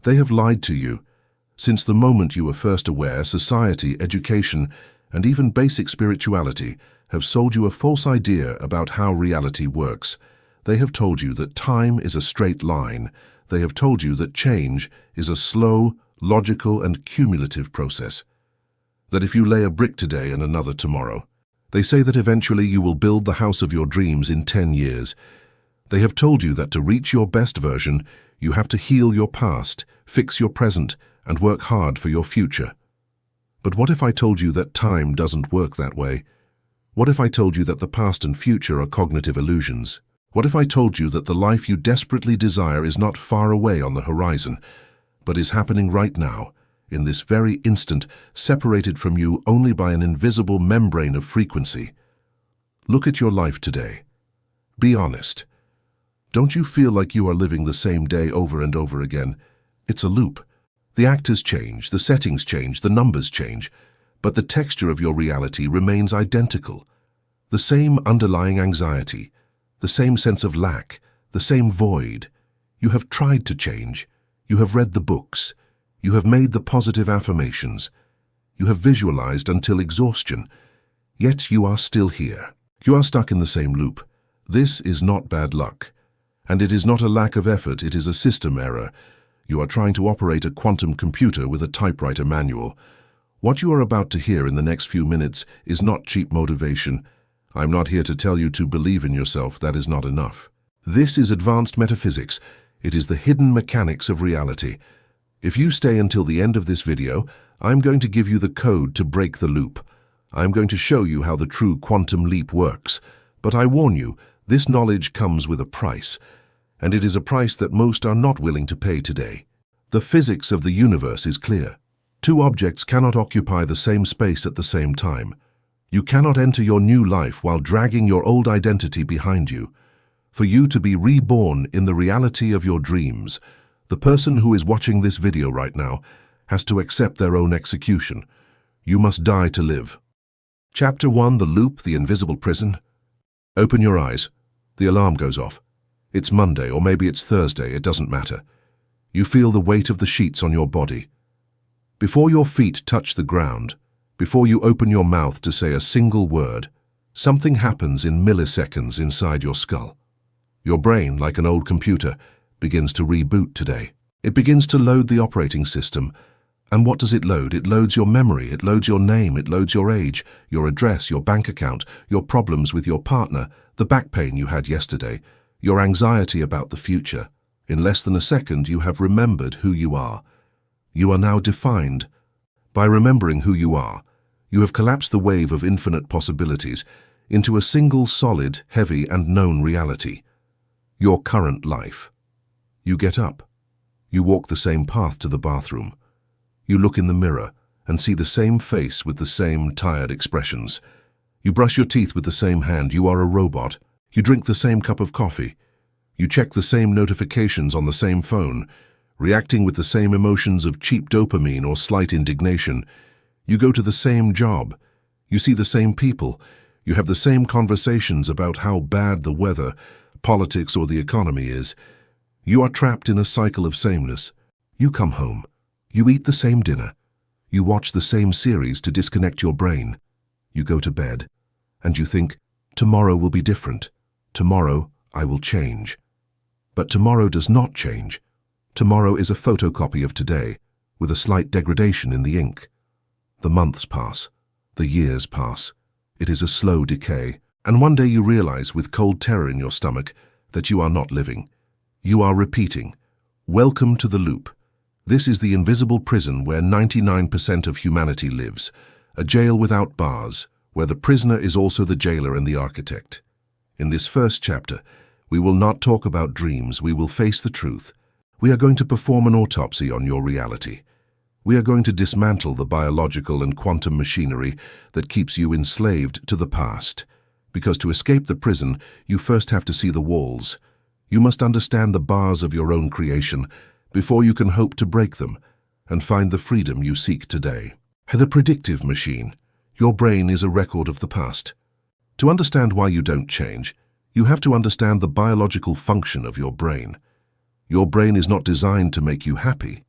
They have lied to you. Since the moment you were first aware, society, education, and even basic spirituality have sold you a false idea about how reality works. They have told you that time is a straight line. They have told you that change is a slow, logical, and cumulative process. That if you lay a brick today and another tomorrow, they say that eventually you will build the house of your dreams in 10 years. They have told you that to reach your best version, you have to heal your past, fix your present, and work hard for your future. But what if I told you that time doesn't work that way? What if I told you that the past and future are cognitive illusions? What if I told you that the life you desperately desire is not far away on the horizon, but is happening right now, in this very instant, separated from you only by an invisible membrane of frequency? Look at your life today. Be honest. Don't you feel like you are living the same day over and over again? It's a loop. The actors change, the settings change, the numbers change, but the texture of your reality remains identical. The same underlying anxiety, the same sense of lack, the same void. You have tried to change. You have read the books. You have made the positive affirmations. You have visualized until exhaustion. Yet you are still here. You are stuck in the same loop. This is not bad luck. And it is not a lack of effort, it is a system error. You are trying to operate a quantum computer with a typewriter manual. What you are about to hear in the next few minutes is not cheap motivation. I'm not here to tell you to believe in yourself. That is not enough. This is advanced metaphysics. It is the hidden mechanics of reality. If you stay until the end of this video, I'm going to give you the code to break the loop. I'm going to show you how the true quantum leap works. But I warn you, this knowledge comes with a price, and it is a price that most are not willing to pay today. The physics of the universe is clear. Two objects cannot occupy the same space at the same time. You cannot enter your new life while dragging your old identity behind you. For you to be reborn in the reality of your dreams, the person who is watching this video right now has to accept their own execution. You must die to live. Chapter 1, The Loop, the Invisible Prison. Open your eyes. The alarm goes off. It's Monday, or maybe it's Thursday, it doesn't matter. You feel the weight of the sheets on your body. Before your feet touch the ground, before you open your mouth to say a single word, something happens in milliseconds inside your skull. Your brain, like an old computer, begins to reboot today. It begins to load the operating system. And what does it load? It loads your memory, it loads your name, it loads your age, your address, your bank account, your problems with your partner, the back pain you had yesterday, your anxiety about the future. In less than a second, you have remembered who you are. You are now defined. By remembering who you are, you have collapsed the wave of infinite possibilities into a single solid, heavy, and known reality. Your current life. You get up. You walk the same path to the bathroom. You look in the mirror and see the same face with the same tired expressions. You brush your teeth with the same hand. You are a robot. You drink the same cup of coffee. You check the same notifications on the same phone, reacting with the same emotions of cheap dopamine or slight indignation. You go to the same job. You see the same people. You have the same conversations about how bad the weather, politics, or the economy is. You are trapped in a cycle of sameness. You come home. You eat the same dinner. You watch the same series to disconnect your brain. You go to bed, and you think, tomorrow will be different. Tomorrow I will change. But tomorrow does not change. Tomorrow is a photocopy of today, with a slight degradation in the ink. The months pass. The years pass. It is a slow decay, and one day you realize with cold terror in your stomach that you are not living. You are repeating. Welcome to the loop. This is the invisible prison where 99% of humanity lives, a jail without bars, where the prisoner is also the jailer and the architect. In this first chapter, we will not talk about dreams, we will face the truth. We are going to perform an autopsy on your reality. We are going to dismantle the biological and quantum machinery that keeps you enslaved to the past. Because to escape the prison, you first have to see the walls. You must understand the bars of your own creation before you can hope to break them and find the freedom you seek today. The predictive machine. Your brain is a record of the past. To understand why you don't change, you have to understand the biological function of your brain. Your brain is not designed to make you happy.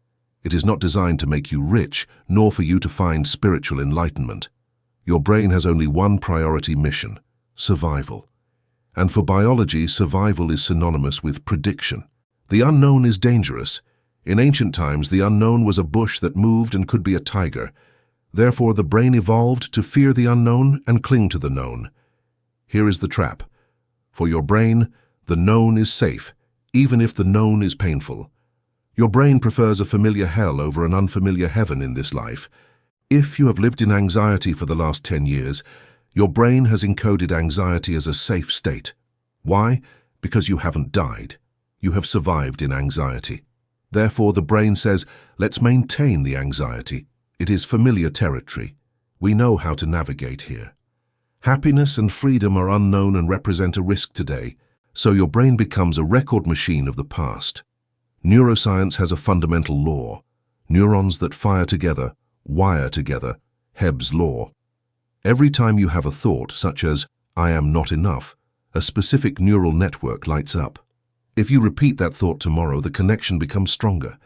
It is not designed to make you rich, nor for you to find spiritual enlightenment. Your brain has only one priority mission: survival. And for biology, survival is synonymous with prediction. The unknown is dangerous. In ancient times, the unknown was a bush that moved and could be a tiger. Therefore, the brain evolved to fear the unknown and cling to the known. Here is the trap. For your brain, the known is safe, even if the known is painful. Your brain prefers a familiar hell over an unfamiliar heaven in this life. If you have lived in anxiety for the last 10 years, your brain has encoded anxiety as a safe state. Why? Because you haven't died. You have survived in anxiety. Therefore, the brain says, let's maintain the anxiety. It is familiar territory. We know how to navigate here. Happiness and freedom are unknown and represent a risk today, so your brain becomes a record machine of the past. Neuroscience has a fundamental law. Neurons that fire together, wire together, Hebb's law. Every time you have a thought, such as, I am not enough, a specific neural network lights up. If you repeat that thought tomorrow, the connection becomes stronger.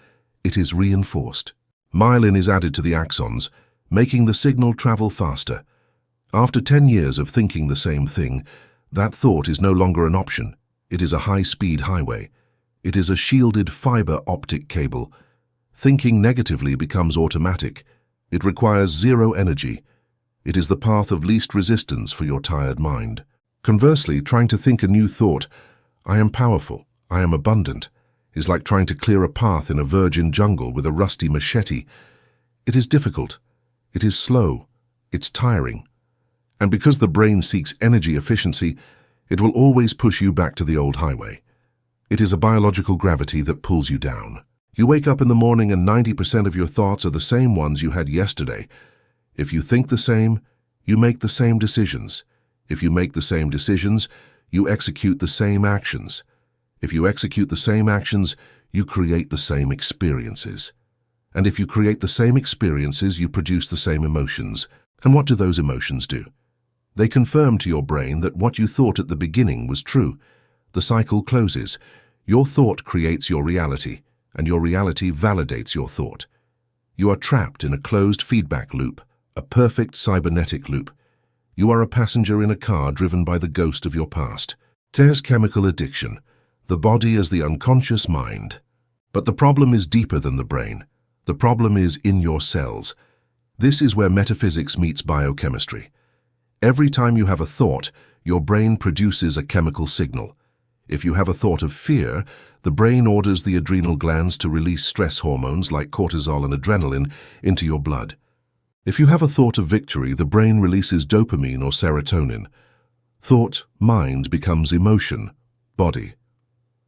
It is reinforced. Myelin is added to the axons, making the signal travel faster. After 10 years of thinking the same thing, that thought is no longer an option. It is a high-speed highway. It is a shielded fiber optic cable. Thinking negatively becomes automatic. It requires zero energy. It is the path of least resistance for your tired mind. Conversely, trying to think a new thought, I am powerful, I am abundant, is like trying to clear a path in a virgin jungle with a rusty machete. It is difficult. It is slow. It's tiring. And because the brain seeks energy efficiency, it will always push you back to the old highway. It is a biological gravity that pulls you down. You wake up in the morning and 90% of your thoughts are the same ones you had yesterday. If you think the same, you make the same decisions. If you make the same decisions, you execute the same actions. If you execute the same actions, you create the same experiences. And if you create the same experiences, you produce the same emotions. And what do those emotions do? They confirm to your brain that what you thought at the beginning was true. The cycle closes. Your thought creates your reality, and your reality validates your thought. You are trapped in a closed feedback loop, a perfect cybernetic loop. You are a passenger in a car driven by the ghost of your past. There's chemical addiction, the body as the unconscious mind. But the problem is deeper than the brain. The problem is in your cells. This is where metaphysics meets biochemistry. Every time you have a thought, your brain produces a chemical signal. If you have a thought of fear, the brain orders the adrenal glands to release stress hormones like cortisol and adrenaline into your blood. If you have a thought of victory, the brain releases dopamine or serotonin. Thought, mind becomes emotion, body.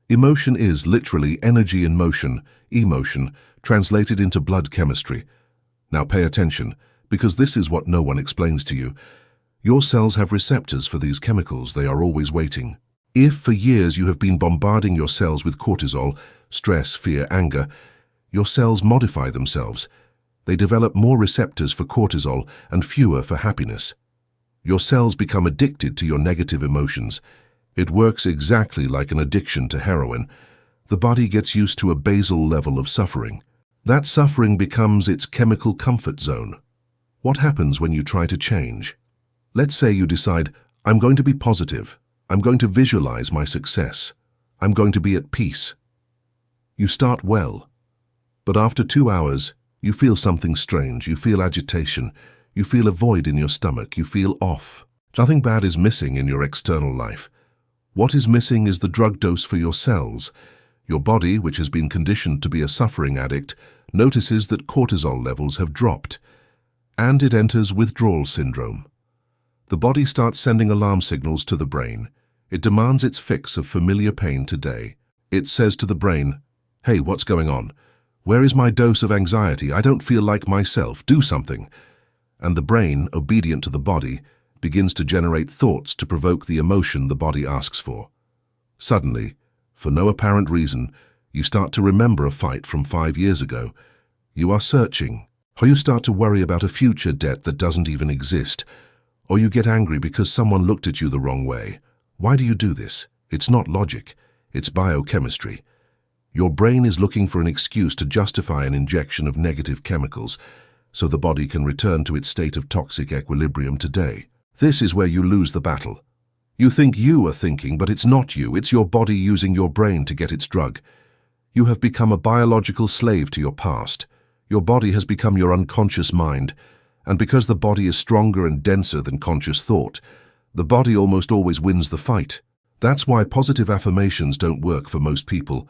Emotion is literally energy in motion, emotion, translated into blood chemistry. Now pay attention, because this is what no one explains to you. Your cells have receptors for these chemicals. They are always waiting. If for years you have been bombarding your cells with cortisol, stress, fear, anger, your cells modify themselves. They develop more receptors for cortisol and fewer for happiness. Your cells become addicted to your negative emotions. It works exactly like an addiction to heroin. The body gets used to a basal level of suffering. That suffering becomes its chemical comfort zone. What happens when you try to change? Let's say you decide, I'm going to be positive. I'm going to visualize my success. I'm going to be at peace. You start well, but after 2 hours, you feel something strange. You feel agitation. You feel a void in your stomach. You feel off. Nothing bad is missing in your external life. What is missing is the drug dose for your cells. Your body, which has been conditioned to be a suffering addict, notices that cortisol levels have dropped, and it enters withdrawal syndrome. The body starts sending alarm signals to the brain. It demands its fix of familiar pain today. It says to the brain, hey, what's going on? Where is my dose of anxiety? I don't feel like myself. Do something. And the brain, obedient to the body, begins to generate thoughts to provoke the emotion the body asks for. Suddenly, for no apparent reason, you start to remember a fight from 5 years ago. You are searching, or you start to worry about a future debt that doesn't even exist, or you get angry because someone looked at you the wrong way. Why do you do this? It's not logic. It's biochemistry. Your brain is looking for an excuse to justify an injection of negative chemicals, so the body can return to its state of toxic equilibrium today. This is where you lose the battle. You think you are thinking, but it's not you. It's your body using your brain to get its drug. You have become a biological slave to your past. Your body has become your unconscious mind, and because the body is stronger and denser than conscious thought, the body almost always wins the fight. That's why positive affirmations don't work for most people.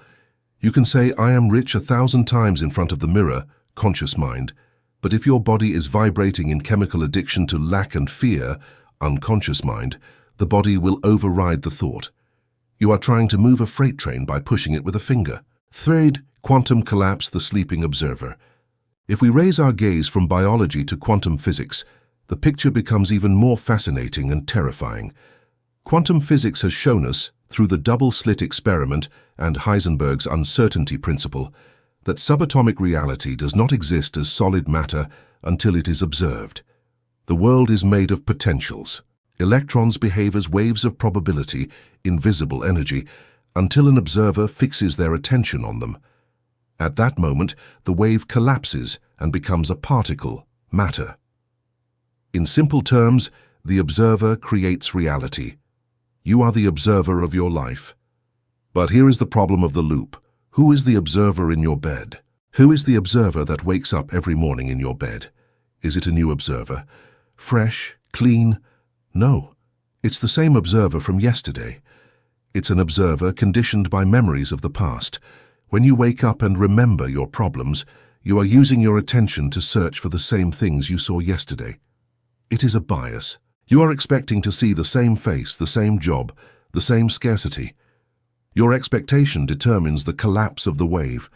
You can say, "I am rich" 1,000 times in front of the mirror, conscious mind, but if your body is vibrating in chemical addiction to lack and fear, unconscious mind, the body will override the thought. You are trying to move a freight train by pushing it with a finger. Third, quantum collapse, the sleeping observer. If we raise our gaze from biology to quantum physics, the picture becomes even more fascinating and terrifying. Quantum physics has shown us, through the double-slit experiment and Heisenberg's uncertainty principle, that subatomic reality does not exist as solid matter until it is observed. The world is made of potentials. Electrons behave as waves of probability, invisible energy, until an observer fixes their attention on them. At that moment, the wave collapses and becomes a particle, matter. In simple terms, the observer creates reality. You are the observer of your life. But here is the problem of the loop. Who is the observer in your bed? Who is the observer that wakes up every morning in your bed? Is it a new observer? Fresh? Clean? No. It's the same observer from yesterday. It's an observer conditioned by memories of the past. When you wake up and remember your problems, you are using your attention to search for the same things you saw yesterday. It is a bias. You are expecting to see the same face, the same job, the same scarcity. Your expectation determines the collapse of the wave.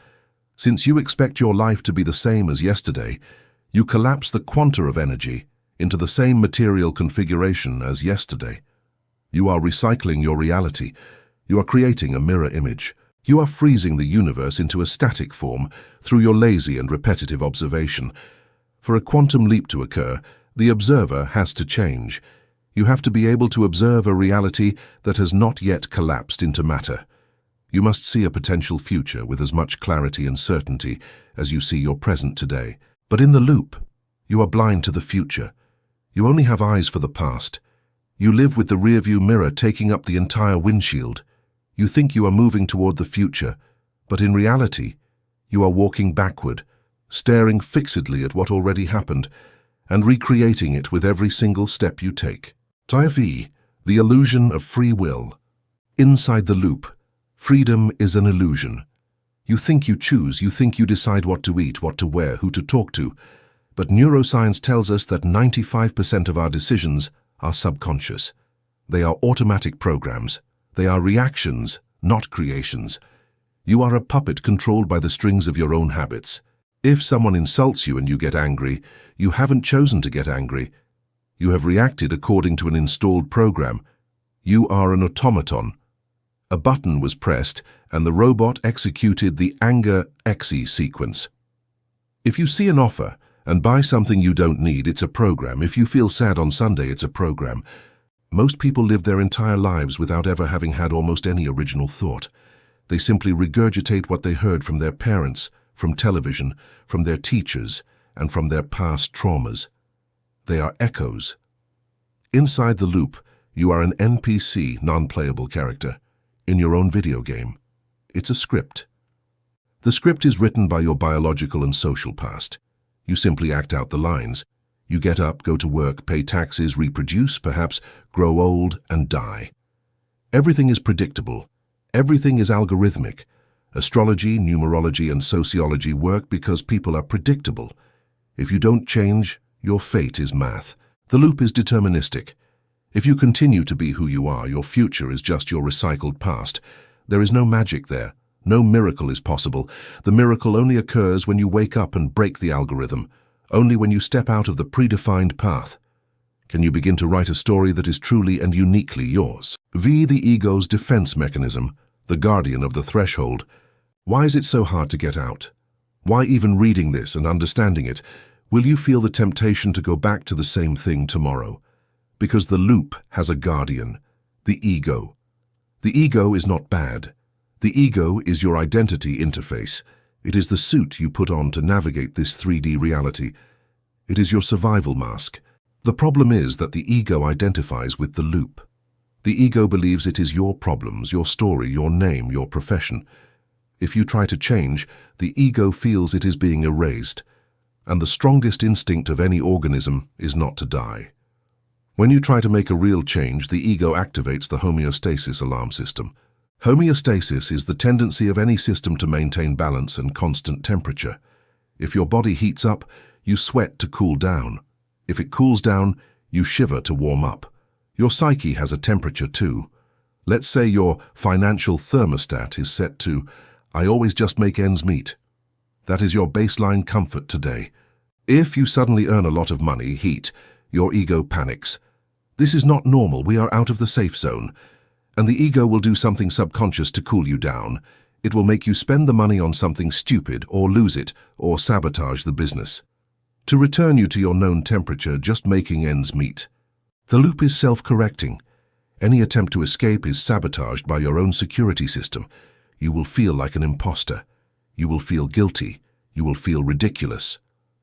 Since you expect your life to be the same as yesterday, you collapse the quanta of energy into the same material configuration as yesterday. You are recycling your reality. You are creating a mirror image. You are freezing the universe into a static form through your lazy and repetitive observation. For a quantum leap to occur, the observer has to change. You have to be able to observe a reality that has not yet collapsed into matter. You must see a potential future with as much clarity and certainty as you see your present today. But in the loop, you are blind to the future. You only have eyes for the past. You live with the rearview mirror taking up the entire windshield. You think you are moving toward the future, but in reality, you are walking backward, staring fixedly at what already happened, and recreating it with every single step you take. Type V, the illusion of free will. Inside the loop, freedom is an illusion. You think you choose, you think you decide what to eat, what to wear, who to talk to, but neuroscience tells us that 95% of our decisions are subconscious. They are automatic programs. They are reactions, not creations. You are a puppet controlled by the strings of your own habits. If someone insults you and you get angry, you haven't chosen to get angry. You have reacted according to an installed program. You are an automaton. A button was pressed and the robot executed the anger exe sequence. If you see an offer and buy something you don't need, it's a program. If you feel sad on Sunday, it's a program. Most people live their entire lives without ever having had almost any original thought. They simply regurgitate what they heard from their parents, from television, from their teachers, and from their past traumas. They are echoes. Inside the loop, you are an NPC, non-playable character, in your own video game. It's a script. The script is written by your biological and social past. You simply act out the lines. You get up, go to work, pay taxes, reproduce, perhaps grow old and die. Everything is predictable. Everything is algorithmic. Astrology, numerology, and sociology work because people are predictable. If you don't change, your fate is math. The loop is deterministic. If you continue to be who you are, your future is just your recycled past. There is no magic there. No miracle is possible. The miracle only occurs when you wake up and break the algorithm. Only when you step out of the predefined path can you begin to write a story that is truly and uniquely yours. V, the ego's defense mechanism, the guardian of the threshold. Why is it so hard to get out? Why even reading this and understanding it? Will you feel the temptation to go back to the same thing tomorrow? Because the loop has a guardian, the ego. The ego is not bad. The ego is your identity interface. It is the suit you put on to navigate this 3D reality. It is your survival mask. The problem is that the ego identifies with the loop. The ego believes it is your problems, your story, your name, your profession. If you try to change, the ego feels it is being erased. And the strongest instinct of any organism is not to die. When you try to make a real change, the ego activates the homeostasis alarm system. Homeostasis is the tendency of any system to maintain balance and constant temperature. If your body heats up, you sweat to cool down. If it cools down, you shiver to warm up. Your psyche has a temperature too. Let's say your financial thermostat is set to, I always just make ends meet. That is your baseline comfort today. If you suddenly earn a lot of money, heat, your ego panics. This is not normal, we are out of the safe zone. And the ego will do something subconscious to cool you down. It will make you spend the money on something stupid, or lose it, or sabotage the business. To return you to your known temperature, just making ends meet. The loop is self-correcting. Any attempt to escape is sabotaged by your own security system. You will feel like an imposter. You will feel guilty. You will feel ridiculous.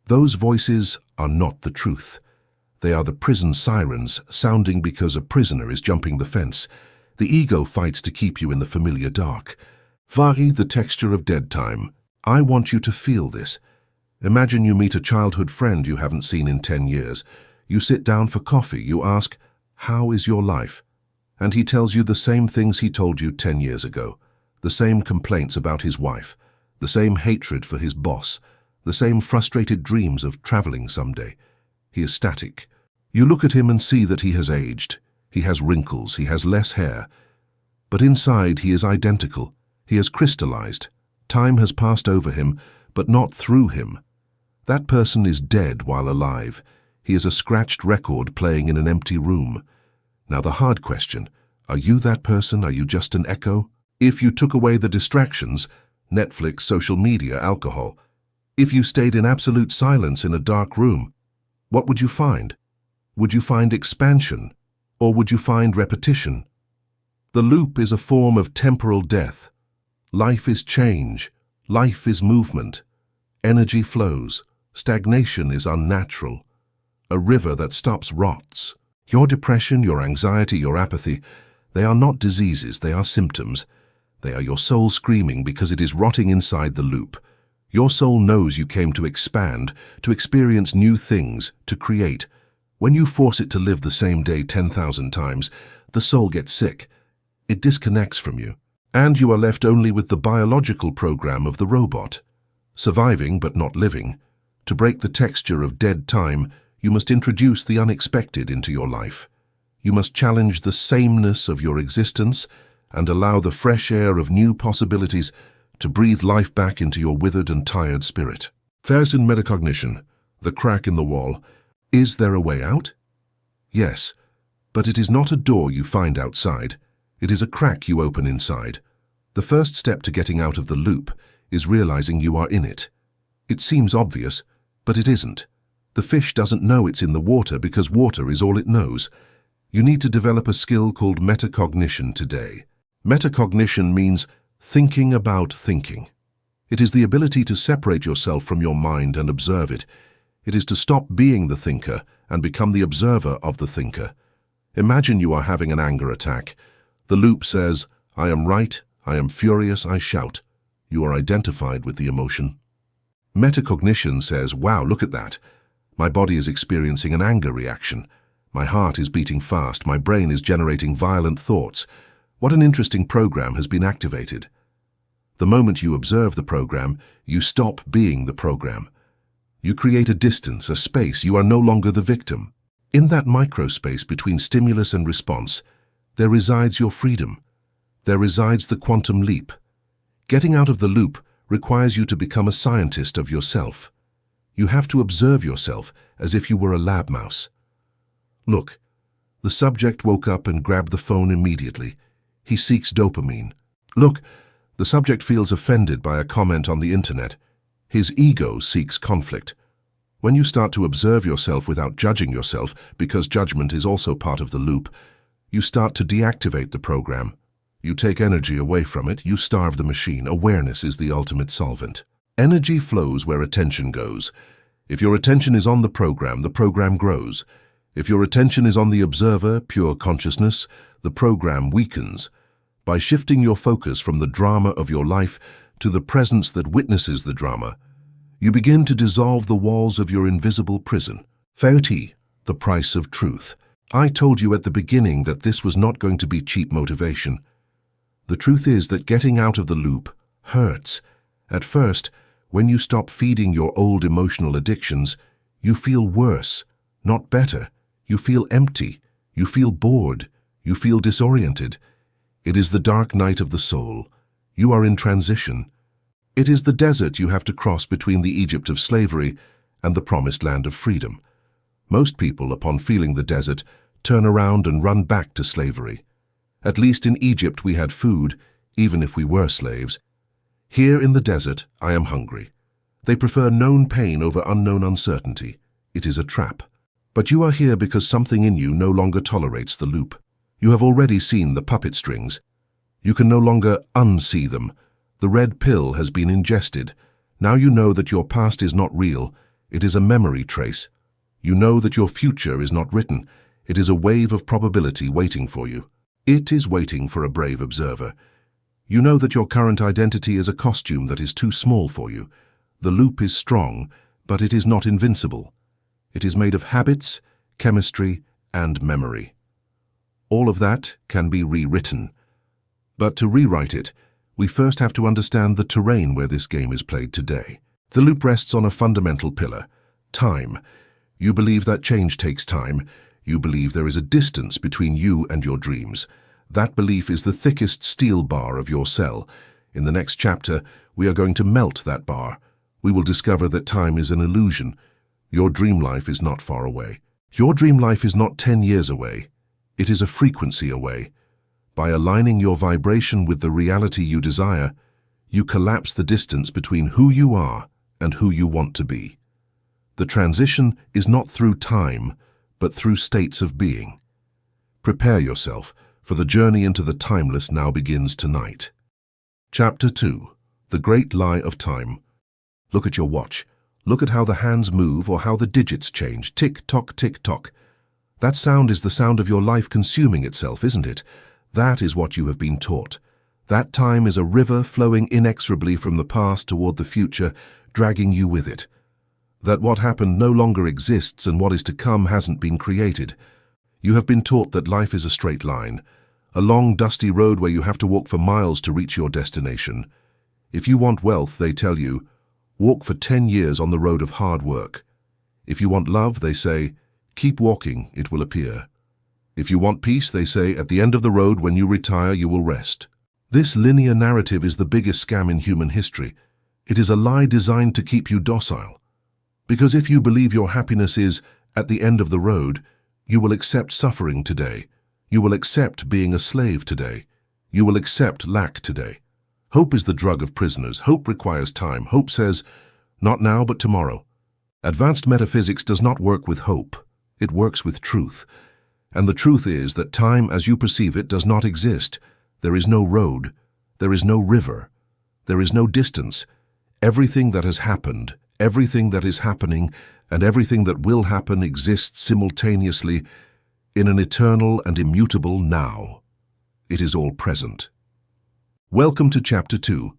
Those voices are not the truth. They are the prison sirens sounding because a prisoner is jumping the fence. The ego fights to keep you in the familiar dark. Vary the texture of dead time. I want you to feel this. Imagine you meet a childhood friend you haven't seen in 10 years. You sit down for coffee. You ask, "How is your life?" And he tells you the same things he told you 10 years ago. The same complaints about his wife. The same hatred for his boss. The same frustrated dreams of traveling someday. He is static. You look at him and see that he has aged. He has wrinkles. He has less hair. But inside he is identical. He has crystallized. Time has passed over him, but not through him. That person is dead while alive. He is a scratched record playing in an empty room. Now the hard question, are you that person? Are you just an echo? If you took away the distractions, Netflix, social media, alcohol, if you stayed in absolute silence in a dark room, what would you find? Would you find expansion, or would you find repetition? The loop is a form of temporal death. Life is change. Life is movement. Energy flows. Stagnation is unnatural. A river that stops rots. Your depression, your anxiety, your apathy, they are not diseases, they are symptoms. They are your soul screaming because it is rotting inside the loop. Your soul knows you came to expand, to experience new things, to create. When you force it to live the same day 10,000 times, the soul gets sick. It disconnects from you, and you are left only with the biological program of the robot. Surviving but not living. To break the texture of dead time, you must introduce the unexpected into your life. You must challenge the sameness of your existence and allow the fresh air of new possibilities to breathe life back into your withered and tired spirit. Fares in metacognition, the crack in the wall. Is there a way out? Yes, but it is not a door you find outside. It is a crack you open inside. The first step to getting out of the loop is realizing you are in it. It seems obvious, but it isn't. The fish doesn't know it's in the water because water is all it knows. You need to develop a skill called metacognition today. Metacognition means thinking about thinking. It is the ability to separate yourself from your mind and observe it. It is to stop being the thinker and become the observer of the thinker. Imagine you are having an anger attack. The loop says, I am right, I am furious, I shout. You are identified with the emotion. Metacognition says, wow, look at that. My body is experiencing an anger reaction. My heart is beating fast. My brain is generating violent thoughts. What an interesting program has been activated. The moment you observe the program, you stop being the program. You create a distance, a space. You are no longer the victim. In that microspace between stimulus and response, there resides your freedom. There resides the quantum leap. Getting out of the loop requires you to become a scientist of yourself. You have to observe yourself as if you were a lab mouse. Look, the subject woke up and grabbed the phone immediately. He seeks dopamine. Look, the subject feels offended by a comment on the internet. His ego seeks conflict. When you start to observe yourself without judging yourself, because judgment is also part of the loop, you start to deactivate the program. You take energy away from it, you starve the machine. Awareness is the ultimate solvent. Energy flows where attention goes. If your attention is on the program grows. If your attention is on the observer, pure consciousness, the program weakens. By shifting your focus from the drama of your life to the presence that witnesses the drama, you begin to dissolve the walls of your invisible prison. Fauti, the price of truth. I told you at the beginning that this was not going to be cheap motivation. The truth is that getting out of the loop hurts. At first, when you stop feeding your old emotional addictions, you feel worse, not better. You feel empty. You feel bored. You feel disoriented. It is the dark night of the soul. You are in transition. It is the desert you have to cross between the Egypt of slavery and the promised land of freedom. Most people, upon feeling the desert, turn around and run back to slavery. At least in Egypt we had food, even if we were slaves. Here in the desert, I am hungry. They prefer known pain over unknown uncertainty. It is a trap. But you are here because something in you no longer tolerates the loop. You have already seen the puppet strings. You can no longer unsee them. The red pill has been ingested. Now you know that your past is not real. It is a memory trace. You know that your future is not written. It is a wave of probability waiting for you. It is waiting for a brave observer. You know that your current identity is a costume that is too small for you. The loop is strong, but it is not invincible. It is made of habits, chemistry, and memory. All of that can be rewritten. But to rewrite it, we first have to understand the terrain where this game is played today. The loop rests on a fundamental pillar: time. You believe that change takes time. You believe there is a distance between you and your dreams. That belief is the thickest steel bar of your cell. In the next chapter, we are going to melt that bar. We will discover that time is an illusion. Your dream life is not far away. Your dream life is not 10 years away. It is a frequency away. By aligning your vibration with the reality you desire, you collapse the distance between who you are and who you want to be. The transition is not through time, but through states of being. Prepare yourself, for the journey into the timeless now begins tonight. Chapter 2. The Great Lie of Time. Look at your watch. Look at how the hands move or how the digits change. Tick-tock, tick-tock. That sound is the sound of your life consuming itself, isn't it? That is what you have been taught. That time is a river flowing inexorably from the past toward the future, dragging you with it. That what happened no longer exists and what is to come hasn't been created. You have been taught that life is a straight line, a long, dusty road where you have to walk for miles to reach your destination. If you want wealth, they tell you, walk for 10 years on the road of hard work. If you want love, they say, keep walking, it will appear. If you want peace, they say, at the end of the road, when you retire, you will rest. This linear narrative is the biggest scam in human history. It is a lie designed to keep you docile. Because if you believe your happiness is at the end of the road, you will accept suffering today. You will accept being a slave today. You will accept lack today. Hope is the drug of prisoners. Hope requires time. Hope says, not now, but tomorrow. Advanced metaphysics does not work with hope. It works with truth. And the truth is that time as you perceive it does not exist. There is no road. There is no river. There is no distance. Everything that has happened, everything that is happening, and everything that will happen exists simultaneously in an eternal and immutable now. It is all present. Welcome to Chapter 2.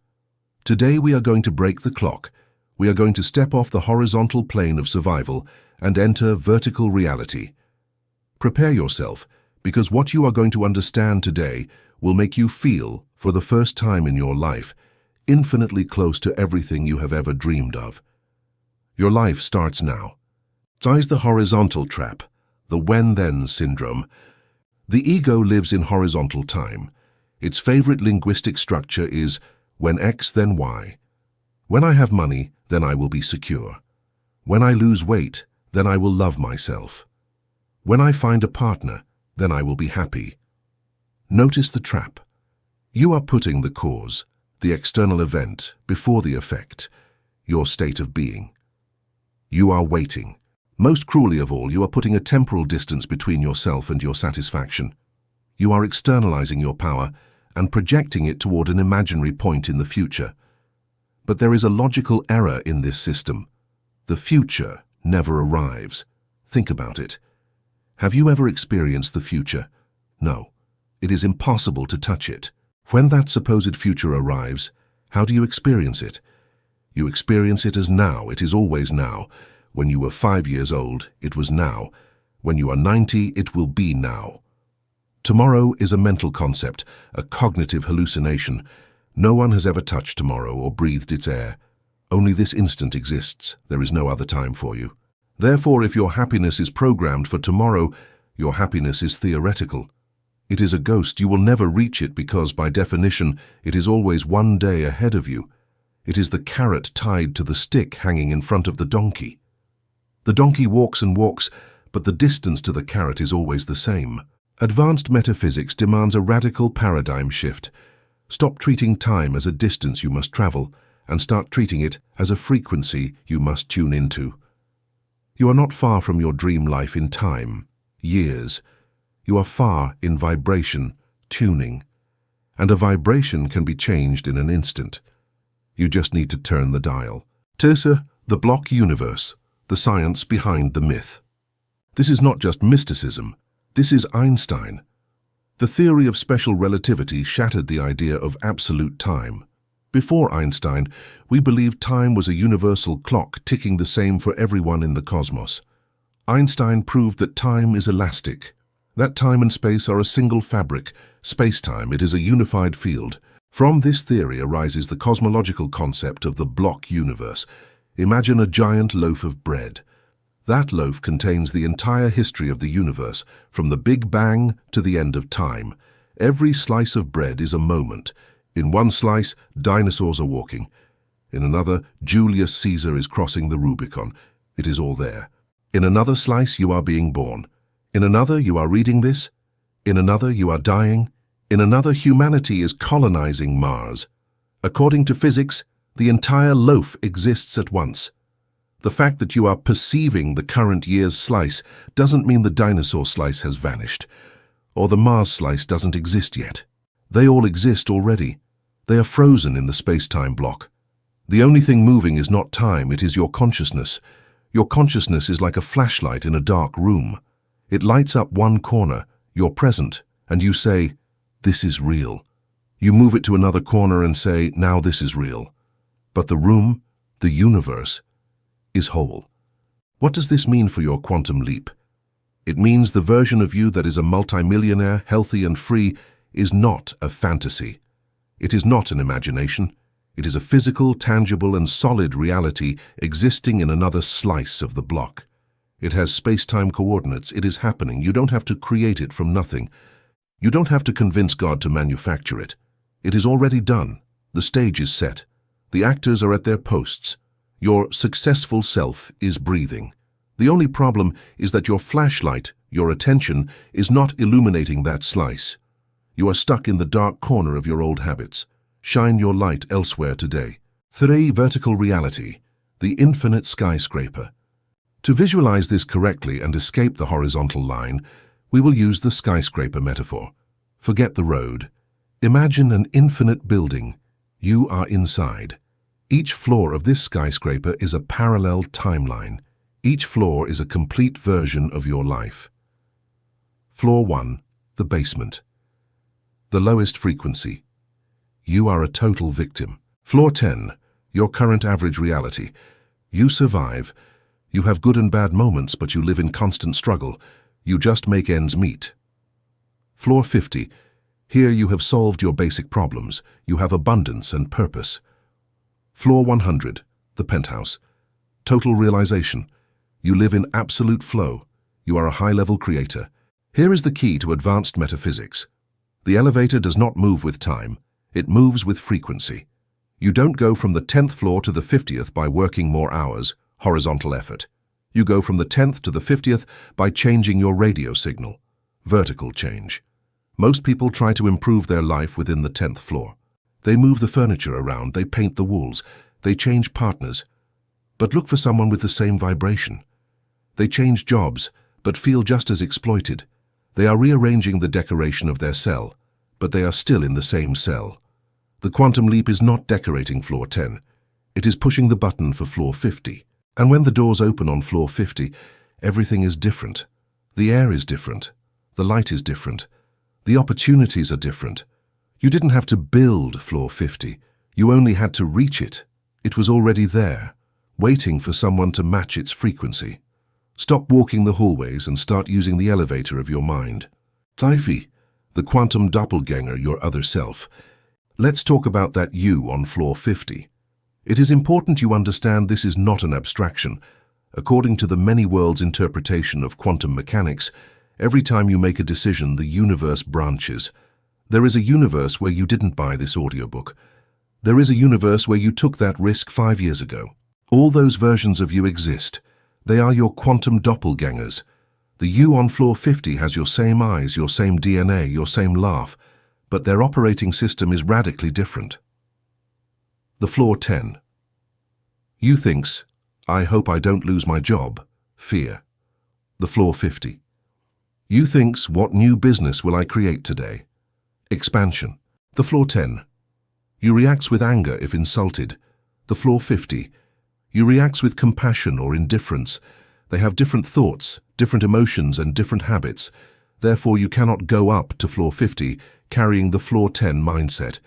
Today we are going to break the clock. We are going to step off the horizontal plane of survival and enter vertical reality. Prepare yourself, because what you are going to understand today will make you feel, for the first time in your life, infinitely close to everything you have ever dreamed of. Your life starts now. Size the horizontal trap, the when-then syndrome. The ego lives in horizontal time. Its favorite linguistic structure is when X, then Y. When I have money, then I will be secure. When I lose weight, then I will love myself. When I find a partner, then I will be happy. Notice the trap. You are putting the cause, the external event, before the effect, your state of being. You are waiting. Most cruelly of all, you are putting a temporal distance between yourself and your satisfaction. You are externalizing your power, and projecting it toward an imaginary point in the future. But there is a logical error in this system. The future never arrives. Think about it. Have you ever experienced the future? No. It is impossible to touch it. When that supposed future arrives, how do you experience it? You experience it as now. It is always now. When you were 5 years old, it was now. When you are 90, it will be now. Tomorrow is a mental concept, a cognitive hallucination. No one has ever touched tomorrow or breathed its air. Only this instant exists. There is no other time for you. Therefore, if your happiness is programmed for tomorrow, your happiness is theoretical. It is a ghost. You will never reach it because, by definition, it is always one day ahead of you. It is the carrot tied to the stick hanging in front of the donkey. The donkey walks and walks, but the distance to the carrot is always the same. Advanced metaphysics demands a radical paradigm shift. Stop treating time as a distance you must travel, and start treating it as a frequency you must tune into. You are not far from your dream life in time, years. You are far in vibration, tuning. And a vibration can be changed in an instant. You just need to turn the dial. Tersa, the block universe, the science behind the myth. This is not just mysticism. This is Einstein. The theory of special relativity shattered the idea of absolute time. Before Einstein, we believed time was a universal clock ticking the same for everyone in the cosmos. Einstein proved that time is elastic, that time and space are a single fabric, space-time. It is a unified field. From this theory arises the cosmological concept of the block universe. Imagine a giant loaf of bread. That loaf contains the entire history of the universe, from the Big Bang to the end of time. Every slice of bread is a moment. In one slice, dinosaurs are walking. In another, Julius Caesar is crossing the Rubicon. It is all there. In another slice, you are being born. In another, you are reading this. In another, you are dying. In another, humanity is colonizing Mars. According to physics, the entire loaf exists at once. The fact that you are perceiving the current year's slice doesn't mean the dinosaur slice has vanished, or the Mars slice doesn't exist yet. They all exist already. They are frozen in the space-time block. The only thing moving is not time, it is your consciousness. Your consciousness is like a flashlight in a dark room. It lights up one corner, your present, and you say, "This is real." You move it to another corner and say, "Now this is real." But the room, the universe, is whole. What does this mean for your quantum leap? It means the version of you that is a multimillionaire, healthy and free, is not a fantasy. It is not an imagination. It is a physical, tangible and solid reality existing in another slice of the block. It has space-time coordinates. It is happening. You don't have to create it from nothing. You don't have to convince God to manufacture it. It is already done. The stage is set. The actors are at their posts. Your successful self is breathing. The only problem is that your flashlight, your attention, is not illuminating that slice. You are stuck in the dark corner of your old habits. Shine your light elsewhere today. 3. Vertical reality, the infinite skyscraper. To visualize this correctly and escape the horizontal line, we will use the skyscraper metaphor. Forget the road. Imagine an infinite building. You are inside. Each floor of this skyscraper is a parallel timeline. Each floor is a complete version of your life. Floor 1, the basement. The lowest frequency. You are a total victim. Floor 10, your current average reality. You survive. You have good and bad moments, but you live in constant struggle. You just make ends meet. Floor 50, here you have solved your basic problems. You have abundance and purpose. Floor 100, the penthouse. Total realization. You live in absolute flow. You are a high-level creator. Here is the key to advanced metaphysics. The elevator does not move with time. It moves with frequency. You don't go from the 10th floor to the 50th by working more hours, horizontal effort. You go from the 10th to the 50th by changing your radio signal, vertical change. Most people try to improve their life within the 10th floor. They move the furniture around, they paint the walls, they change partners. But look for someone with the same vibration. They change jobs, but feel just as exploited. They are rearranging the decoration of their cell, but they are still in the same cell. The quantum leap is not decorating floor 10. It is pushing the button for floor 50. And when the doors open on floor 50, everything is different. The air is different. The light is different. The opportunities are different. You didn't have to build floor 50. You only had to reach it. It was already there, waiting for someone to match its frequency. Stop walking the hallways and start using the elevator of your mind. Thaifi, the quantum doppelganger, your other self. Let's talk about that you on floor 50. It is important you understand this is not an abstraction. According to the many worlds interpretation of quantum mechanics, every time you make a decision, the universe branches. There is a universe where you didn't buy this audiobook. There is a universe where you took that risk 5 years ago. All those versions of you exist. They are your quantum doppelgangers. The you on floor 50 has your same eyes, your same DNA, your same laugh, but their operating system is radically different. The floor 10. You thinks, I hope I don't lose my job, fear. The floor 50. You thinks, what new business will I create today? Expansion. The floor 10. You reacts with anger if insulted. The floor 50. You reacts with compassion or indifference. They have different thoughts, different emotions and different habits. Therefore, you cannot go up to floor 50 carrying the floor 10 mindset.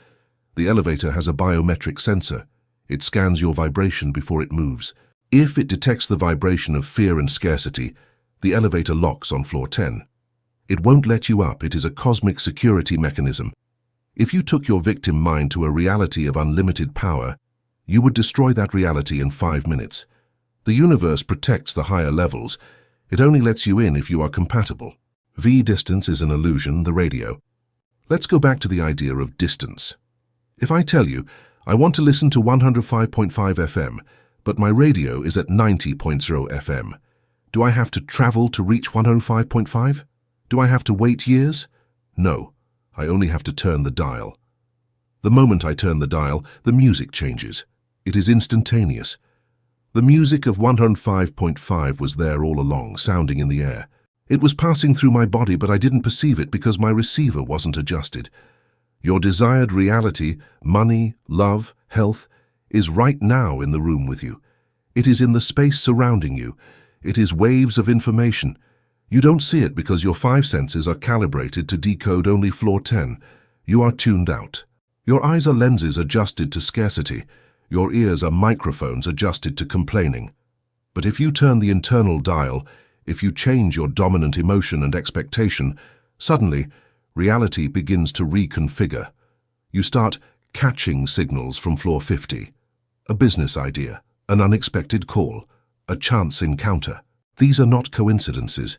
The elevator has a biometric sensor. It scans your vibration before it moves. If it detects the vibration of fear and scarcity, the elevator locks on floor 10. It won't let you up. It is a cosmic security mechanism. If you took your victim mind to a reality of unlimited power, you would destroy that reality in 5 minutes. The universe protects the higher levels. It only lets you in if you are compatible. V distance is an illusion, the radio. Let's go back to the idea of distance. If I tell you, I want to listen to 105.5 FM, but my radio is at 90.0 FM, do I have to travel to reach 105.5? Do I have to wait years? No, I only have to turn the dial. The moment I turn the dial, the music changes. It is instantaneous. The music of 105.5 was there all along, sounding in the air. It was passing through my body, but I didn't perceive it because my receiver wasn't adjusted. Your desired reality, money, love, health, is right now in the room with you. It is in the space surrounding you. It is waves of information. You don't see it because your 5 senses are calibrated to decode only floor 10. You are tuned out. Your eyes are lenses adjusted to scarcity. Your ears are microphones adjusted to complaining. But if you turn the internal dial, if you change your dominant emotion and expectation, suddenly, reality begins to reconfigure. You start catching signals from floor 50. A business idea, an unexpected call, a chance encounter. These are not coincidences.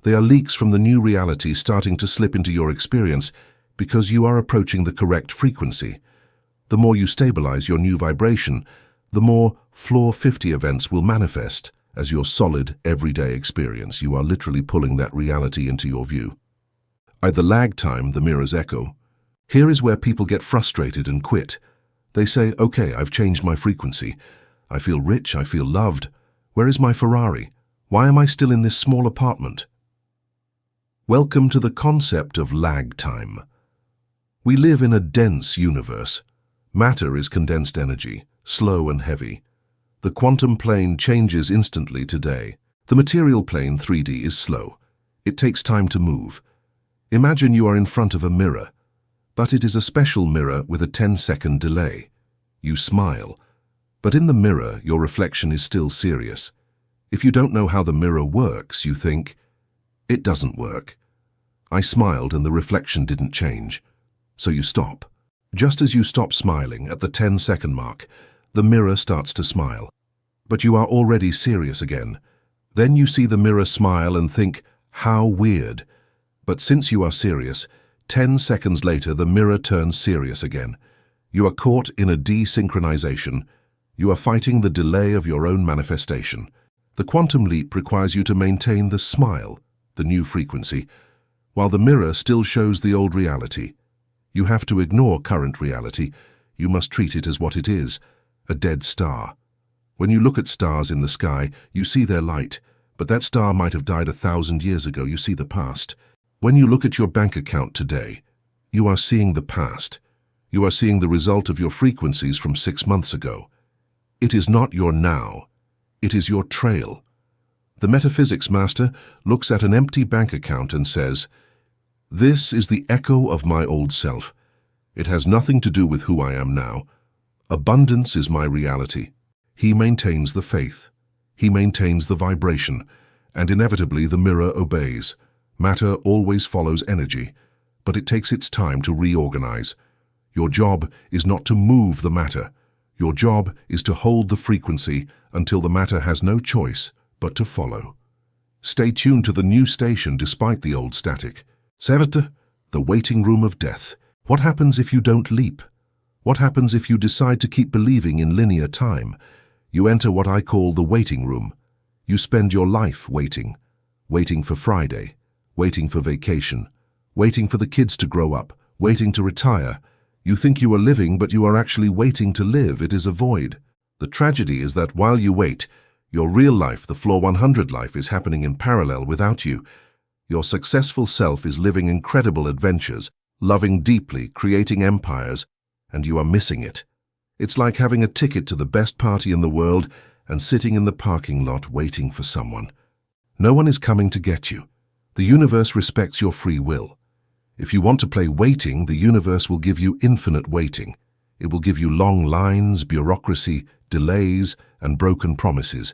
They are leaks from the new reality starting to slip into your experience because you are approaching the correct frequency. The more you stabilize your new vibration, the more floor 50 events will manifest as your solid, everyday experience. You are literally pulling that reality into your view. At the lag time, the mirror's echo. Here is where people get frustrated and quit. They say, okay, I've changed my frequency. I feel rich, I feel loved. Where is my Ferrari? Why am I still in this small apartment? Welcome to the concept of lag time. We live in a dense universe. Matter is condensed energy, slow and heavy. The quantum plane changes instantly today. The material plane, 3D, is slow. It takes time to move. Imagine you are in front of a mirror, but it is a special mirror with a 10-second delay. You smile, but in the mirror, your reflection is still serious. If you don't know how the mirror works, you think, it doesn't work. I smiled and the reflection didn't change. So you stop. Just as you stop smiling at the 10-second mark, the mirror starts to smile. But you are already serious again. Then you see the mirror smile and think, how weird. But since you are serious, 10 seconds later the mirror turns serious again. You are caught in a desynchronization. You are fighting the delay of your own manifestation. The quantum leap requires you to maintain the smile, the new frequency, while the mirror still shows the old reality. You have to ignore current reality. You must treat it as what it is, a dead star. When you look at stars in the sky, you see their light, but that star might have died 1,000 years ago. You see the past. When you look at your bank account today, You are seeing the past. You are seeing the result of your frequencies from 6 months ago. It is not your now. It is your trail. The metaphysics master looks at an empty bank account and says, "This is the echo of my old self. It has nothing to do with who I am now. Abundance is my reality." He maintains the faith. He maintains the vibration, and inevitably the mirror obeys. Matter always follows energy, but it takes its time to reorganize. Your job is not to move the matter. Your job is to hold the frequency until the matter has no choice but to follow. Stay tuned to the new station despite the old static. Sevete, the waiting room of death. What happens if you don't leap? What happens if you decide to keep believing in linear time? You enter what I call the waiting room. You spend your life waiting. Waiting for Friday. Waiting for vacation. Waiting for the kids to grow up. Waiting to retire. You think you are living, but you are actually waiting to live. It is a void. The tragedy is that while you wait, your real life, the Floor 100 life, is happening in parallel without you. Your successful self is living incredible adventures, loving deeply, creating empires, and you are missing it. It's like having a ticket to the best party in the world and sitting in the parking lot waiting for someone. No one is coming to get you. The universe respects your free will. If you want to play waiting, the universe will give you infinite waiting. It will give you long lines, bureaucracy, delays, and broken promises,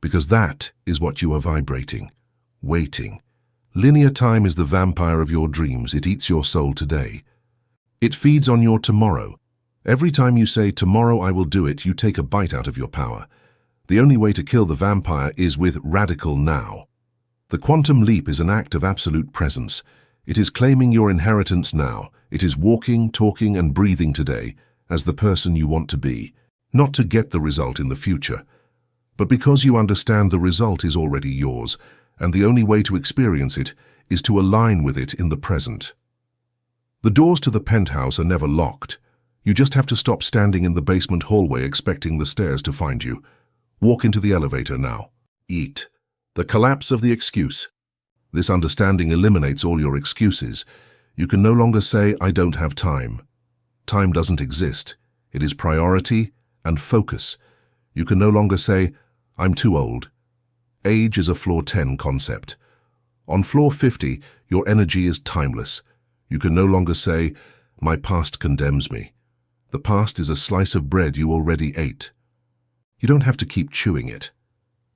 because that is what you are vibrating. Waiting. Linear time is the vampire of your dreams. It eats your soul today. It feeds on your tomorrow. Every time you say, "Tomorrow I will do it," you take a bite out of your power. The only way to kill the vampire is with radical now. The quantum leap is an act of absolute presence. It is claiming your inheritance now. It is walking, talking, and breathing today as the person you want to be, not to get the result in the future, but because you understand the result is already yours, and the only way to experience it is to align with it in the present. The doors to the penthouse are never locked. You just have to stop standing in the basement hallway expecting the stairs to find you. Walk into the elevator now. Eat. The collapse of the excuse. This understanding eliminates all your excuses. You can no longer say, "I don't have time." Time doesn't exist. It is priority and focus. You can no longer say, "I'm too old." Age is a floor 10 concept. On floor 50, your energy is timeless. You can no longer say, "My past condemns me." The past is a slice of bread you already ate. You don't have to keep chewing it.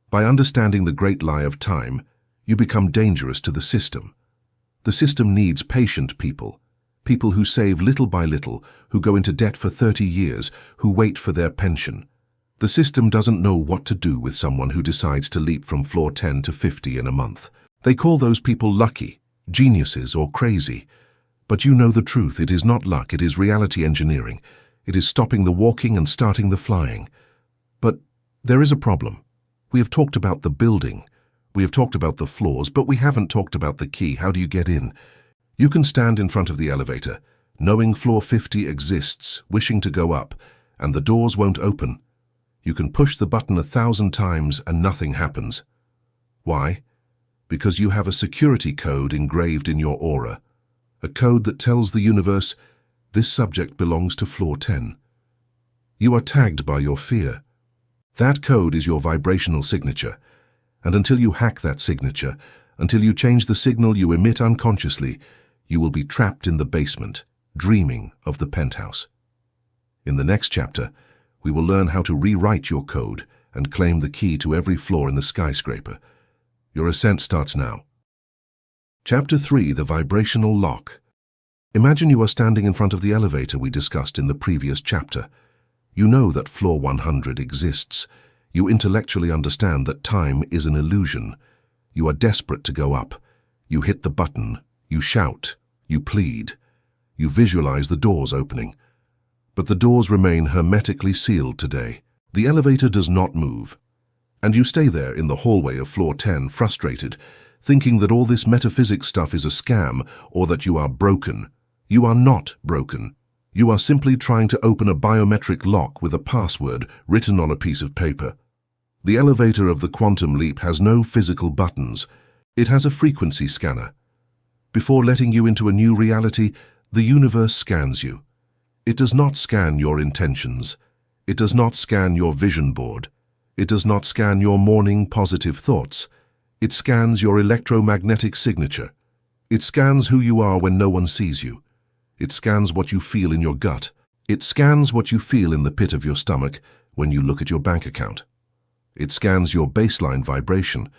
By understanding the great lie of time, you become dangerous to the system. The system needs patient people, people who save little by little, who go into debt for 30 years, who wait for their pension. The system doesn't know what to do with someone who decides to leap from floor 10 to 50 in a month. They call those people lucky, geniuses, or crazy. But you know the truth. It is not luck. It is reality engineering. It is stopping the walking and starting the flying. But there is a problem. We have talked about the building. We have talked about the floors, but we haven't talked about the key. How do you get in? You can stand in front of the elevator, knowing floor 50 exists, wishing to go up, and the doors won't open. You can push the button 1,000 times and nothing happens. Why? Because you have a security code engraved in your aura. A code that tells the universe, this subject belongs to floor 10. You are tagged by your fear. That code is your vibrational signature. And until you hack that signature, until you change the signal you emit unconsciously, you will be trapped in the basement, dreaming of the penthouse. In the next chapter, we will learn how to rewrite your code and claim the key to every floor in the skyscraper. Your ascent starts now. Chapter 3, the vibrational lock. Imagine you are standing in front of the elevator we discussed in the previous chapter. You know that floor 100 exists. You intellectually understand that time is an illusion. You are desperate to go up. You hit the button. You shout. You plead. You visualize the doors opening. But the doors remain hermetically sealed today. The elevator does not move. And you stay there in the hallway of floor 10, frustrated, thinking that all this metaphysics stuff is a scam or that you are broken. You are not broken. You are simply trying to open a biometric lock with a password written on a piece of paper. The elevator of the quantum leap has no physical buttons. It has a frequency scanner. Before letting you into a new reality, The universe scans you. It does not scan your intentions. It does not scan your vision board. It does not scan your morning positive thoughts. It scans your electromagnetic signature. It scans who you are when no one sees you. It scans what you feel in your gut. It scans what you feel in the pit of your stomach when you look at your bank account. It scans your baseline vibration,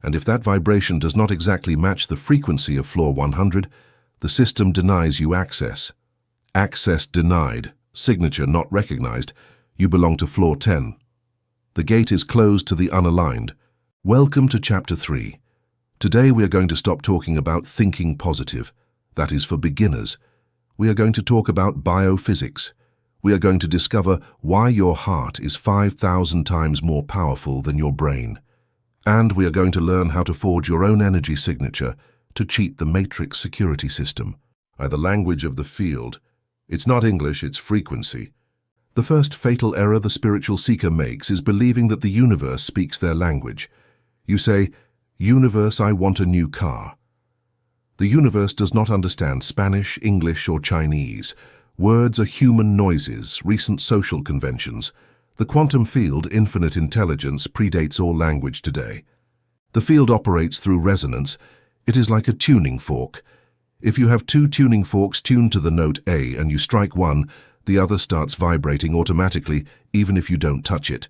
and if that vibration does not exactly match the frequency of floor 100, the system denies you access. Access denied, signature not recognized, you belong to floor 10. The gate is closed to the unaligned. Welcome to Chapter 3. Today we are going to stop talking about thinking positive. That is for beginners. We are going to talk about biophysics. We are going to discover why your heart is 5,000 times more powerful than your brain. And we are going to learn how to forge your own energy signature to cheat the matrix security system. The language of the field. It's not English, it's frequency. The first fatal error the spiritual seeker makes is believing that the universe speaks their language. You say, "Universe, I want a new car." The universe does not understand Spanish, English, or Chinese. Words are human noises, recent social conventions. The quantum field, infinite intelligence, predates all language today. The field operates through resonance. It is like a tuning fork. If you have two tuning forks tuned to the note A and you strike one, the other starts vibrating automatically, even if you don't touch it.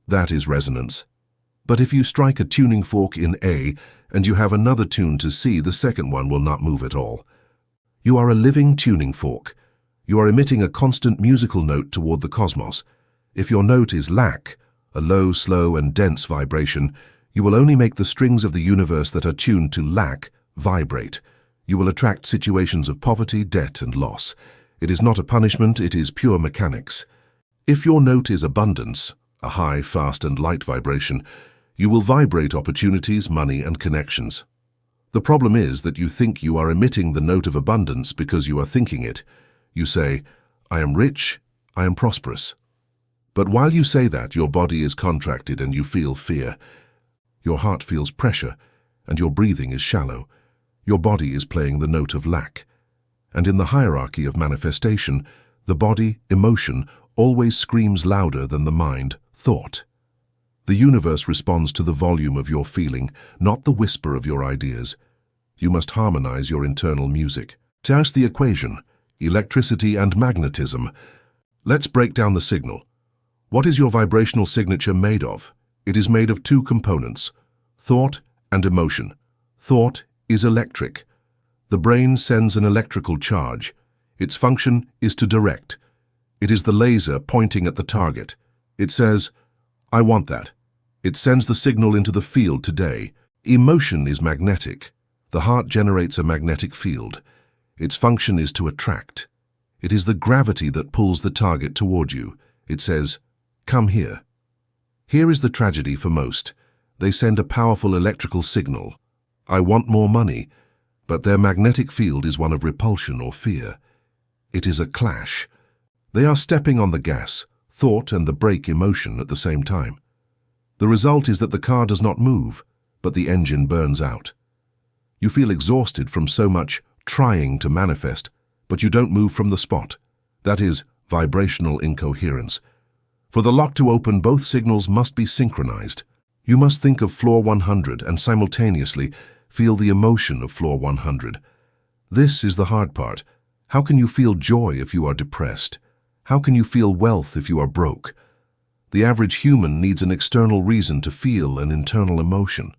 That is resonance. But if you strike a tuning fork in A and you have another tune to C, the second one will not move at all. You are a living tuning fork. You are emitting a constant musical note toward the cosmos. If your note is lack, a low, slow, and dense vibration, you will only make the strings of the universe that are tuned to lack vibrate. You will attract situations of poverty, debt, and loss. It is not a punishment, it is pure mechanics. If your note is abundance, a high, fast, and light vibration, you will vibrate opportunities, money, and connections. The problem is that you think you are emitting the note of abundance because you are thinking it. You say, "I am rich, I am prosperous." But while you say that, your body is contracted and you feel fear. Your heart feels pressure, and your breathing is shallow. Your body is playing the note of lack. And in the hierarchy of manifestation, the body, emotion, always screams louder than the mind, thought. The universe responds to the volume of your feeling, not the whisper of your ideas. You must harmonize your internal music. There's the equation, electricity and magnetism. Let's break down the signal. What is your vibrational signature made of? It is made of two components, thought and emotion. Thought is electric. The brain sends an electrical charge. Its function is to direct. It is the laser pointing at the target. It says, "I want that." It sends the signal into the field today. Emotion is magnetic. The heart generates a magnetic field. Its function is to attract. It is the gravity that pulls the target toward you. It says, "Come here." Here is the tragedy for most. They send a powerful electrical signal. "I want more money," but their magnetic field is one of repulsion or fear. It is a clash. They are stepping on the gas, thought, and the brake, emotion, at the same time. The result is that the car does not move, but the engine burns out. You feel exhausted from so much trying to manifest, but you don't move from the spot. That is vibrational incoherence. For the lock to open, both signals must be synchronized. You must think of floor 100 and simultaneously feel the emotion of floor 100. This is the hard part. How can you feel joy if you are depressed? How can you feel wealth if you are broke? The average human needs an external reason to feel an internal emotion.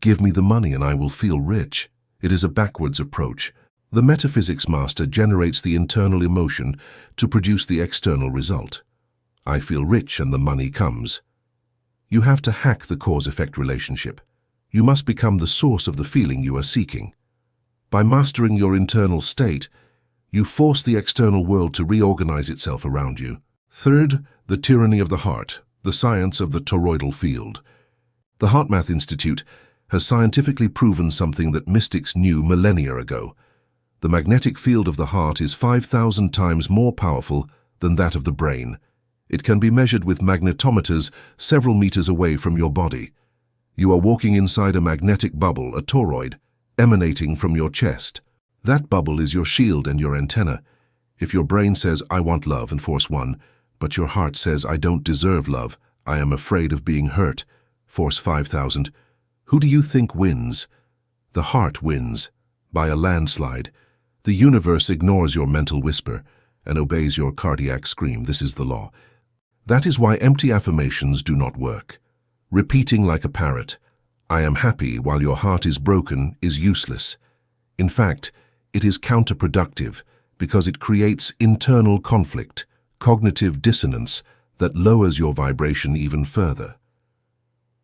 Give me the money and I will feel rich. It is a backwards approach. The metaphysics master generates the internal emotion to produce the external result. I feel rich and the money comes. You have to hack the cause-effect relationship. You must become the source of the feeling you are seeking. By mastering your internal state, you force the external world to reorganize itself around you. Third, the tyranny of the heart, the science of the toroidal field. The HeartMath Institute has scientifically proven something that mystics knew millennia ago. The magnetic field of the heart is 5,000 times more powerful than that of the brain. It can be measured with magnetometers several meters away from your body. You are walking inside a magnetic bubble, a toroid, emanating from your chest. That bubble is your shield and your antenna. If your brain says, I want love, and force 1, but your heart says, I don't deserve love, I am afraid of being hurt, force 5,000, who do you think wins? The heart wins, by a landslide. The universe ignores your mental whisper and obeys your cardiac scream. This is the law. That is why empty affirmations do not work. Repeating like a parrot, I am happy while your heart is broken, is useless. In fact, it is counterproductive because it creates internal conflict, cognitive dissonance that lowers your vibration even further.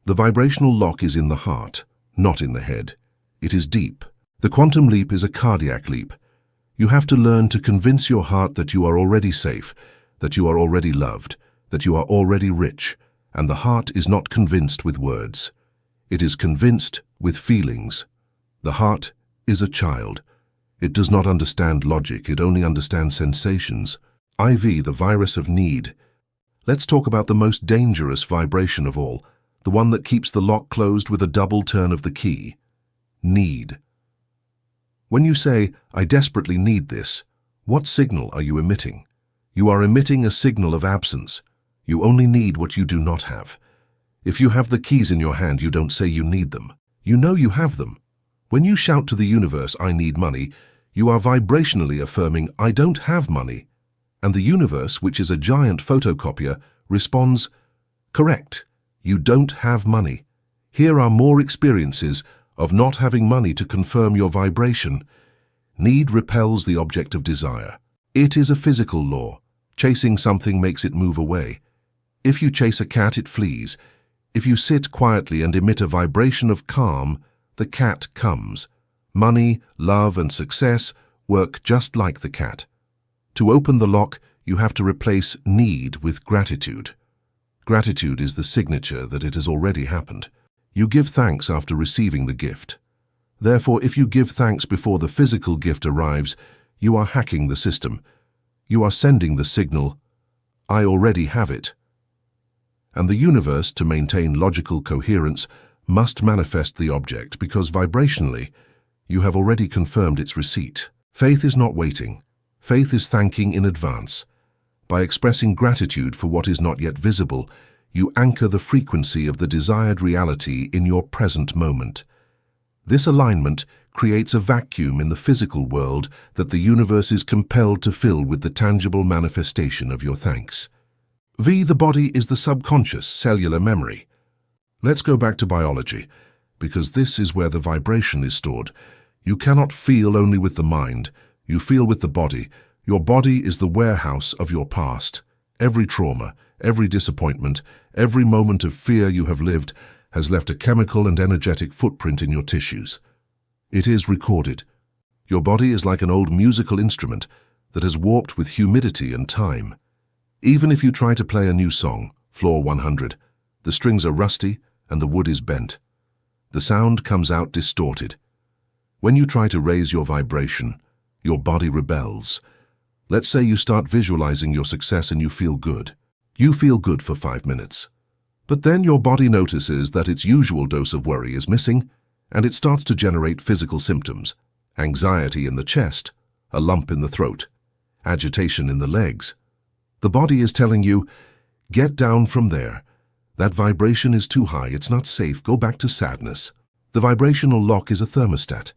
The vibrational lock is in the heart, not in the head. It is deep. The quantum leap is a cardiac leap. You have to learn to convince your heart that you are already safe, that you are already loved, that you are already rich, and the heart is not convinced with words. It is convinced with feelings. The heart is a child. It does not understand logic, it only understands sensations. IV, the virus of need. Let's talk about the most dangerous vibration of all, the one that keeps the lock closed with a double turn of the key. Need. When you say, I desperately need this, what signal are you emitting? You are emitting a signal of absence. You only need what you do not have. If you have the keys in your hand, you don't say you need them. You know you have them. When you shout to the universe, I need money, you are vibrationally affirming, I don't have money. And the universe, which is a giant photocopier, responds, correct, you don't have money. Here are more experiences of not having money to confirm your vibration. Need repels the object of desire. It is a physical law. Chasing something makes it move away. If you chase a cat, it flees. If you sit quietly and emit a vibration of calm, the cat comes. Money, love, and success work just like the cat. To open the lock, you have to replace need with gratitude. Gratitude is the signature that it has already happened. You give thanks after receiving the gift. Therefore, if you give thanks before the physical gift arrives, you are hacking the system. You are sending the signal, I already have it. And the universe, to maintain logical coherence, must manifest the object because vibrationally, you have already confirmed its receipt. Faith is not waiting. Faith is thanking in advance. By expressing gratitude for what is not yet visible, you anchor the frequency of the desired reality in your present moment. This alignment creates a vacuum in the physical world that the universe is compelled to fill with the tangible manifestation of your thanks. V, the body is the subconscious cellular memory. Let's go back to biology, because this is where the vibration is stored. You cannot feel only with the mind, you feel with the body. Your body is the warehouse of your past. Every trauma, every disappointment, every moment of fear you have lived has left a chemical and energetic footprint in your tissues. It is recorded. Your body is like an old musical instrument that has warped with humidity and time. Even if you try to play a new song, floor 100, the strings are rusty and the wood is bent. The sound comes out distorted. When you try to raise your vibration, your body rebels. Let's say you start visualizing your success and you feel good. You feel good for 5 minutes. But then your body notices that its usual dose of worry is missing, and it starts to generate physical symptoms. Anxiety in the chest, a lump in the throat, agitation in the legs. The body is telling you, get down from there. That vibration is too high, it's not safe, go back to sadness. The vibrational lock is a thermostat.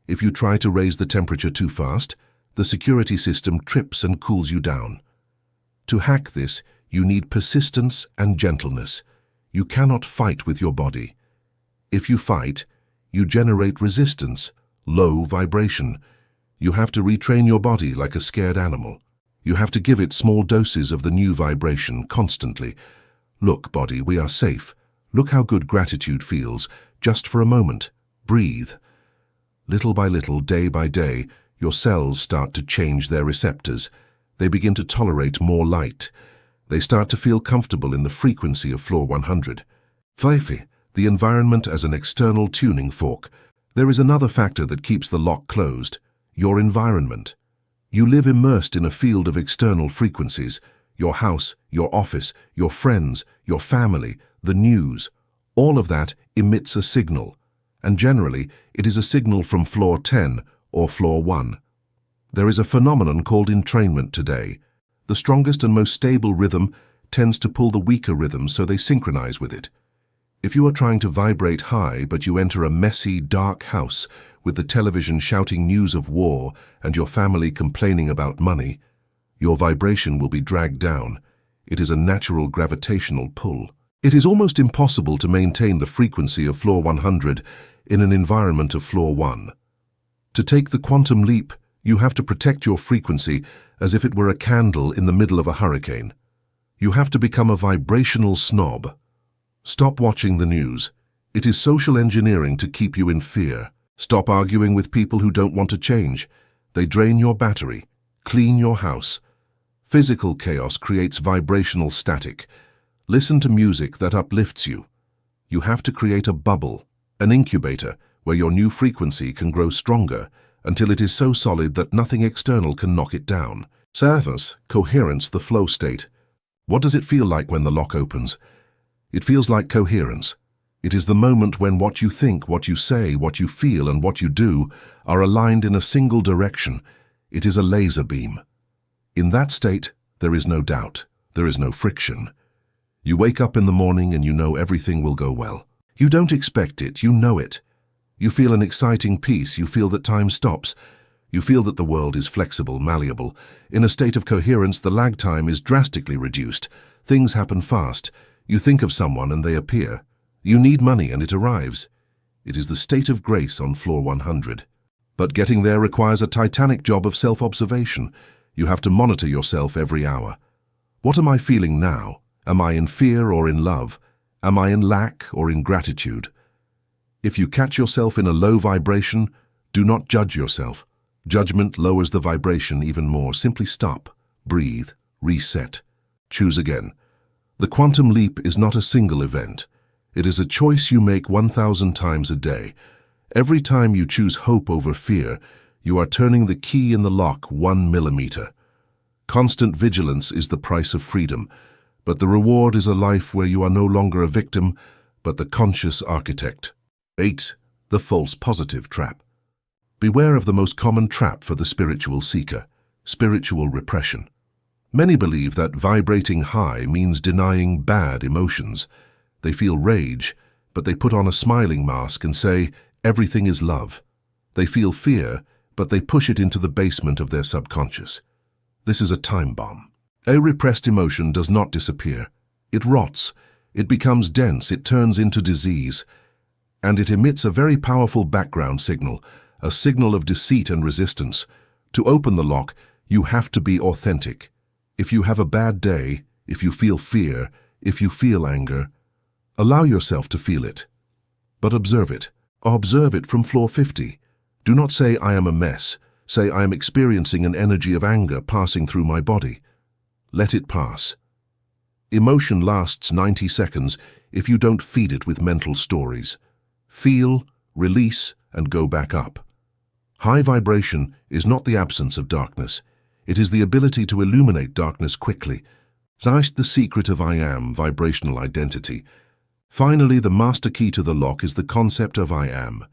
If you try to raise the temperature too fast, the security system trips and cools you down. To hack this, you need persistence and gentleness. You cannot fight with your body. If you fight, you generate resistance, low vibration. You have to retrain your body like a scared animal. You have to give it small doses of the new vibration constantly. Look, body, we are safe. Look how good gratitude feels, just for a moment. Breathe. Little by little, day by day, your cells start to change their receptors. They begin to tolerate more light. They start to feel comfortable in the frequency of floor 100. 5. The environment as an external tuning fork. There is another factor that keeps the lock closed. Your environment. You live immersed in a field of external frequencies. Your house, your office, your friends, your family, the news. All of that emits a signal. And generally, it is a signal from floor 10 or floor 1. There is a phenomenon called entrainment today. The strongest and most stable rhythm tends to pull the weaker rhythms so they synchronize with it. If you are trying to vibrate high but you enter a messy, dark house with the television shouting news of war and your family complaining about money, your vibration will be dragged down. It is a natural gravitational pull. It is almost impossible to maintain the frequency of floor 100 in an environment of floor 1. To take the quantum leap, you have to protect your frequency as if it were a candle in the middle of a hurricane. You have to become a vibrational snob. Stop watching the news. It is social engineering to keep you in fear. Stop arguing with people who don't want to change. They drain your battery. Clean your house. Physical chaos creates vibrational static. Listen to music that uplifts you. You have to create a bubble, an incubator, where your new frequency can grow stronger until it is so solid that nothing external can knock it down. Service, coherence, the flow state. What does it feel like when the lock opens? It feels like coherence. It is the moment when what you think, what you say, what you feel, and what you do are aligned in a single direction. It is a laser beam. In that state, there is no doubt. There is no friction. You wake up in the morning and you know everything will go well. You don't expect it, you know it. You feel an exciting peace, you feel that time stops. You feel that the world is flexible, malleable. In a state of coherence, the lag time is drastically reduced. Things happen fast. You think of someone and they appear. You need money and it arrives. It is the state of grace on floor 100. But getting there requires a titanic job of self-observation. You have to monitor yourself every hour. What am I feeling now? Am I in fear or in love? Am I in lack or in gratitude? If you catch yourself in a low vibration, do not judge yourself. Judgment lowers the vibration even more. Simply stop, breathe, reset, choose again. The quantum leap is not a single event. It is a choice you make 1,000 times a day. Every time you choose hope over fear, you are turning the key in the lock 1 millimeter. Constant vigilance is the price of freedom, but the reward is a life where you are no longer a victim, but the conscious architect. 8. The false positive trap. Beware of the most common trap for the spiritual seeker, spiritual repression. Many believe that vibrating high means denying bad emotions. They feel rage, but they put on a smiling mask and say, everything is love. They feel fear, but they push it into the basement of their subconscious. This is a time bomb. A repressed emotion does not disappear. It rots. It becomes dense. It turns into disease. And it emits a very powerful background signal, a signal of deceit and resistance. To open the lock, you have to be authentic. If you have a bad day, if you feel fear, if you feel anger, allow yourself to feel it. But observe it. Observe it from floor 50. Do not say, I am a mess. Say, I am experiencing an energy of anger passing through my body. Let it pass. Emotion lasts 90 seconds if you don't feed it with mental stories. Feel, release, and go back up. High vibration is not the absence of darkness. It is the ability to illuminate darkness quickly. That's the secret of I am, vibrational identity. Finally, the master key to the lock is the concept of I am.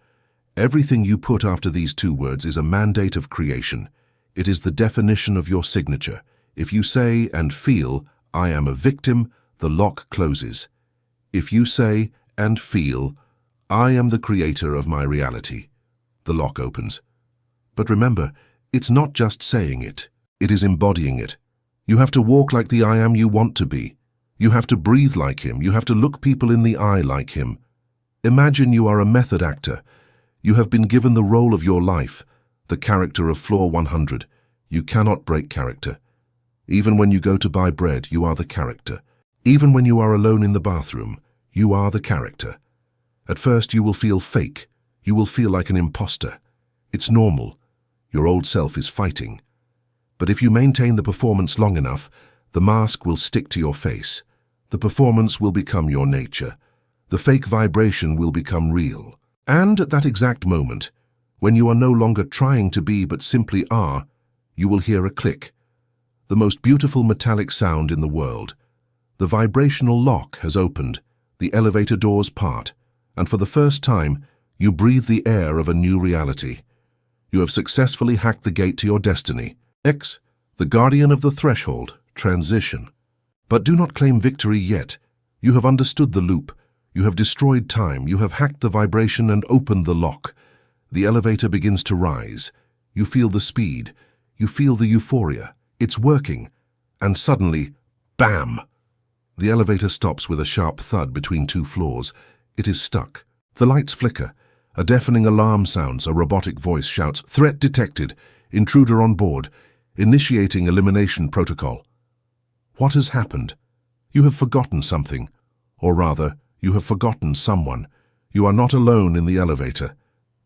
Everything you put after these two words is a mandate of creation. It is the definition of your signature. If you say and feel, I am a victim, the lock closes. If you say and feel, I am the creator of my reality, the lock opens. But remember, it's not just saying it. It is embodying it. You have to walk like the I am you want to be. You have to breathe like him. You have to look people in the eye like him. Imagine you are a method actor. You have been given the role of your life, the character of floor 100. You cannot break character. Even when you go to buy bread, you are the character. Even when you are alone in the bathroom, you are the character. At first you will feel fake. You will feel like an imposter. It's normal. Your old self is fighting. But if you maintain the performance long enough, the mask will stick to your face. The performance will become your nature. The fake vibration will become real. And at that exact moment, when you are no longer trying to be but simply are, you will hear a click. The most beautiful metallic sound in the world. The vibrational lock has opened. The elevator doors part. And for the first time, you breathe the air of a new reality. You have successfully hacked the gate to your destiny. X, the guardian of the threshold, transition. But do not claim victory yet. You have understood the loop. You have destroyed time. You have hacked the vibration and opened the lock. The elevator begins to rise. You feel the speed. You feel the euphoria. It's working. And suddenly, bam! The elevator stops with a sharp thud between two floors. It is stuck. The lights flicker. A deafening alarm sounds. A robotic voice shouts, "Threat detected. Intruder on board. Initiating elimination protocol." What has happened? You have forgotten something. Or rather, you have forgotten someone. You are not alone in the elevator.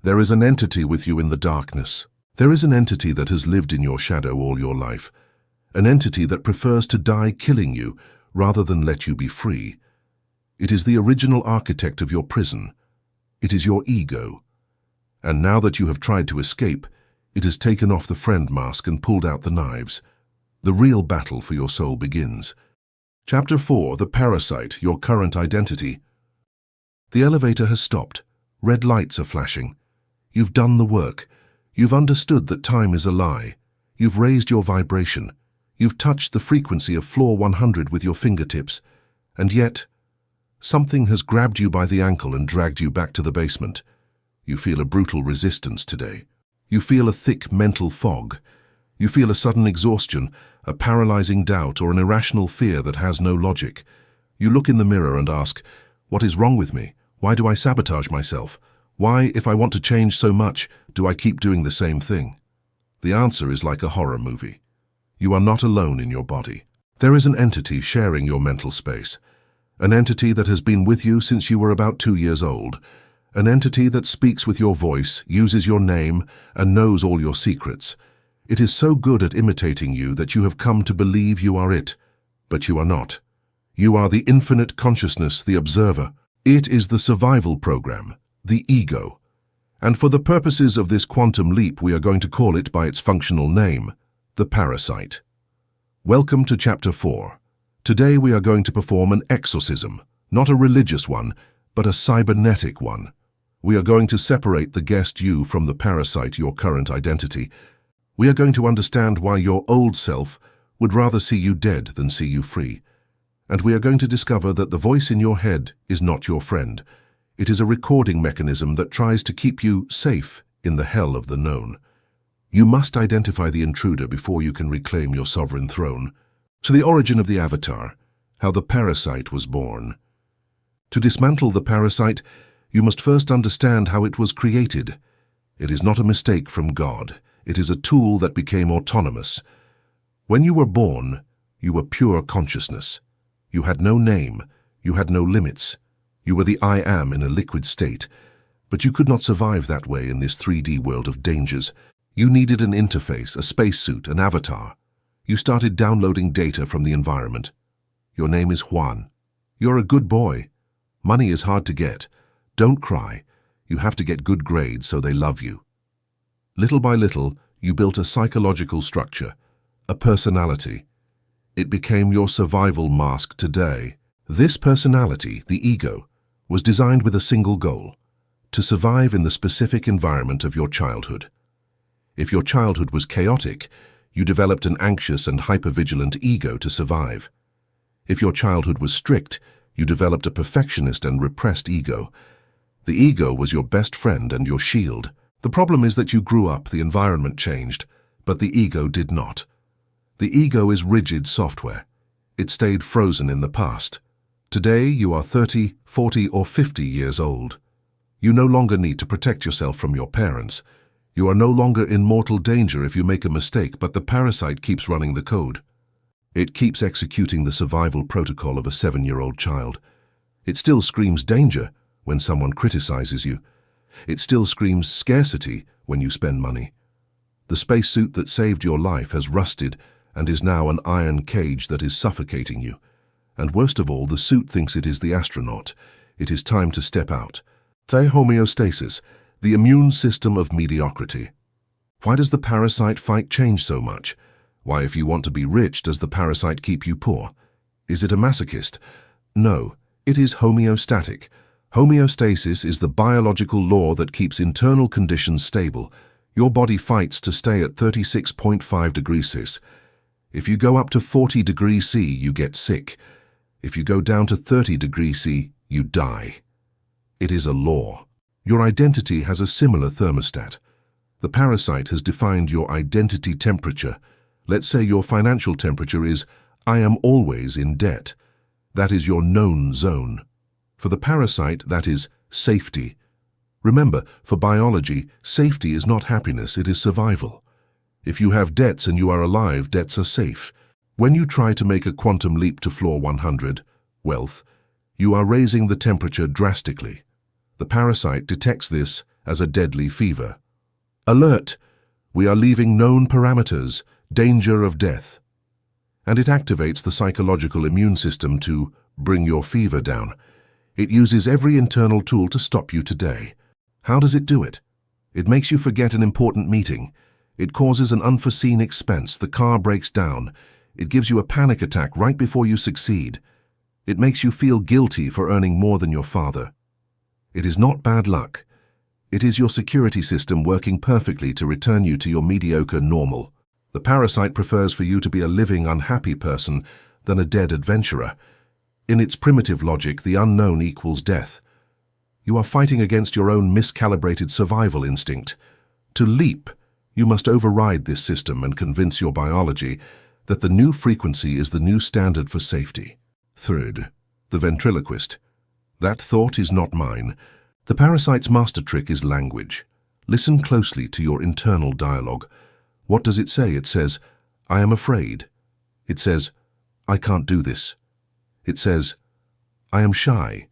There is an entity with you in the darkness. There is an entity that has lived in your shadow all your life. An entity that prefers to die killing you rather than let you be free. It is the original architect of your prison. It is your ego. And now that you have tried to escape, it has taken off the friend mask and pulled out the knives. The real battle for your soul begins. Chapter 4, The Parasite, Your Current Identity. The elevator has stopped. Red lights are flashing. You've done the work. You've understood that time is a lie. You've raised your vibration. You've touched the frequency of floor 100 with your fingertips. And yet, something has grabbed you by the ankle and dragged you back to the basement. You feel a brutal resistance today. You feel a thick mental fog. You feel a sudden exhaustion, a paralyzing doubt, or an irrational fear that has no logic. You look in the mirror and ask, what is wrong with me? Why do I sabotage myself? Why, if I want to change so much, do I keep doing the same thing? The answer is like a horror movie. You are not alone in your body. There is an entity sharing your mental space. An entity that has been with you since you were about 2 years old. An entity that speaks with your voice, uses your name, and knows all your secrets. It is so good at imitating you that you have come to believe you are it. But you are not. You are the infinite consciousness, the observer. It is the survival program, the ego. And for the purposes of this quantum leap, we are going to call it by its functional name, the parasite. Welcome to Chapter 4. Today we are going to perform an exorcism, not a religious one, but a cybernetic one. We are going to separate the guest you from the parasite, your current identity. We are going to understand why your old self would rather see you dead than see you free. And we are going to discover that the voice in your head is not your friend. It is a recording mechanism that tries to keep you safe in the hell of the known. You must identify the intruder before you can reclaim your sovereign throne. To the origin of the avatar, how the parasite was born. To dismantle the parasite, you must first understand how it was created. It is not a mistake from God. It is a tool that became autonomous. When you were born, you were pure consciousness. You had no name. You had no limits. You were the I am in a liquid state. But you could not survive that way in this 3D world of dangers. You needed an interface, a spacesuit, an avatar. You started downloading data from the environment. Your name is Juan. You're a good boy. Money is hard to get. Don't cry. You have to get good grades so they love you. Little by little, you built a psychological structure, a personality. It became your survival mask today. This personality, the ego, was designed with a single goal: to survive in the specific environment of your childhood. If your childhood was chaotic, you developed an anxious and hypervigilant ego to survive. If your childhood was strict, you developed a perfectionist and repressed ego. The ego was your best friend and your shield. The problem is that you grew up, the environment changed, but the ego did not. The ego is rigid software. It stayed frozen in the past. Today you are 30, 40, or 50 years old. You no longer need to protect yourself from your parents. You are no longer in mortal danger if you make a mistake, but the parasite keeps running the code. It keeps executing the survival protocol of a 7-year-old child. It still screams danger when someone criticizes you. It still screams scarcity when you spend money. The spacesuit that saved your life has rusted and is now an iron cage that is suffocating you. And worst of all, the suit thinks it is the astronaut. It is time to step out. Homeostasis, the immune system of mediocrity. Why does the parasite fight change so much? Why, if you want to be rich, does the parasite keep you poor? Is it a masochist? No, it is homeostatic. Homeostasis is the biological law that keeps internal conditions stable. Your body fights to stay at 36.5 degrees Celsius. If you go up to 40 degrees C, you get sick. If you go down to 30 degrees C, you die. It is a law. Your identity has a similar thermostat. The parasite has defined your identity temperature. Let's say your financial temperature is, I am always in debt. That is your known zone. For the parasite, that is safety. Remember, for biology, safety is not happiness, it is survival. If you have debts and you are alive, debts are safe. When you try to make a quantum leap to floor 100, wealth, you are raising the temperature drastically. The parasite detects this as a deadly fever. Alert! We are leaving known parameters, danger of death. And it activates the psychological immune system to bring your fever down. It uses every internal tool to stop you today. How does it do it? It makes you forget an important meeting. It causes an unforeseen expense. The car breaks down. It gives you a panic attack right before you succeed. It makes you feel guilty for earning more than your father. It is not bad luck. It is your security system working perfectly to return you to your mediocre normal. The parasite prefers for you to be a living, unhappy person than a dead adventurer. In its primitive logic, the unknown equals death. You are fighting against your own miscalibrated survival instinct. To leap, you must override this system and convince your biology that the new frequency is the new standard for safety. Third, the ventriloquist. That thought is not mine. The parasite's master trick is language. Listen closely to your internal dialogue. What does it say? It says, I am afraid. It says, I can't do this. It says, I am shy.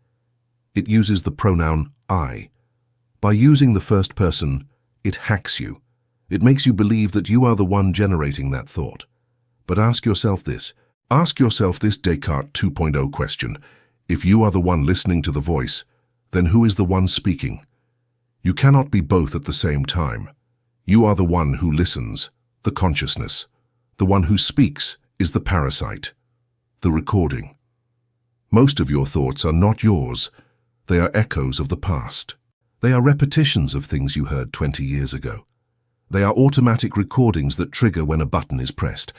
It uses the pronoun I. By using the first person, it hacks you. It makes you believe that you are the one generating that thought. But ask yourself this. Ask yourself this Descartes 2.0 question. If you are the one listening to the voice, then who is the one speaking? You cannot be both at the same time. You are the one who listens, the consciousness. The one who speaks is the parasite, the recording. Most of your thoughts are not yours. They are echoes of the past. They are repetitions of things you heard 20 years ago. They are automatic recordings that trigger when a button is pressed.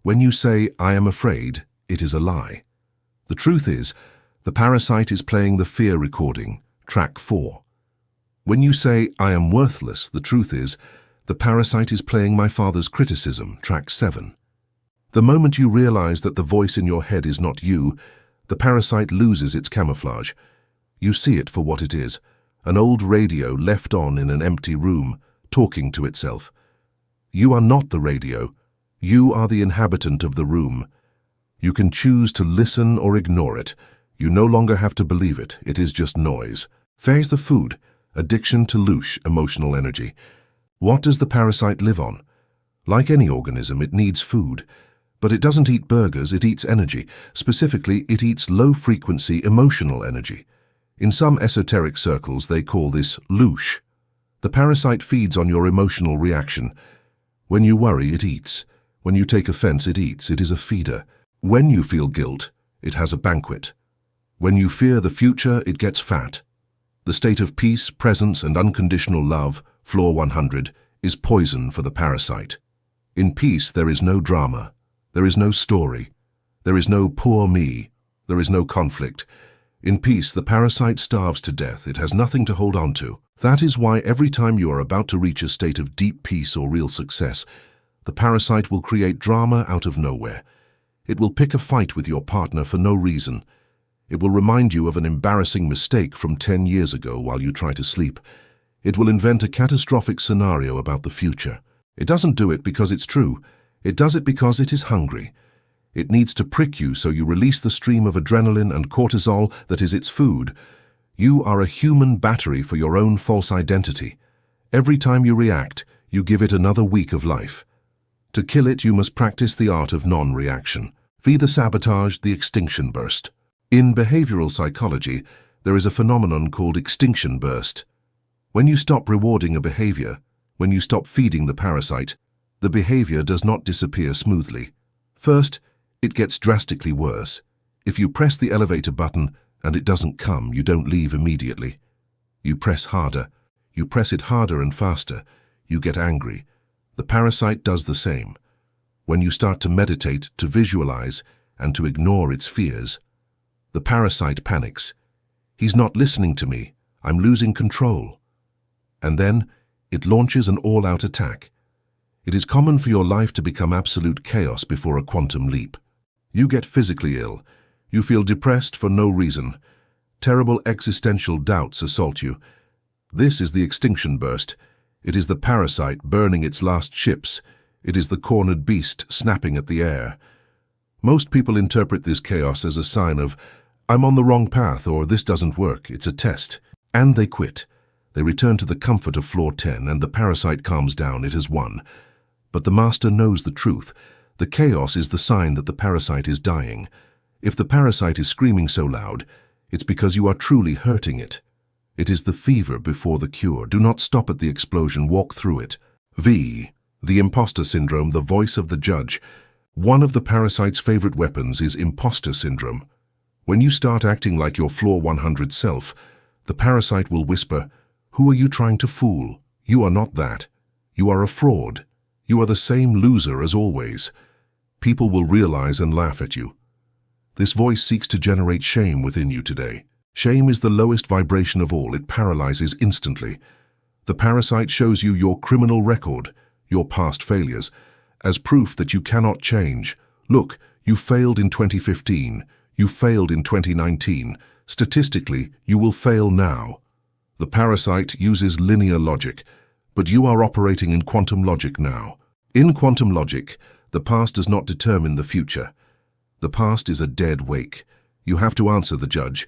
When you say, I am afraid, it is a lie. The truth is, the parasite is playing the fear recording, track 4. When you say, I am worthless, the truth is, the parasite is playing my father's criticism, track 7. The moment you realize that the voice in your head is not you, the parasite loses its camouflage. You see it for what it is, an old radio left on in an empty room, talking to itself. You are not the radio. You are the inhabitant of the room. You can choose to listen or ignore it. You no longer have to believe it. It is just noise. There's the food, addiction to louche, emotional energy. What does the parasite live on? Like any organism, it needs food. But it doesn't eat burgers, it eats energy. Specifically, it eats low-frequency emotional energy. In some esoteric circles, they call this louche. The parasite feeds on your emotional reaction. When you worry, it eats. When you take offense, it eats. It is a feeder. When you feel guilt, it has a banquet. When you fear the future, it gets fat. The state of peace, presence, and unconditional love, floor 100, is poison for the parasite. In peace, there is no drama. There is no story. There is no poor me. There is no conflict. In peace, the parasite starves to death. It has nothing to hold on to. That is why every time you are about to reach a state of deep peace or real success, the parasite will create drama out of nowhere. It will pick a fight with your partner for no reason. It will remind you of an embarrassing mistake from 10 years ago while you try to sleep. It will invent a catastrophic scenario about the future. It doesn't do it because it's true. It does it because it is hungry. It needs to prick you so you release the stream of adrenaline and cortisol that is its food. You are a human battery for your own false identity. Every time you react, you give it another week of life. To kill it, you must practice the art of non-reaction. The sabotage, the extinction burst. In behavioral psychology, there is a phenomenon called extinction burst. When you stop rewarding a behavior, when you stop feeding the parasite, the behavior does not disappear smoothly. First, it gets drastically worse. If you press the elevator button and it doesn't come, you don't leave immediately. You press harder. You press it harder and faster. you get angry. The parasite does the same. When you start to meditate, to visualize, and to ignore its fears, the parasite panics. He's not listening to me. I'm losing control. And then it launches an all-out attack. It is common for your life to become absolute chaos before a quantum leap. You get physically ill. You feel depressed for no reason. Terrible existential doubts assault you. This is the extinction burst. It is the parasite burning its last ships. It is the cornered beast snapping at the air. Most people interpret this chaos as a sign of, I'm on the wrong path, or this doesn't work, it's a test. And they quit. They return to the comfort of floor 10, and the parasite calms down. It has won. But the master knows the truth. The chaos is the sign that the parasite is dying. If the parasite is screaming so loud, it's because you are truly hurting it. It is the fever before the cure. Do not stop at the explosion, walk through it. V. The imposter syndrome, the voice of the judge. One of the parasite's favorite weapons is imposter syndrome. When you start acting like your floor 100 self, the parasite will whisper, "Who are you trying to fool? You are not that. You are a fraud. You are the same loser as always." People will realize and laugh at you. This voice seeks to generate shame within you today. Shame is the lowest vibration of all. It paralyzes instantly. The parasite shows you your criminal record, your past failures, as proof that you cannot change. Look, you failed in 2015. You failed in 2019. Statistically, you will fail now. The parasite uses linear logic, but you are operating in quantum logic now. In quantum logic, the past does not determine the future. The past is a dead wake. You have to answer the judge.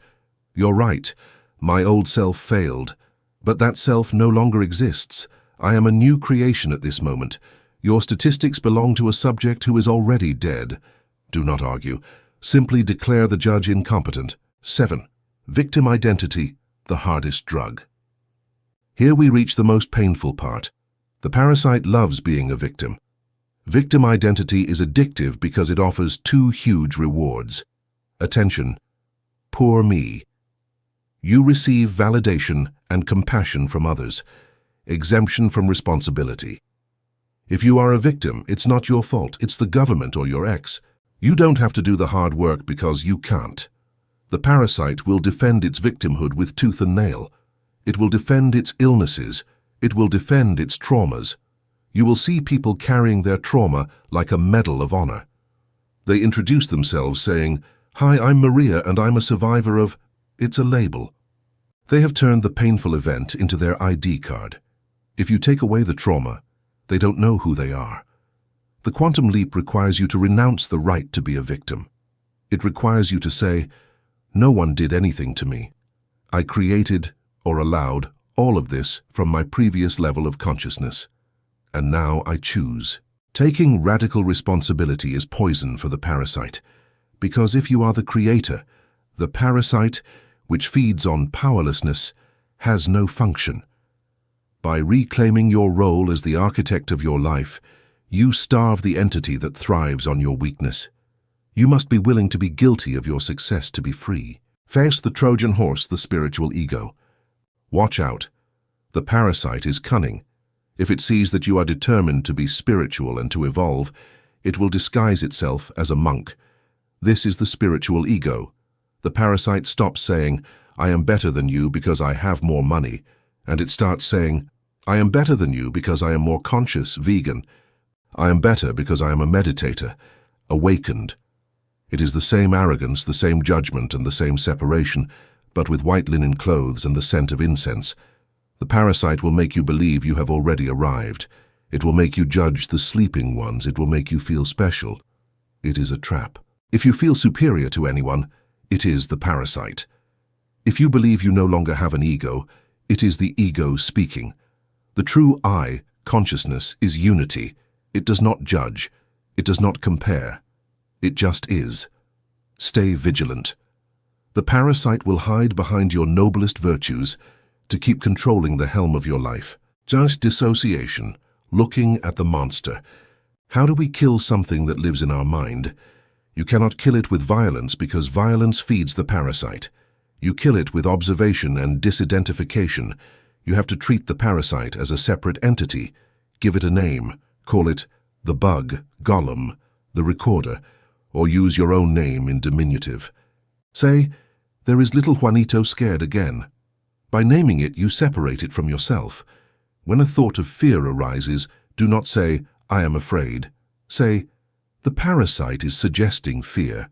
You're right. My old self failed. But that self no longer exists. I am a new creation at this moment. Your statistics belong to a subject who is already dead. Do not argue. Simply declare the judge incompetent. 7. Victim identity, the hardest drug. Here we reach the most painful part. The parasite loves being a victim. Victim identity is addictive because it offers two huge rewards. Attention. Poor me. You receive validation and compassion from others. Exemption from responsibility. If you are a victim, it's not your fault. It's the government or your ex. You don't have to do the hard work because you can't. The parasite will defend its victimhood with tooth and nail. It will defend its illnesses. It will defend its traumas. You will see people carrying their trauma like a medal of honor. They introduce themselves saying, "Hi, I'm Maria and I'm a survivor of..." It's a label. They have turned the painful event into their ID card. If you take away the trauma, they don't know who they are. The quantum leap requires you to renounce the right to be a victim. It requires you to say, "No one did anything to me. I created or allowed all of this from my previous level of consciousness. And now I choose." Taking radical responsibility is poison for the parasite, because if you are the creator, the parasite, which feeds on powerlessness, has no function. By reclaiming your role as the architect of your life, you starve the entity that thrives on your weakness. You must be willing to be guilty of your success to be free. Face the Trojan horse, the spiritual ego. Watch out. The parasite is cunning. If it sees that you are determined to be spiritual and to evolve, it will disguise itself as a monk. This is the spiritual ego. The parasite stops saying, "I am better than you because I have more money," and it starts saying, "I am better than you because I am more conscious, vegan. I am better because I am a meditator, awakened." It is the same arrogance, the same judgment, and the same separation, but with white linen clothes and the scent of incense. The parasite will make you believe you have already arrived. It will make you judge the sleeping ones. It will make you feel special. It is a trap. If you feel superior to anyone, it is the parasite. If you believe you no longer have an ego, it is the ego speaking. The true I, consciousness, is unity. It does not judge. It does not compare. It just is. Stay vigilant. The parasite will hide behind your noblest virtues to keep controlling the helm of your life. Just dissociation, looking at the monster. How do we kill something that lives in our mind? You cannot kill it with violence because violence feeds the parasite. You kill it with observation and disidentification. You have to treat the parasite as a separate entity. Give it a name. Call it the bug, Gollum, the recorder, or use your own name in diminutive. Say, there is little Juanito scared again. By naming it, you separate it from yourself. When a thought of fear arises, do not say, I am afraid. Say, the parasite is suggesting fear.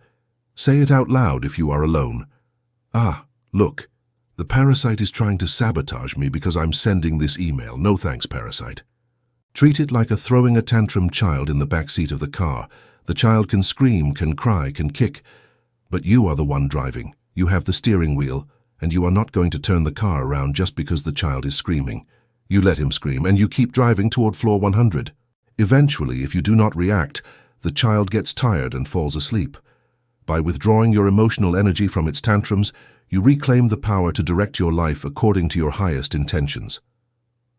Say it out loud if you are alone. Ah, look, the parasite is trying to sabotage me because I'm sending this email. No thanks, parasite. Treat it like a throwing a tantrum child in the back seat of the car. The child can scream, can cry, can kick, but you are the one driving. You have the steering wheel, and you are not going to turn the car around just because the child is screaming. You let him scream, and you keep driving toward floor 100. Eventually, if you do not react, the child gets tired and falls asleep. By withdrawing your emotional energy from its tantrums, you reclaim the power to direct your life according to your highest intentions.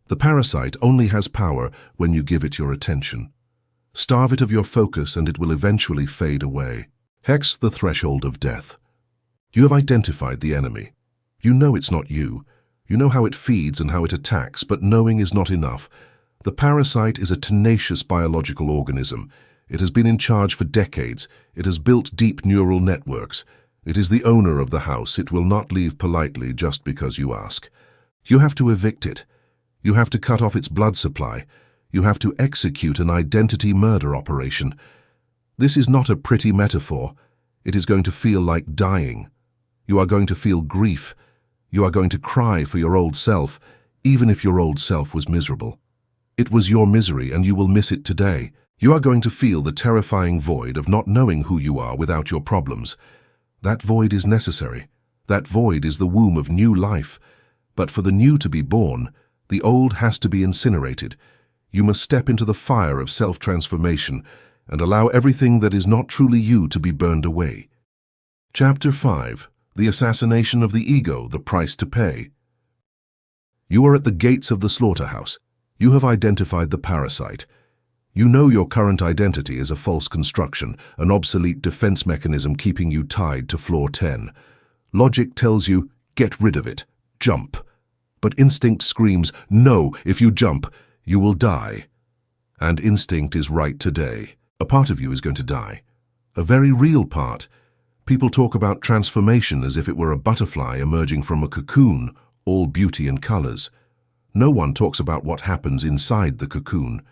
The parasite only has power when you give it your attention. Starve it of your focus and it will eventually fade away. Hex the threshold of death. You have identified the enemy. You know it's not you. You know how it feeds and how it attacks, but knowing is not enough. The parasite is a tenacious biological organism. It has been in charge for decades. It has built deep neural networks. It is the owner of the house. It will not leave politely just because you ask. You have to evict it. You have to cut off its blood supply. You have to execute an identity murder operation. This is not a pretty metaphor. It is going to feel like dying. You are going to feel grief. You are going to cry for your old self, even if your old self was miserable. It was your misery and you will miss it today. You are going to feel the terrifying void of not knowing who you are without your problems. That void is necessary. That void is the womb of new life. But for the new to be born, the old has to be incinerated. You must step into the fire of self-transformation and allow everything that is not truly you to be burned away. Chapter 5. The Assassination of the Ego, the Price to Pay. You are at the gates of the slaughterhouse. You have identified the parasite. You know your current identity is a false construction, an obsolete defense mechanism keeping you tied to floor 10. Logic tells you, get rid of it, jump. But instinct screams, no, if you jump, you will die. And instinct is right today. A part of you is going to die. A very real part. People talk about transformation as if it were a butterfly emerging from a cocoon, all beauty and colors. No one talks about what happens inside the cocoon.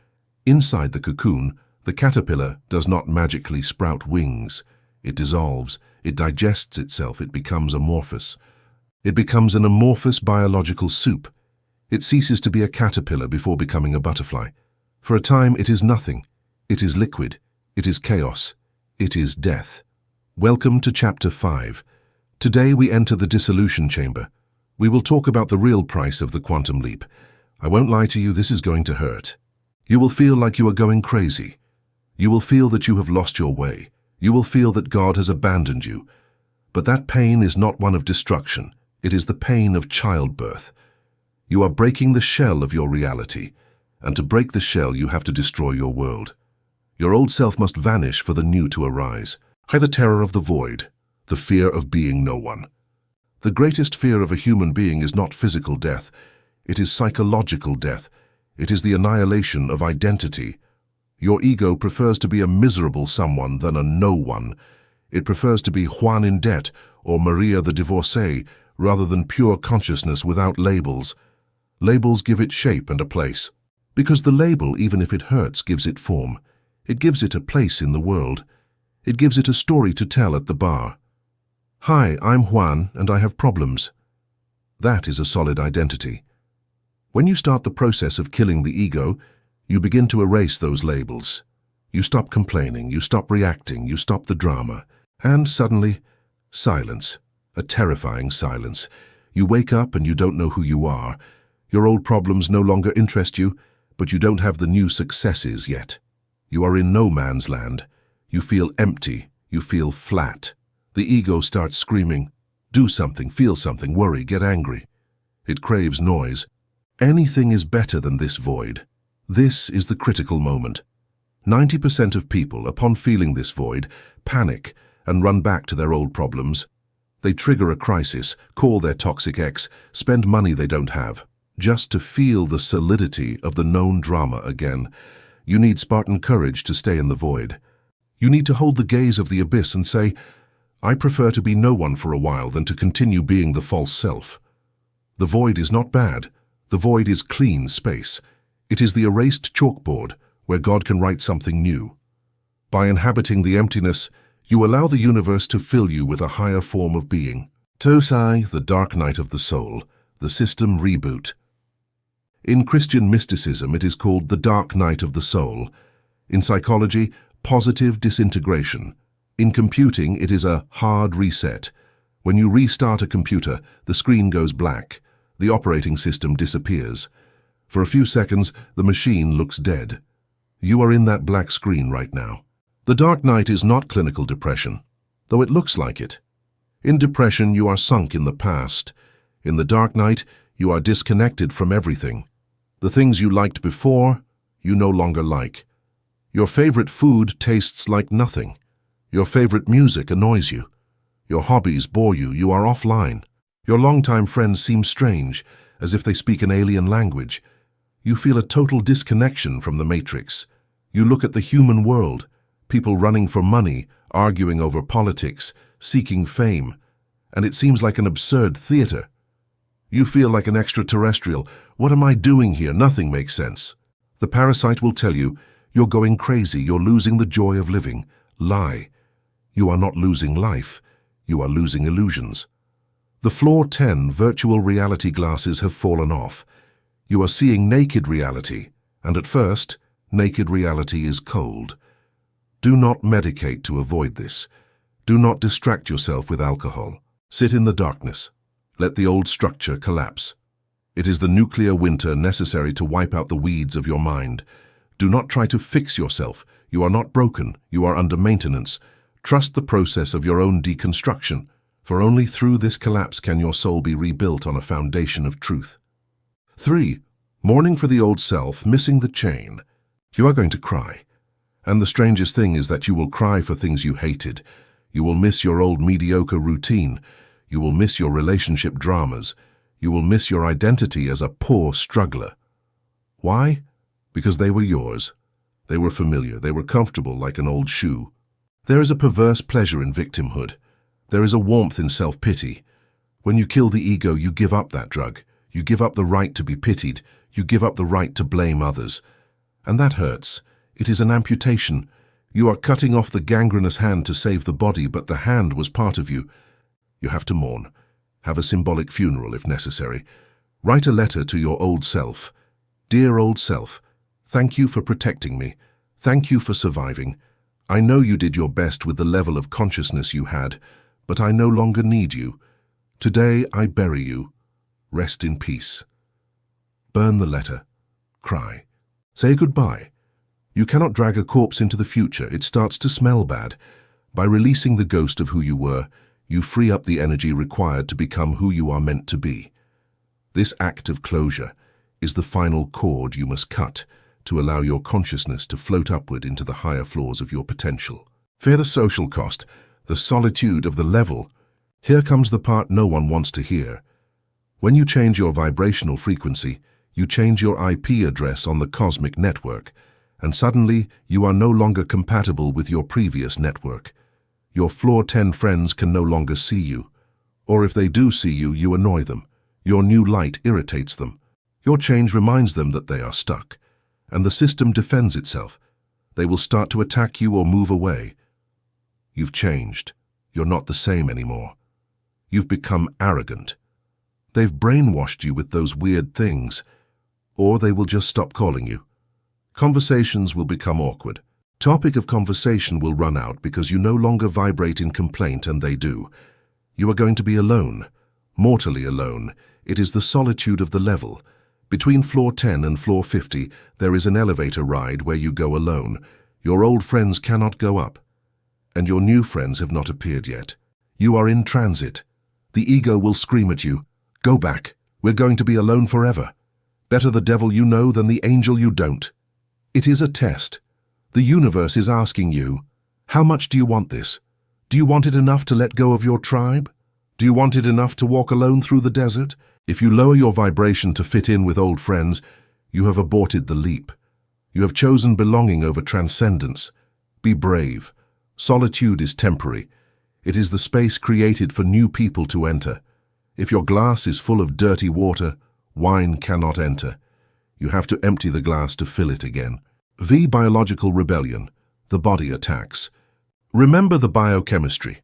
Inside the cocoon, the caterpillar does not magically sprout wings. It dissolves, it digests itself, it becomes amorphous. It becomes an amorphous biological soup. It ceases to be a caterpillar before becoming a butterfly. For a time it is nothing. It is liquid. It is chaos. It is death. Welcome to Chapter 5. Today we enter the dissolution chamber. We will talk about the real price of the quantum leap. I won't lie to you, this is going to hurt. You will feel like you are going crazy. You will feel that you have lost your way. You will feel that God has abandoned you. But that pain is not one of destruction. It is the pain of childbirth. You are breaking the shell of your reality, and to break the shell you have to destroy your world. Your old self must vanish for the new to arise. The terror of the void, the fear of being no one. The greatest fear of a human being is not physical death. It is psychological death. It is the annihilation of identity. Your ego prefers to be a miserable someone than a no one. It prefers to be Juan in debt or Maria the divorcee rather than pure consciousness without labels. Labels give it shape and a place. Because the label, even if it hurts, gives it form. It gives it a place in the world. It gives it a story to tell at the bar. Hi, I'm Juan and I have problems. That is a solid identity. When you start the process of killing the ego, you begin to erase those labels. You stop complaining, you stop reacting, you stop the drama. And suddenly, silence. A terrifying silence. You wake up and you don't know who you are. Your old problems no longer interest you, but you don't have the new successes yet. You are in no man's land. You feel empty. You feel flat. The ego starts screaming, do something, feel something, worry, get angry. It craves noise. Anything is better than this void. This is the critical moment. 90% of people, upon feeling this void, panic and run back to their old problems. They trigger a crisis, call their toxic ex, spend money they don't have, just to feel the solidity of the known drama again. You need Spartan courage to stay in the void. You need to hold the gaze of the abyss and say, I prefer to be no one for a while than to continue being the false self. The void is not bad. The void is clean space. It is the erased chalkboard where God can write something new. By inhabiting the emptiness, you allow the universe to fill you with a higher form of being. Tosai, the dark night of the soul, the system reboot. In Christian mysticism, it is called the dark night of the soul. In psychology, positive disintegration. In computing, it is a hard reset. When you restart a computer, the screen goes black. The operating system disappears. For a few seconds, the machine looks dead. You are in that black screen right now. The dark night is not clinical depression, though it looks like it. In depression, you are sunk in the past. In the dark night, you are disconnected from everything. The things you liked before, you no longer like. Your favorite food tastes like nothing. Your favorite music annoys you. Your hobbies bore you. You are offline. Your longtime friends seem strange, as if they speak an alien language. You feel a total disconnection from the matrix. You look at the human world, people running for money, arguing over politics, seeking fame, and it seems like an absurd theater. You feel like an extraterrestrial. What am I doing here? Nothing makes sense. The parasite will tell you, you're going crazy, you're losing the joy of living. Lie. You are not losing life. You are losing illusions. The Floor 10 virtual reality glasses have fallen off. You are seeing naked reality, and at first, naked reality is cold. Do not medicate to avoid this. Do not distract yourself with alcohol. Sit in the darkness. Let the old structure collapse. It is the nuclear winter necessary to wipe out the weeds of your mind. Do not try to fix yourself. You are not broken. You are under maintenance. Trust the process of your own deconstruction, for only through this collapse can your soul be rebuilt on a foundation of truth. 3. Mourning for the old self, missing the chain. You are going to cry. And the strangest thing is that you will cry for things you hated. You will miss your old mediocre routine. You will miss your relationship dramas. You will miss your identity as a poor struggler. Why? Because they were yours. They were familiar. They were comfortable like an old shoe. There is a perverse pleasure in victimhood. There is a warmth in self-pity. When you kill the ego, you give up that drug. You give up the right to be pitied. You give up the right to blame others. And that hurts. It is an amputation. You are cutting off the gangrenous hand to save the body, but the hand was part of you. You have to mourn. Have a symbolic funeral if necessary. Write a letter to your old self. Dear old self, thank you for protecting me. Thank you for surviving. I know you did your best with the level of consciousness you had, but I no longer need you. Today I bury you. Rest in peace. Burn the letter. Cry. Say goodbye. You cannot drag a corpse into the future. It starts to smell bad. By releasing the ghost of who you were, you free up the energy required to become who you are meant to be. This act of closure is the final cord you must cut to allow your consciousness to float upward into the higher floors of your potential. Fear the social cost, the solitude of the level. Here comes the part no one wants to hear. When you change your vibrational frequency, you change your IP address on the cosmic network, and suddenly you are no longer compatible with your previous network. Your Floor 10 friends can no longer see you, or if they do see you, you annoy them. Your new light irritates them. Your change reminds them that they are stuck, and the system defends itself. They will start to attack you or move away. You've changed. You're not the same anymore. You've become arrogant. They've brainwashed you with those weird things, or they will just stop calling you. Conversations will become awkward. Topic of conversation will run out because you no longer vibrate in complaint and they do. You are going to be alone, mortally alone. It is the solitude of the level. Between Floor 10 and Floor 50, there is an elevator ride where you go alone. Your old friends cannot go up, and your new friends have not appeared yet. You are in transit. The ego will scream at you, "Go back. We're going to be alone forever. Better the devil you know than the angel you don't." It is a test. The universe is asking you, how much do you want this? Do you want it enough to let go of your tribe? Do you want it enough to walk alone through the desert? If you lower your vibration to fit in with old friends, you have aborted the leap. You have chosen belonging over transcendence. Be brave. Solitude is temporary. It is the space created for new people to enter. If your glass is full of dirty water, wine cannot enter. You have to empty the glass to fill it again. Biological rebellion. The body attacks. Remember the biochemistry.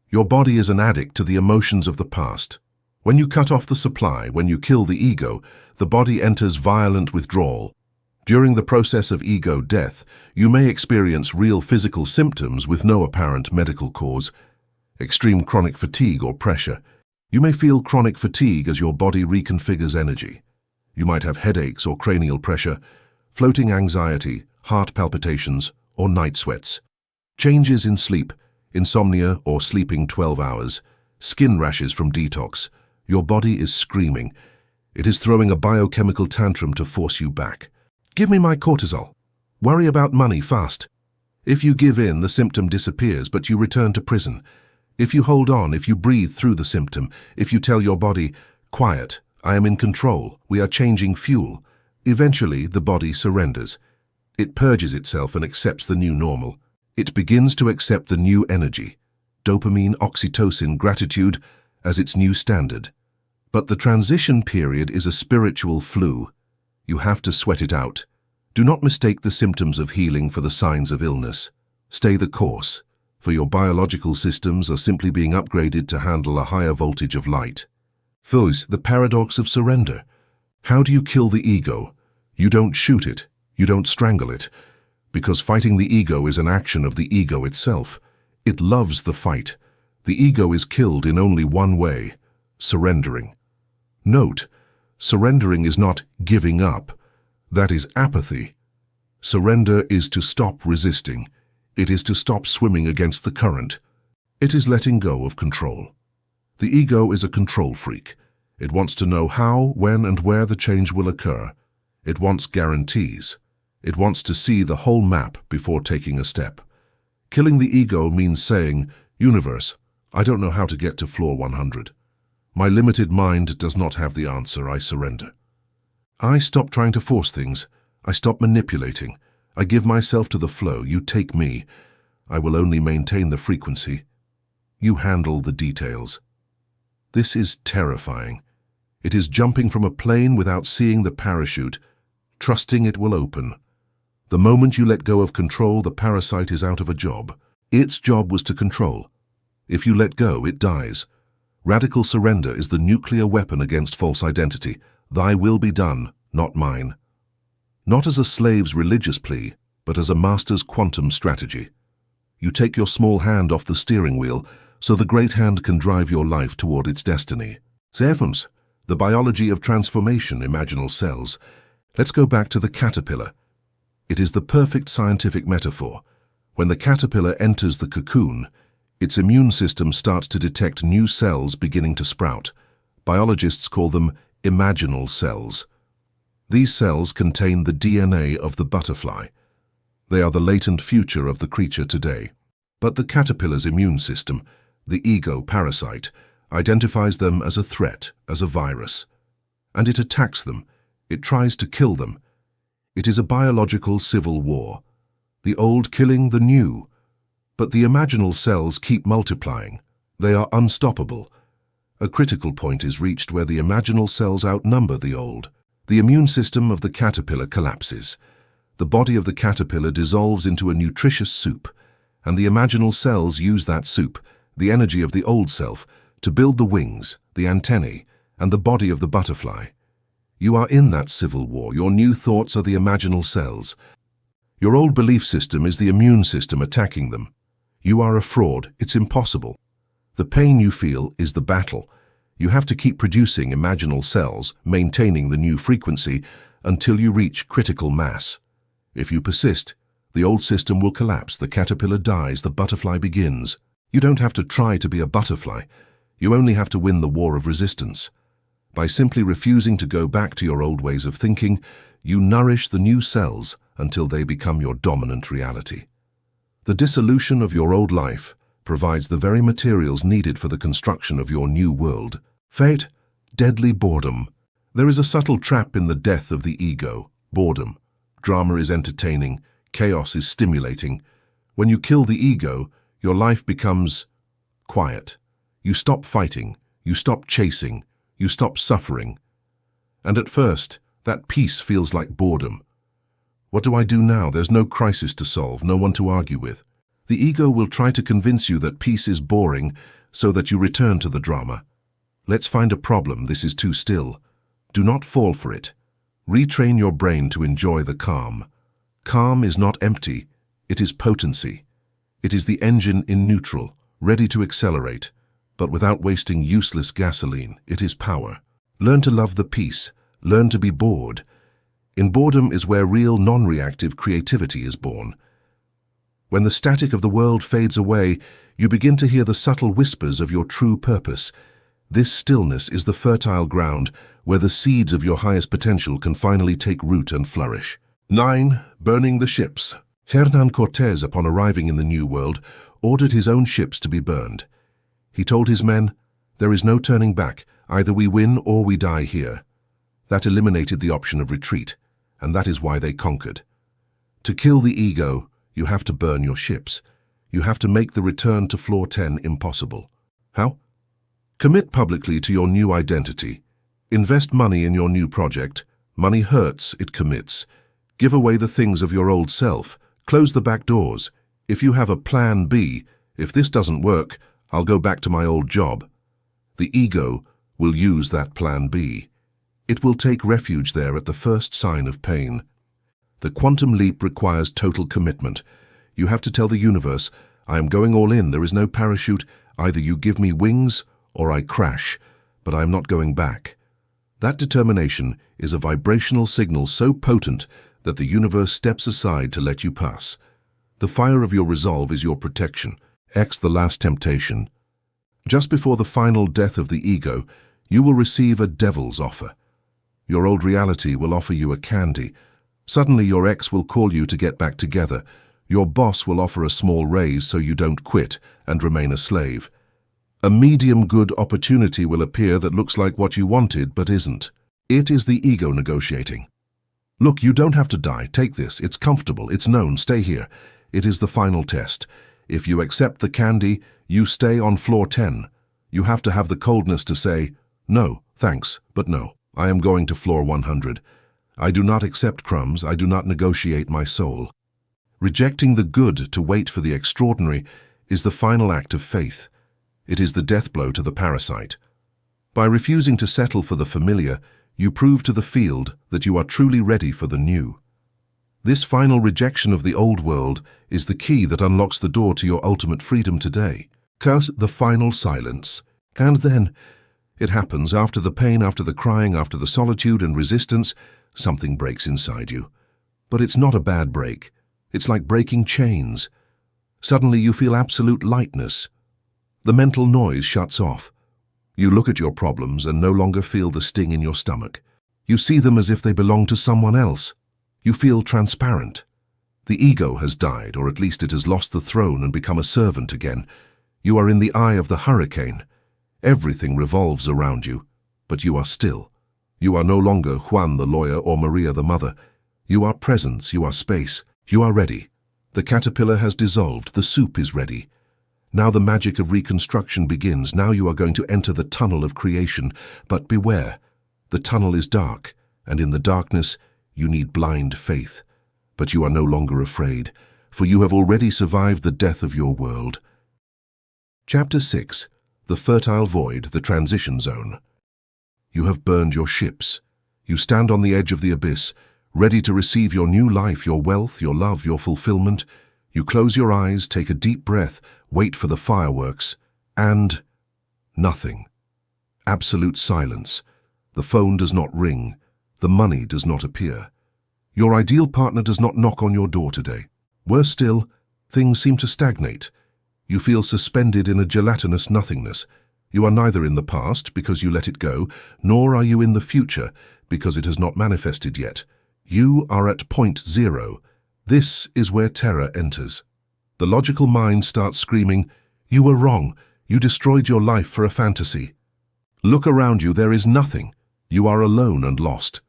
Your body is an addict to the emotions of the past. When you cut off the supply, when you kill the ego, the body enters violent withdrawal. During the process of ego death, you may experience real physical symptoms with no apparent medical cause. Extreme chronic fatigue or pressure. You may feel chronic fatigue as your body reconfigures energy. You might have headaches or cranial pressure, floating anxiety, heart palpitations, or night sweats. Changes in sleep, insomnia or sleeping 12 hours, skin rashes from detox. Your body is screaming. It is throwing a biochemical tantrum to force you back. Give me my cortisol. Worry about money fast. If you give in, the symptom disappears, but you return to prison. If you hold on, if you breathe through the symptom, if you tell your body, quiet, I am in control, we are changing fuel, eventually the body surrenders. It purges itself and accepts the new normal. It begins to accept the new energy, dopamine, oxytocin, gratitude, as its new standard. But the transition period is a spiritual flu. You have to sweat it out. Do not mistake the symptoms of healing for the signs of illness. Stay the course, for your biological systems are simply being upgraded to handle a higher voltage of light. First, the paradox of surrender. How do you kill the ego? You don't shoot it. You don't strangle it. Because fighting the ego is an action of the ego itself. It loves the fight. The ego is killed in only one way, surrendering. Note, surrendering is not giving up. That is apathy. Surrender is to stop resisting. It is to stop swimming against the current. It is letting go of control. The ego is a control freak. It wants to know how, when, and where the change will occur. It wants guarantees. It wants to see the whole map before taking a step. Killing the ego means saying, Universe, I don't know how to get to floor 100. My limited mind does not have the answer. I surrender. I stop trying to force things. I stop manipulating. I give myself to the flow. You take me. I will only maintain the frequency. You handle the details. This is terrifying. It is jumping from a plane without seeing the parachute, trusting it will open. The moment you let go of control, the parasite is out of a job. Its job was to control. If you let go, it dies. Radical surrender is the nuclear weapon against false identity. Thy will be done, not mine. Not as a slave's religious plea, but as a master's quantum strategy. You take your small hand off the steering wheel, so the great hand can drive your life toward its destiny. Servants, the biology of transformation, imaginal cells. Let's go back to the caterpillar. It is the perfect scientific metaphor. When the caterpillar enters the cocoon, its immune system starts to detect new cells beginning to sprout. Biologists call them imaginal cells. These cells contain the DNA of the butterfly. They are the latent future of the creature today. But the caterpillar's immune system, the ego parasite, identifies them as a threat, as a virus. And it attacks them. It tries to kill them. It is a biological civil war. The old killing the new. But the imaginal cells keep multiplying. They are unstoppable. A critical point is reached where the imaginal cells outnumber the old. The immune system of the caterpillar collapses. The body of the caterpillar dissolves into a nutritious soup, and the imaginal cells use that soup, the energy of the old self, to build the wings, the antennae, and the body of the butterfly. You are in that civil war. Your new thoughts are the imaginal cells. Your old belief system is the immune system attacking them. You are a fraud. It's impossible. The pain you feel is the battle. You have to keep producing imaginal cells, maintaining the new frequency, until you reach critical mass. If you persist, the old system will collapse, the caterpillar dies, the butterfly begins. You don't have to try to be a butterfly. You only have to win the war of resistance. By simply refusing to go back to your old ways of thinking, you nourish the new cells until they become your dominant reality. The dissolution of your old life provides the very materials needed for the construction of your new world. Fate, Deadly boredom. There is a subtle trap in the death of the ego, boredom. Drama is entertaining, chaos is stimulating. When you kill the ego, your life becomes quiet. You stop fighting, you stop chasing, you stop suffering. And at first, that peace feels like boredom. What do I do now? There's no crisis to solve, no one to argue with. The ego will try to convince you that peace is boring so that you return to the drama. Let's find a problem. This is too still. Do not fall for it. Retrain your brain to enjoy the calm. Calm is not empty, it is potency. It is the engine in neutral, ready to accelerate, but without wasting useless gasoline. It is power. Learn to love the peace. Learn to be bored. In boredom is where real non-reactive creativity is born. When the static of the world fades away, you begin to hear the subtle whispers of your true purpose. This stillness is the fertile ground where the seeds of your highest potential can finally take root and flourish. 9. Burning the ships. Hernán Cortés, upon arriving in the New World, ordered his own ships to be burned. He told his men, "There is no turning back. Either we win or we die here." That eliminated the option of retreat, and that is why they conquered. To kill the ego, you have to burn your ships. You have to make the return to floor 10 impossible. How? Commit publicly to your new identity. Invest money in your new project. Money hurts, it commits. Give away the things of your old self. Close the back doors. If you have a plan B, if this doesn't work, I'll go back to my old job. The ego will use that plan B. It will take refuge there at the first sign of pain. The quantum leap requires total commitment. You have to tell the universe, I am going all in, there is no parachute, either you give me wings or I crash, but I am not going back. That determination is a vibrational signal so potent that the universe steps aside to let you pass. The fire of your resolve is your protection. X the last temptation. Just before the final death of the ego, you will receive a devil's offer. Your old reality will offer you a candy. Suddenly your ex will call you to get back together. Your boss will offer a small raise so you don't quit and remain a slave. A medium good opportunity will appear that looks like what you wanted but isn't. It is the ego negotiating. Look, you don't have to die. Take this. It's comfortable. It's known. Stay here. It is the final test. If you accept the candy, you stay on floor 10. You have to have the coldness to say, no, thanks, but no. I am going to floor 100. I do not accept crumbs. I do not negotiate my soul. Rejecting the good to wait for the extraordinary is the final act of faith. It is the death blow to the parasite. By refusing to settle for the familiar, you prove to the field that you are truly ready for the new. This final rejection of the old world is the key that unlocks the door to your ultimate freedom today. Curse the final silence. And then, it happens, after the pain, after the crying, after the solitude and resistance, something breaks inside you. But it's not a bad break. It's like breaking chains. Suddenly you feel absolute lightness. The mental noise shuts off. You look at your problems and no longer feel the sting in your stomach. You see them as if they belong to someone else. You feel transparent. The ego has died, or at least it has lost the throne and become a servant again. You are in the eye of the hurricane. Everything revolves around you, but you are still. You are no longer Juan the lawyer or Maria the mother. You are presence, you are space, you are ready. The caterpillar has dissolved, the soup is ready. Now the magic of reconstruction begins. Now you are going to enter the tunnel of creation. But beware, the tunnel is dark, and in the darkness you need blind faith. But you are no longer afraid, for you have already survived the death of your world. Chapter 6. The Fertile Void, the Transition Zone. You have burned your ships. You stand on the edge of the abyss, ready to receive your new life, your wealth, your love, your fulfillment. You close your eyes, take a deep breath, wait for the fireworks, and nothing. Absolute silence. The phone does not ring. The money does not appear. Your ideal partner does not knock on your door today. Worse still, things seem to stagnate. You feel suspended in a gelatinous nothingness. You are neither in the past, because you let it go, nor are you in the future, because it has not manifested yet. You are at point zero. This is where terror enters. The logical mind starts screaming, "You were wrong. You destroyed your life for a fantasy." Look around you, there is nothing. You are alone and lost.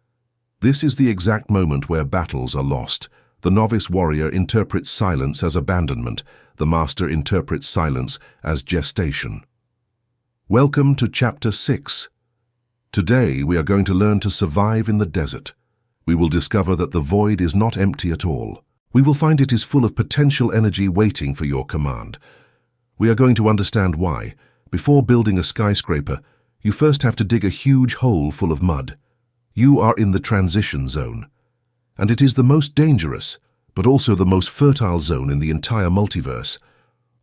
This is the exact moment where battles are lost. The novice warrior interprets silence as abandonment. The master interprets silence as gestation. Welcome to Chapter 6. Today we are going to learn to survive in the desert. We will discover that the void is not empty at all. We will find it is full of potential energy waiting for your command. We are going to understand why. Before building a skyscraper, you first have to dig a huge hole full of mud. You are in the transition zone. And it is the most dangerous, but also the most fertile zone in the entire multiverse.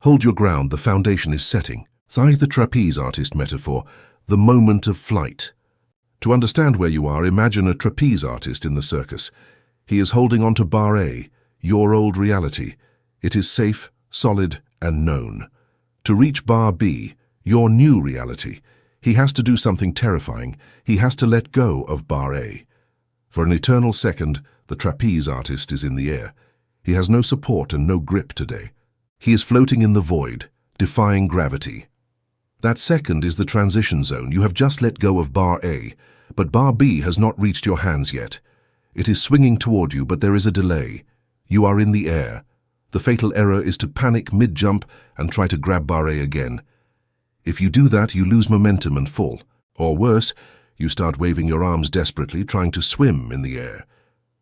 Hold your ground, the foundation is setting. Cite the trapeze artist metaphor, the moment of flight. To understand where you are, imagine a trapeze artist in the circus. He is holding on to bar A, your old reality. It is safe, solid, and known. To reach bar B, your new reality, he has to do something terrifying. He has to let go of bar A. For an eternal second, the trapeze artist is in the air. He has no support and no grip today. He is floating in the void, defying gravity. That second is the transition zone. You have just let go of bar A, but bar B has not reached your hands yet. It is swinging toward you, but there is a delay. You are in the air. The fatal error is to panic mid-jump and try to grab bar A again. If you do that, you lose momentum and fall. Or worse, you start waving your arms desperately, trying to swim in the air.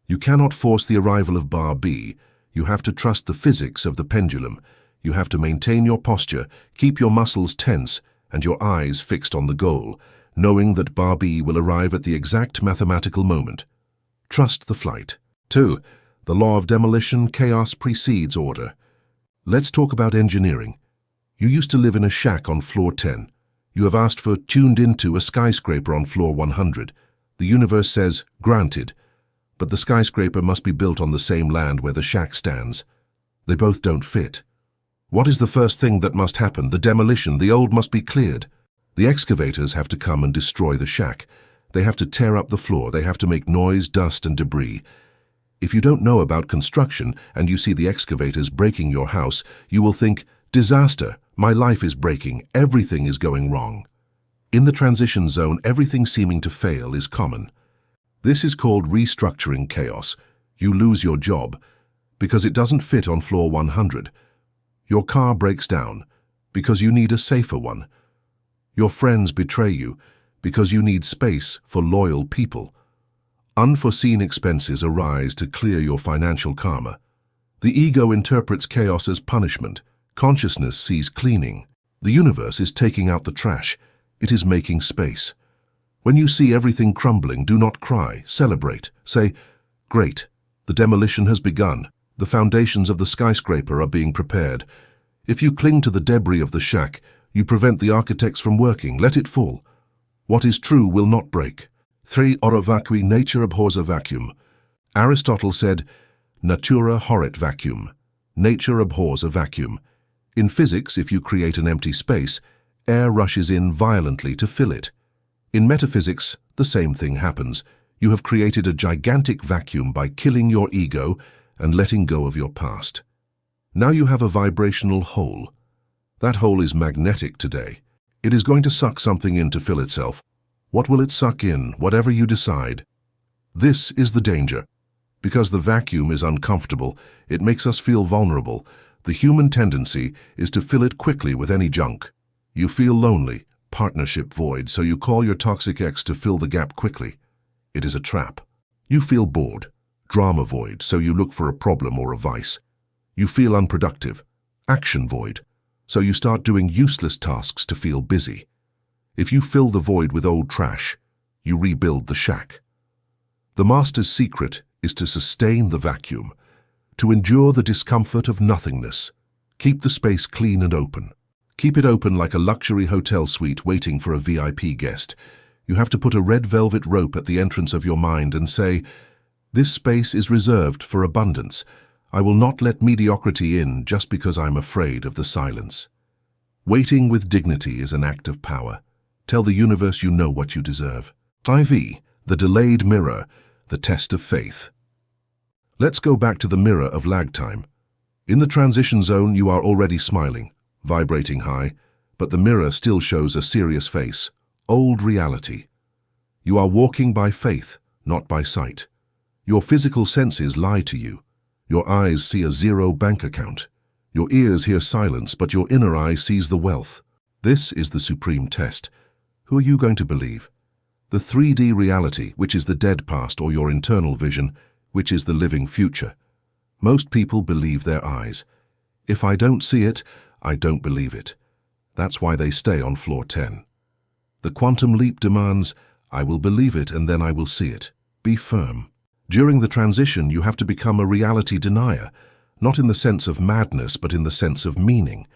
You cannot force the arrival of bar B. You have to trust the physics of the pendulum. You have to maintain your posture, keep your muscles tense, and your eyes fixed on the goal, knowing that bar B will arrive at the exact mathematical moment. Trust the flight. 2. The law of demolition, chaos precedes order. Let's talk about engineering. You used to live in a shack on floor 10. You have asked for tuned into a skyscraper on floor 100. The universe says, granted. But the skyscraper must be built on the same land where the shack stands. They both don't fit. What is the first thing that must happen? The demolition. The old must be cleared. The excavators have to come and destroy the shack. They have to tear up the floor. They have to make noise, dust, and debris. If you don't know about construction and you see the excavators breaking your house, you will think, disaster, my life is breaking, everything is going wrong. In the transition zone, everything seeming to fail is common. This is called restructuring chaos. You lose your job because it doesn't fit on floor 100. Your car breaks down because you need a safer one. Your friends betray you because you need space for loyal people. Unforeseen expenses arise to clear your financial karma. The ego interprets chaos as punishment. Consciousness sees cleaning. The universe is taking out the trash. It is making space. When you see everything crumbling, do not cry, celebrate. Say, great, the demolition has begun. The foundations of the skyscraper are being prepared. If you cling to the debris of the shack, you prevent the architects from working. Let it fall. What is true will not break. 3. Ora vacui, nature abhors a vacuum. Aristotle said, natura horret vacuum. Nature abhors a vacuum. In physics, if you create an empty space, air rushes in violently to fill it. In metaphysics, the same thing happens. You have created a gigantic vacuum by killing your ego and letting go of your past. Now you have a vibrational hole. That hole is magnetic today. It is going to suck something in to fill itself. What will it suck in? Whatever you decide. This is the danger. Because the vacuum is uncomfortable, it makes us feel vulnerable. The human tendency is to fill it quickly with any junk. You feel lonely, partnership void, so you call your toxic ex to fill the gap quickly. It is a trap. You feel bored, drama void, so you look for a problem or a vice. You feel unproductive, action void, so you start doing useless tasks to feel busy. If you fill the void with old trash, you rebuild the shack. The master's secret is to sustain the vacuum, to endure the discomfort of nothingness. Keep the space clean and open. Keep it open like a luxury hotel suite waiting for a VIP guest. You have to put a red velvet rope at the entrance of your mind and say, this space is reserved for abundance. I will not let mediocrity in just because I'm afraid of the silence. Waiting with dignity is an act of power. Tell the universe you know what you deserve. IV, the delayed mirror, the test of faith. Let's go back to the mirror of lag time. In the transition zone, you are already smiling, vibrating high, but the mirror still shows a serious face, Old reality. You are walking by faith, not by sight. Your physical senses lie to you. Your eyes see a zero bank account. Your ears hear silence, but your inner eye sees the wealth. This is the supreme test. Who are you going to believe? The 3D reality, which is the dead past, or your internal vision, which is the living future? Most people believe their eyes. If I don't see it, I don't believe it. That's why they stay on floor 10. The quantum leap demands, I will believe it and then I will see it. Be firm. During the transition, you have to become a reality denier, not in the sense of madness, but in the sense of meaning.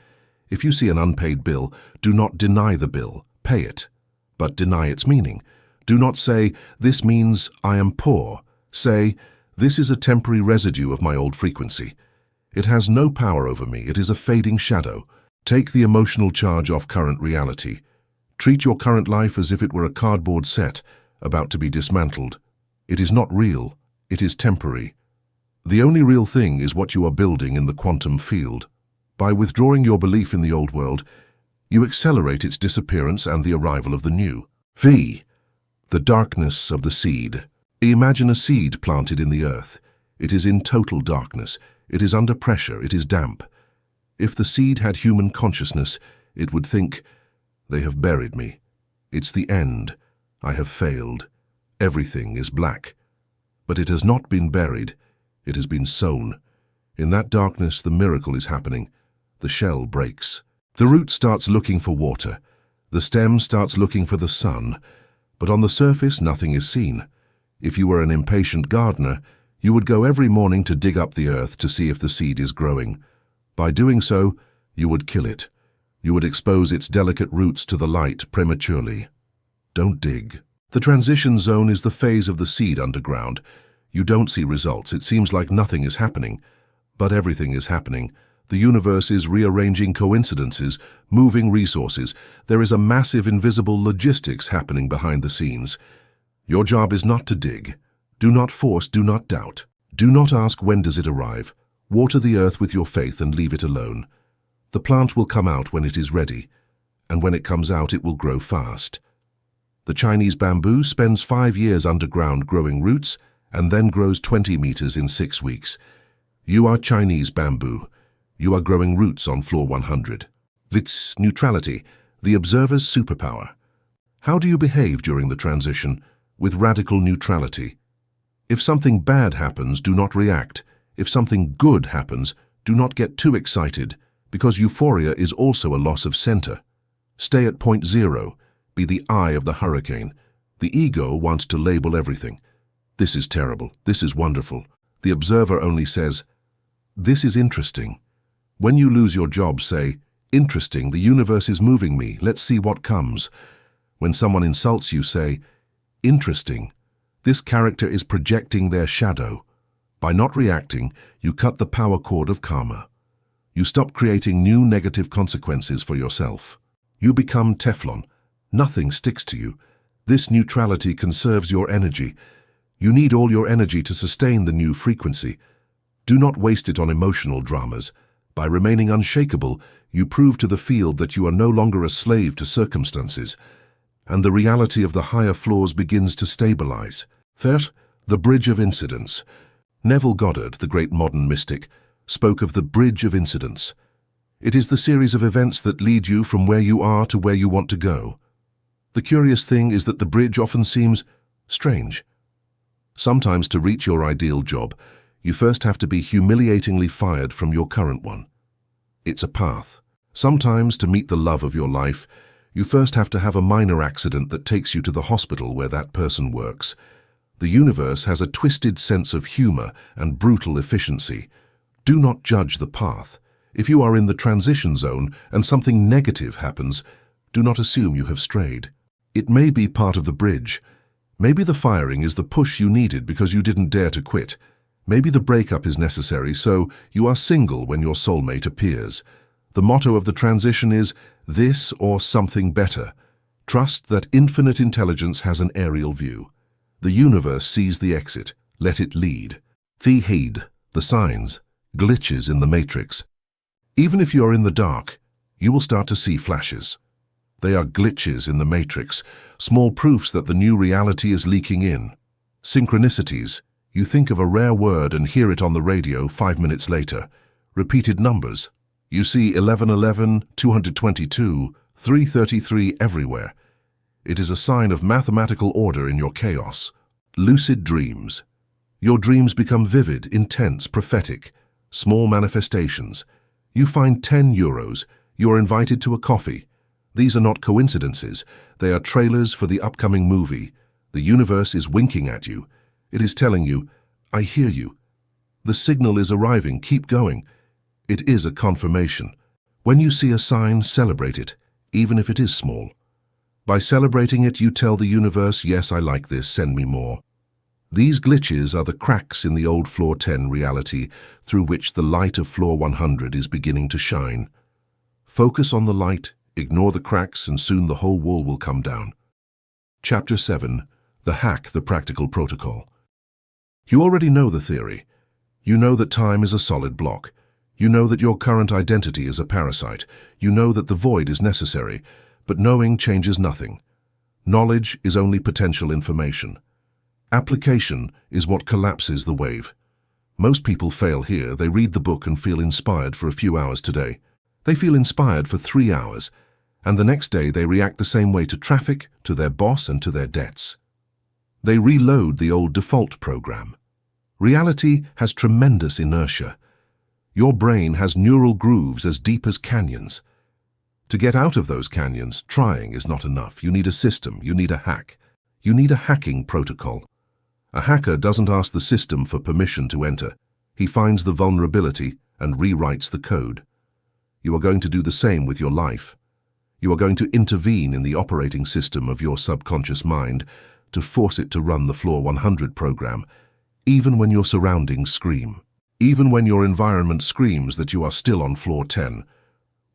If you see an unpaid bill, do not deny the bill, pay it, but deny its meaning. Do not say, this means I am poor. Say, this is a temporary residue of my old frequency. It has no power over me, it is a fading shadow. Take the emotional charge off current reality. Treat your current life as if it were a cardboard set, about to be dismantled. It is not real, it is temporary. The only real thing is what you are building in the quantum field. By withdrawing your belief in the old world, you accelerate its disappearance and the arrival of the new. V. The darkness of the seed. Imagine a seed planted in the earth. It is in total darkness. It is under pressure. It is damp. If the seed had human consciousness, it would think, they have buried me. It's the end. I have failed. Everything is black. But it has not been buried. It has been sown. In that darkness, the miracle is happening. The shell breaks. The root starts looking for water. The stem starts looking for the sun. But on the surface, nothing is seen. If you were an impatient gardener, you would go every morning to dig up the earth to see if the seed is growing. By doing so, you would kill it. You would expose its delicate roots to the light prematurely. Don't dig. The transition zone is the phase of the seed underground. You don't see results. It seems like nothing is happening. But everything is happening. The universe is rearranging coincidences, moving resources. There is a massive invisible logistics happening behind the scenes. Your job is not to dig. Do not force, do not doubt. Do not ask when does it arrive. Water the earth with your faith and leave it alone. The plant will come out when it is ready, and when it comes out it will grow fast. The Chinese bamboo spends 5 years underground growing roots and then grows 20 meters in 6 weeks. You are Chinese bamboo. You are growing roots on floor 100. Wits neutrality, the observer's superpower. How do you behave during the transition? With radical neutrality. If something bad happens, do not react. If something good happens, do not get too excited, because euphoria is also a loss of center. Stay at point zero. Be the eye of the hurricane. The ego wants to label everything. This is terrible. This is wonderful. The observer only says, this is interesting. When you lose your job, say, interesting, the universe is moving me, let's see what comes. When someone insults you, say, interesting, this character is projecting their shadow. By not reacting, you cut the power cord of karma. You stop creating new negative consequences for yourself. You become Teflon. Nothing sticks to you. This neutrality conserves your energy. You need all your energy to sustain the new frequency. Do not waste it on emotional dramas. By remaining unshakable, you prove to the field that you are no longer a slave to circumstances, and the reality of the higher floors begins to stabilize. Third, the bridge of incidents. Neville Goddard, the great modern mystic, spoke of the bridge of incidents. It is the series of events that lead you from where you are to where you want to go. The curious thing is that the bridge often seems strange. Sometimes to reach your ideal job, you first have to be humiliatingly fired from your current one. It's a path. Sometimes to meet the love of your life, you first have to have a minor accident that takes you to the hospital where that person works. The universe has a twisted sense of humor and brutal efficiency. Do not judge the path. If you are in the transition zone and something negative happens, do not assume you have strayed. It may be part of the bridge. Maybe the firing is the push you needed because you didn't dare to quit. Maybe the breakup is necessary, so you are single when your soulmate appears. The motto of the transition is, this or something better. Trust that infinite intelligence has an aerial view. The universe sees the exit. Let it lead. Heed the signs, glitches in the matrix. Even if you are in the dark, you will start to see flashes. They are glitches in the matrix, small proofs that the new reality is leaking in. Synchronicities. You think of a rare word and hear it on the radio 5 minutes later. Repeated numbers. You see 1111, 222, 333 everywhere. It is a sign of mathematical order in your chaos. Lucid dreams. Your dreams become vivid, intense, prophetic. Small manifestations. You find 10 euros. You are invited to a coffee. These are not coincidences. They are trailers for the upcoming movie. The universe is winking at you. It is telling you, I hear you. The signal is arriving. Keep going. It is a confirmation. When you see a sign, celebrate it, even if it is small. By celebrating it, you tell the universe, yes, I like this, send me more. These glitches are the cracks in the old floor 10 reality through which the light of floor 100 is beginning to shine. Focus on the light, ignore the cracks, and soon the whole wall will come down. Chapter 7. The Hack, the Practical Protocol. You already know the theory. You know that time is a solid block. You know that your current identity is a parasite. You know that the void is necessary, but knowing changes nothing. Knowledge is only potential information. Application is what collapses the wave. Most people fail here. They read the book and feel inspired for a few hours today. They feel inspired for 3 hours, and the next day they react the same way to traffic, to their boss, and to their debts. They reload the old default program. Reality has tremendous inertia. Your brain has neural grooves as deep as canyons. To get out of those canyons, trying is not enough. You need a system. You need a hack. You need a hacking protocol. A hacker doesn't ask the system for permission to enter. He finds the vulnerability and rewrites the code. You are going to do the same with your life. You are going to intervene in the operating system of your subconscious mind to force it to run the Floor 100 program, even when your surroundings scream. Even when your environment screams that you are still on Floor 10.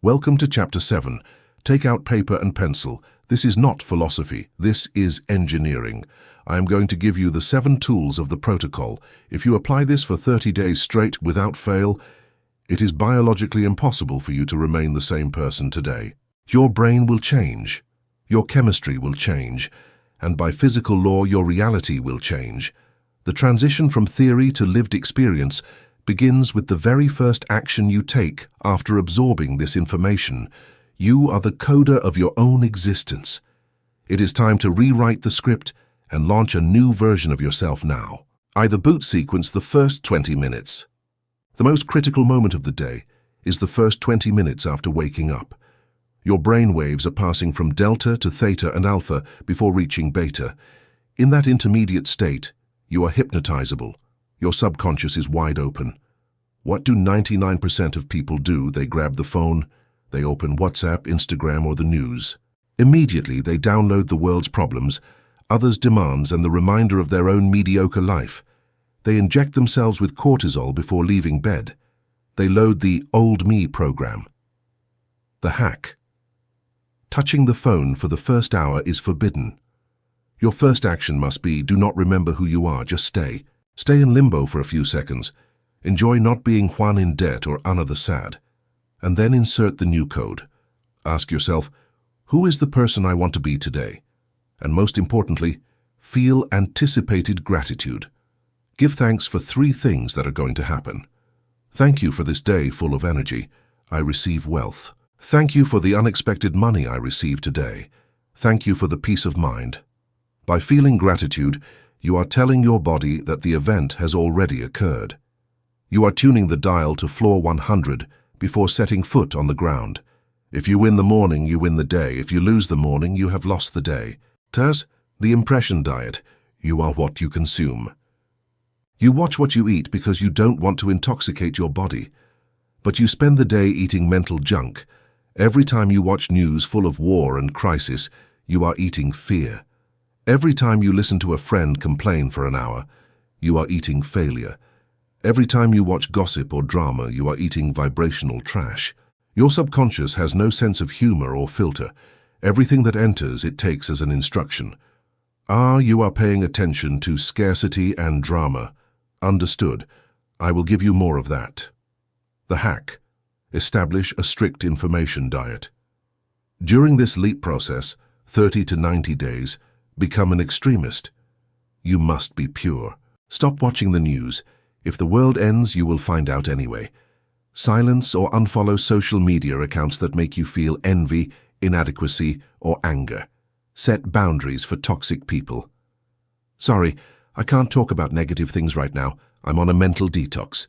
Welcome to Chapter 7. Take out paper and pencil. This is not philosophy. This is engineering. I am going to give you the 7 tools of the protocol. If you apply this for 30 days straight without fail, it is biologically impossible for you to remain the same person today. Your brain will change. Your chemistry will change. And by physical law, your reality will change. The transition from theory to lived experience begins with the very first action you take after absorbing this information. You are the coder of your own existence. It is time to rewrite the script and launch a new version of yourself now. Either boot sequence the first 20 minutes. The most critical moment of the day is the first 20 minutes after waking up. Your brain waves are passing from delta to theta and alpha before reaching beta. In that intermediate state, you are hypnotizable. Your subconscious is wide open. What do 99% of people do? They grab the phone, they open WhatsApp, Instagram, or the news. Immediately, they download the world's problems, others' demands, and the reminder of their own mediocre life. They inject themselves with cortisol before leaving bed. They load the Old Me program. The hack. Touching the phone for the first hour is forbidden. Your first action must be, do not remember who you are, just stay. Stay in limbo for a few seconds. Enjoy not being Juan in debt or Anna the sad. And then insert the new code. Ask yourself, who is the person I want to be today? And most importantly, feel anticipated gratitude. Give thanks for 3 things that are going to happen. Thank you for this day full of energy. I receive wealth. Thank you for the unexpected money I receive today. Thank you for the peace of mind. By feeling gratitude, you are telling your body that the event has already occurred. You are tuning the dial to floor 100 before setting foot on the ground. If you win the morning, you win the day. If you lose the morning, you have lost the day. Taz, the impression diet. You are what you consume. You watch what you eat because you don't want to intoxicate your body. But you spend the day eating mental junk. Every time you watch news full of war and crisis, you are eating fear. Every time you listen to a friend complain for an hour, you are eating failure. Every time you watch gossip or drama, you are eating vibrational trash. Your subconscious has no sense of humor or filter. Everything that enters, it takes as an instruction. You are paying attention to scarcity and drama. Understood. I will give you more of that. The hack. Establish a strict information diet. During this leap process, 30 to 90 days, become an extremist. You must be pure. Stop watching the news. If the world ends, you will find out anyway. Silence or unfollow social media accounts that make you feel envy, inadequacy, or anger. Set boundaries for toxic people. Sorry, I can't talk about negative things right now. I'm on a mental detox.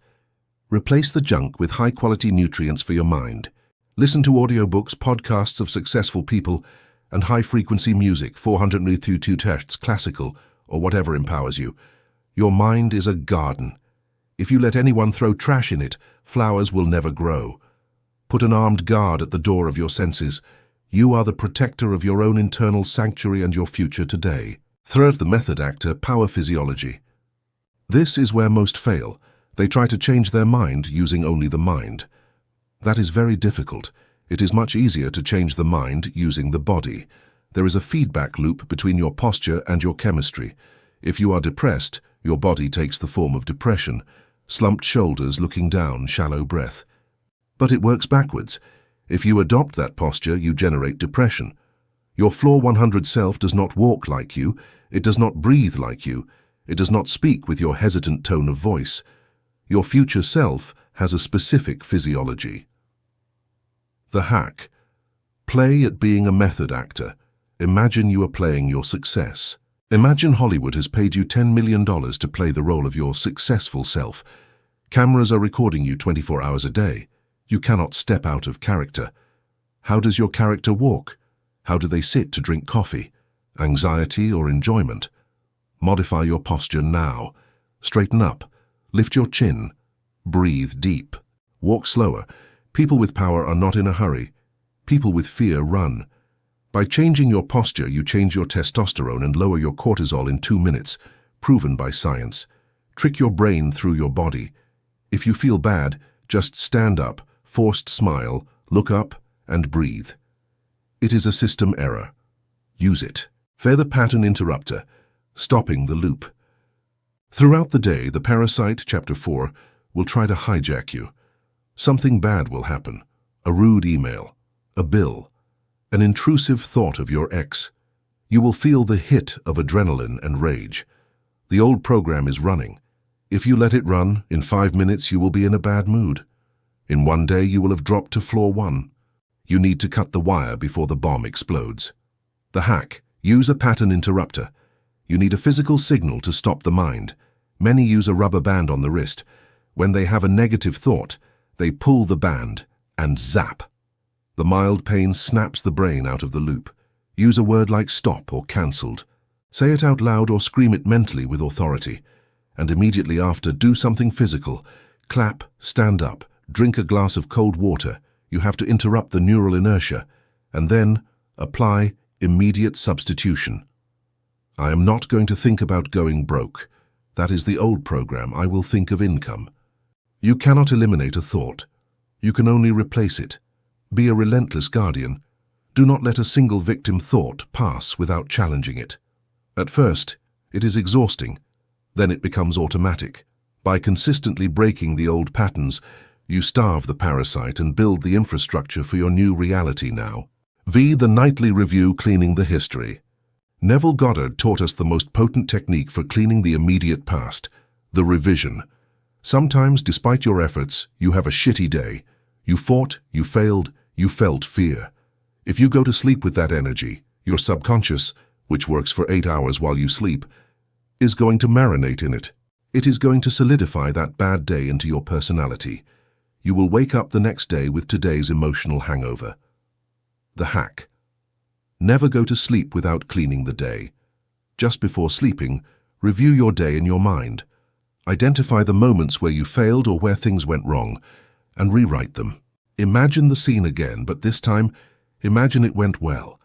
Replace the junk with high-quality nutrients for your mind. Listen to audiobooks, podcasts of successful people, and high-frequency music, 432 Hz, classical, or whatever empowers you. Your mind is a garden. If you let anyone throw trash in it, flowers will never grow. Put an armed guard at the door of your senses. You are the protector of your own internal sanctuary and your future today. Third, the method actor, power physiology. This is where most fail. They try to change their mind using only the mind. That is very difficult. It is much easier to change the mind using the body. There is a feedback loop between your posture and your chemistry. If you are depressed, your body takes the form of depression. Slumped shoulders, looking down, shallow breath. But it works backwards. If you adopt that posture, you generate depression. Your Floor 100 self does not walk like you. It does not breathe like you. It does not speak with your hesitant tone of voice. Your future self has a specific physiology. The hack. Play at being a method actor. Imagine you are playing your success. Imagine Hollywood has paid you $10 million to play the role of your successful self. Cameras are recording you 24 hours a day. You cannot step out of character. How does your character walk? How do they sit to drink coffee? Anxiety or enjoyment? Modify your posture now. Straighten up. Lift your chin. Breathe deep. Walk slower. People with power are not in a hurry. People with fear run. By changing your posture, you change your testosterone and lower your cortisol in 2 minutes, proven by science. Trick your brain through your body. If you feel bad, just stand up, forced smile, look up, and breathe. It is a system error. Use it. The pattern interrupter, stopping the loop. Throughout the day, the Parasite, Chapter 4, will try to hijack you. Something bad will happen. A rude email, a bill, an intrusive thought of your ex. You will feel the hit of adrenaline and rage. The old program is running. If you let it run, in 5 minutes you will be in a bad mood. In 1 day you will have dropped to floor 1. You need to cut the wire before the bomb explodes. The hack. Use a pattern interrupter. You need a physical signal to stop the mind. Many use a rubber band on the wrist. When they have a negative thought, they pull the band and zap. The mild pain snaps the brain out of the loop. Use a word like stop or cancelled. Say it out loud or scream it mentally with authority. And immediately after, do something physical. Clap, stand up, drink a glass of cold water. You have to interrupt the neural inertia. And then apply immediate substitution. I am not going to think about going broke. That is the old program. I will think of income. You cannot eliminate a thought. You can only replace it. Be a relentless guardian. Do not let a single victim thought pass without challenging it. At first, it is exhausting. Then it becomes automatic. By consistently breaking the old patterns, you starve the parasite and build the infrastructure for your new reality now. The nightly review, cleaning the history. Neville Goddard taught us the most potent technique for cleaning the immediate past, the revision. Sometimes, despite your efforts, you have a shitty day. You fought, you failed, you felt fear. If you go to sleep with that energy, your subconscious, which works for 8 hours while you sleep, is going to marinate in it. It is going to solidify that bad day into your personality. You will wake up the next day with today's emotional hangover. The hack. Never go to sleep without cleaning the day. Just before sleeping, review your day in your mind. Identify the moments where you failed or where things went wrong, and rewrite them. Imagine the scene again, but this time, imagine it went well.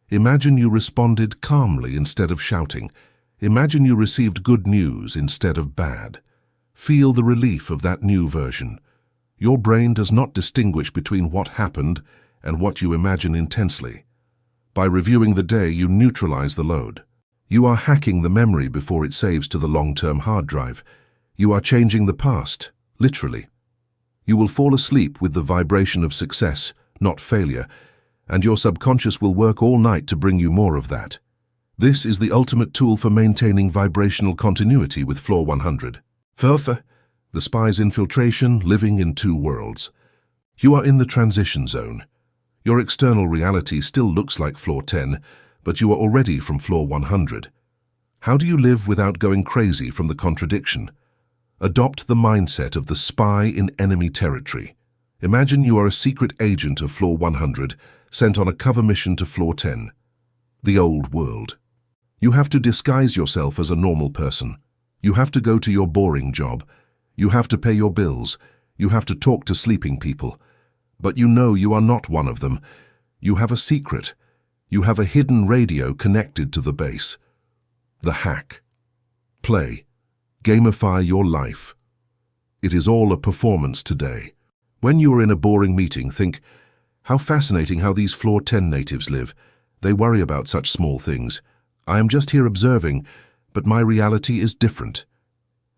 Imagine you responded calmly instead of shouting. Imagine you received good news instead of bad. Feel the relief of that new version. Your brain does not distinguish between what happened and what you imagine intensely. By reviewing the day, you neutralize the load. You are hacking the memory before it saves to the long-term hard drive. You are changing the past, literally. You will fall asleep with the vibration of success, not failure, and your subconscious will work all night to bring you more of that. This is the ultimate tool for maintaining vibrational continuity with Floor 100. Further, the spy's infiltration, living in two worlds. You are in the transition zone. Your external reality still looks like Floor 10, but you are already from Floor 100. How do you live without going crazy from the contradiction? Adopt the mindset of the spy in enemy territory. Imagine you are a secret agent of Floor 100, sent on a cover mission to Floor 10. The old world. You have to disguise yourself as a normal person. You have to go to your boring job. You have to pay your bills. You have to talk to sleeping people. But you know you are not one of them. You have a secret. You have a hidden radio connected to the base. The hack. Play. Gamify your life. It is all a performance today. When you are in a boring meeting, think, how fascinating how these Floor 10 natives live. They worry about such small things. I am just here observing, but my reality is different.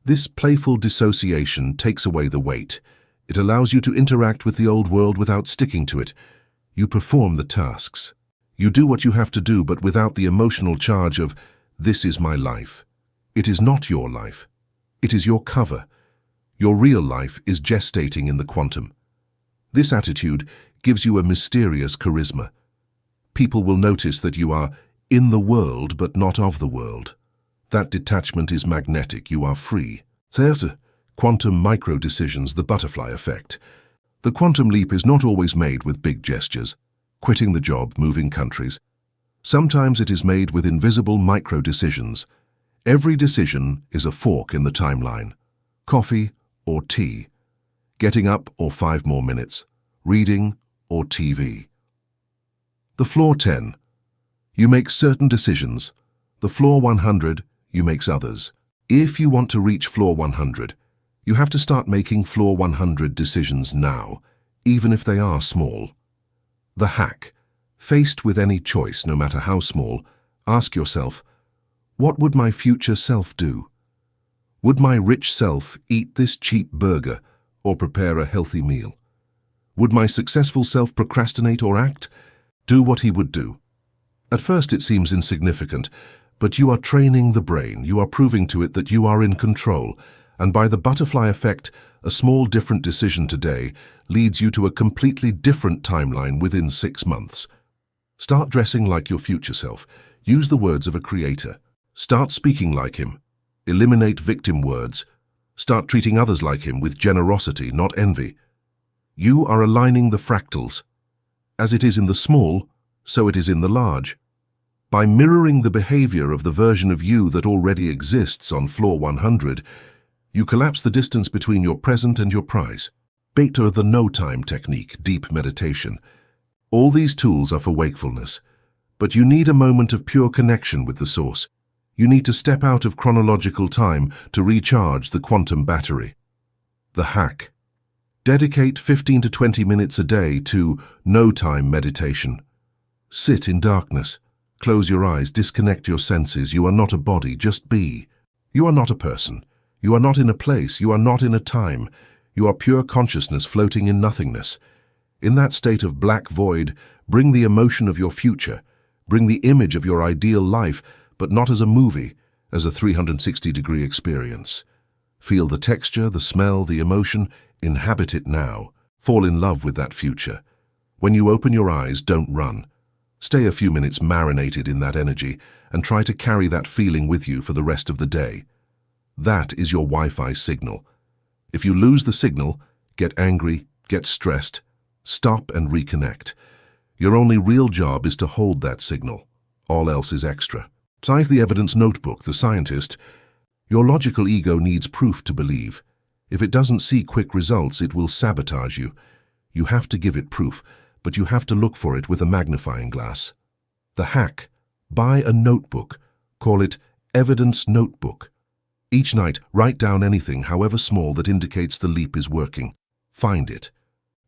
This playful dissociation takes away the weight. It allows you to interact with the old world without sticking to it. You perform the tasks. You do what you have to do, but without the emotional charge of, this is my life. It is not your life. It is your cover. Your real life is gestating in the quantum. This attitude gives you a mysterious charisma. People will notice that you are in the world, but not of the world. That detachment is magnetic. You are free. Certes, quantum micro-decisions, the butterfly effect. The quantum leap is not always made with big gestures, quitting the job, moving countries. Sometimes it is made with invisible micro-decisions. Every decision is a fork in the timeline. Coffee or tea. Getting up or 5 more minutes. Reading or TV. The Floor 10. You make certain decisions. The Floor 100, you make others. If you want to reach Floor 100, you have to start making Floor 100 decisions now, even if they are small. The hack. Faced with any choice, no matter how small, ask yourself, what would my future self do? Would my rich self eat this cheap burger or prepare a healthy meal? Would my successful self procrastinate or act? Do what he would do. At first it seems insignificant, but you are training the brain. You are proving to it that you are in control, and by the butterfly effect, a small different decision today leads you to a completely different timeline within 6 months. Start dressing like your future self. Use the words of a creator. Start speaking like him. Eliminate victim words. Start treating others like him with generosity, not envy. You are aligning the fractals. As it is in the small, so it is in the large. By mirroring the behavior of the version of you that already exists on Floor 100, you collapse the distance between your present and your prize. Beta the no-time technique, deep meditation. All these tools are for wakefulness, but you need a moment of pure connection with the source. You need to step out of chronological time to recharge the quantum battery. The hack. Dedicate 15 to 20 minutes a day to no-time meditation. Sit in darkness. Close your eyes, disconnect your senses. You are not a body, just be. You are not a person. You are not in a place. You are not in a time. You are pure consciousness floating in nothingness. In that state of black void, bring the emotion of your future. Bring the image of your ideal life, but not as a movie, as a 360-degree experience. Feel the texture, the smell, the emotion. Inhabit it now. Fall in love with that future. When you open your eyes, don't run. Stay a few minutes marinated in that energy and try to carry that feeling with you for the rest of the day. That is your Wi-Fi signal. If you lose the signal, get angry, get stressed, stop and reconnect. Your only real job is to hold that signal. All else is extra. Cite the evidence notebook, the scientist. Your logical ego needs proof to believe. If it doesn't see quick results, it will sabotage you. You have to give it proof, but you have to look for it with a magnifying glass. The hack. Buy a notebook. Call it Evidence Notebook. Each night, write down anything, however small, that indicates the leap is working. Find it.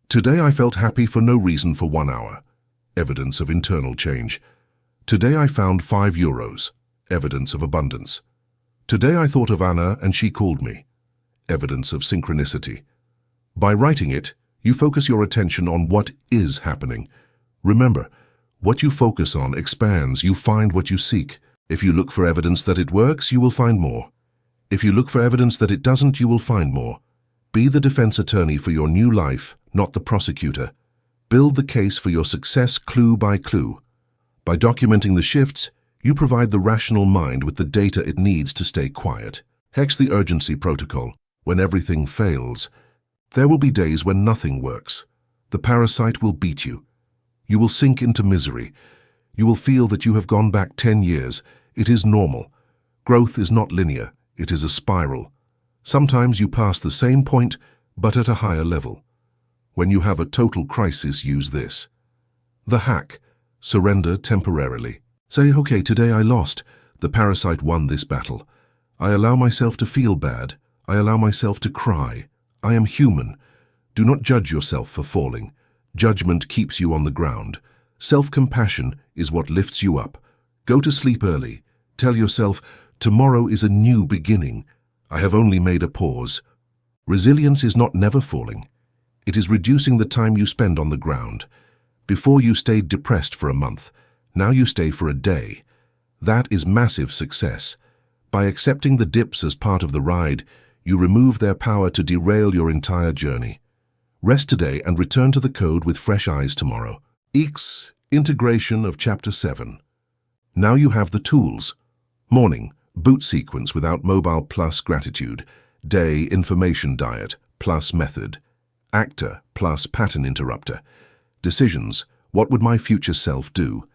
Today I felt happy for no reason for 1 hour. Evidence of internal change. Today I found €5. Evidence of abundance. Today I thought of Anna and she called me. Evidence of synchronicity. By writing it, you focus your attention on what is happening. Remember, what you focus on expands. You find what you seek. If you look for evidence that it works, you will find more. If you look for evidence that it doesn't, you will find more. Be the defense attorney for your new life, not the prosecutor. Build the case for your success clue by clue. By documenting the shifts, you provide the rational mind with the data it needs to stay quiet. Hex the urgency protocol. When everything fails, there will be days when nothing works. The parasite will beat you. You will sink into misery. You will feel that you have gone back 10 years. It is normal. Growth is not linear. It is a spiral. Sometimes you pass the same point, but at a higher level. When you have a total crisis, use this. The hack. Surrender temporarily. Say, okay, today I lost. The parasite won this battle. I allow myself to feel bad. I allow myself to cry. I am human. Do not judge yourself for falling. Judgment keeps you on the ground. Self-compassion is what lifts you up. Go to sleep early. Tell yourself, tomorrow is a new beginning. I have only made a pause. Resilience is not never falling. It is reducing the time you spend on the ground. Before you stayed depressed for a month. Now you stay for a day. That is massive success. By accepting the dips as part of the ride, you remove their power to derail your entire journey. Rest today and return to the code with fresh eyes tomorrow. Integration of Chapter 7. Now you have the tools. Morning, boot sequence without mobile plus gratitude. Day, information diet plus method. Actor plus pattern interrupter. Decisions, what would my future self do?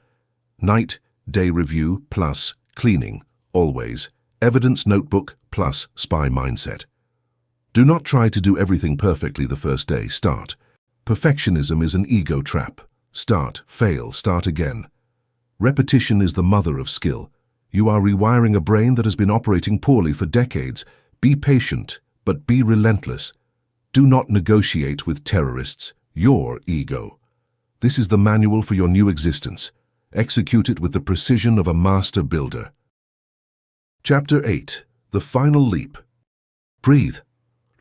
Night, day review plus cleaning, always. Evidence notebook plus spy mindset. Do not try to do everything perfectly the first day. Start. Perfectionism is an ego trap. Start, fail, start again. Repetition is the mother of skill. You are rewiring a brain that has been operating poorly for decades. Be patient, but be relentless. Do not negotiate with terrorists, your ego. This is the manual for your new existence. Execute it with the precision of a master builder. Chapter 8. The Final Leap. Breathe.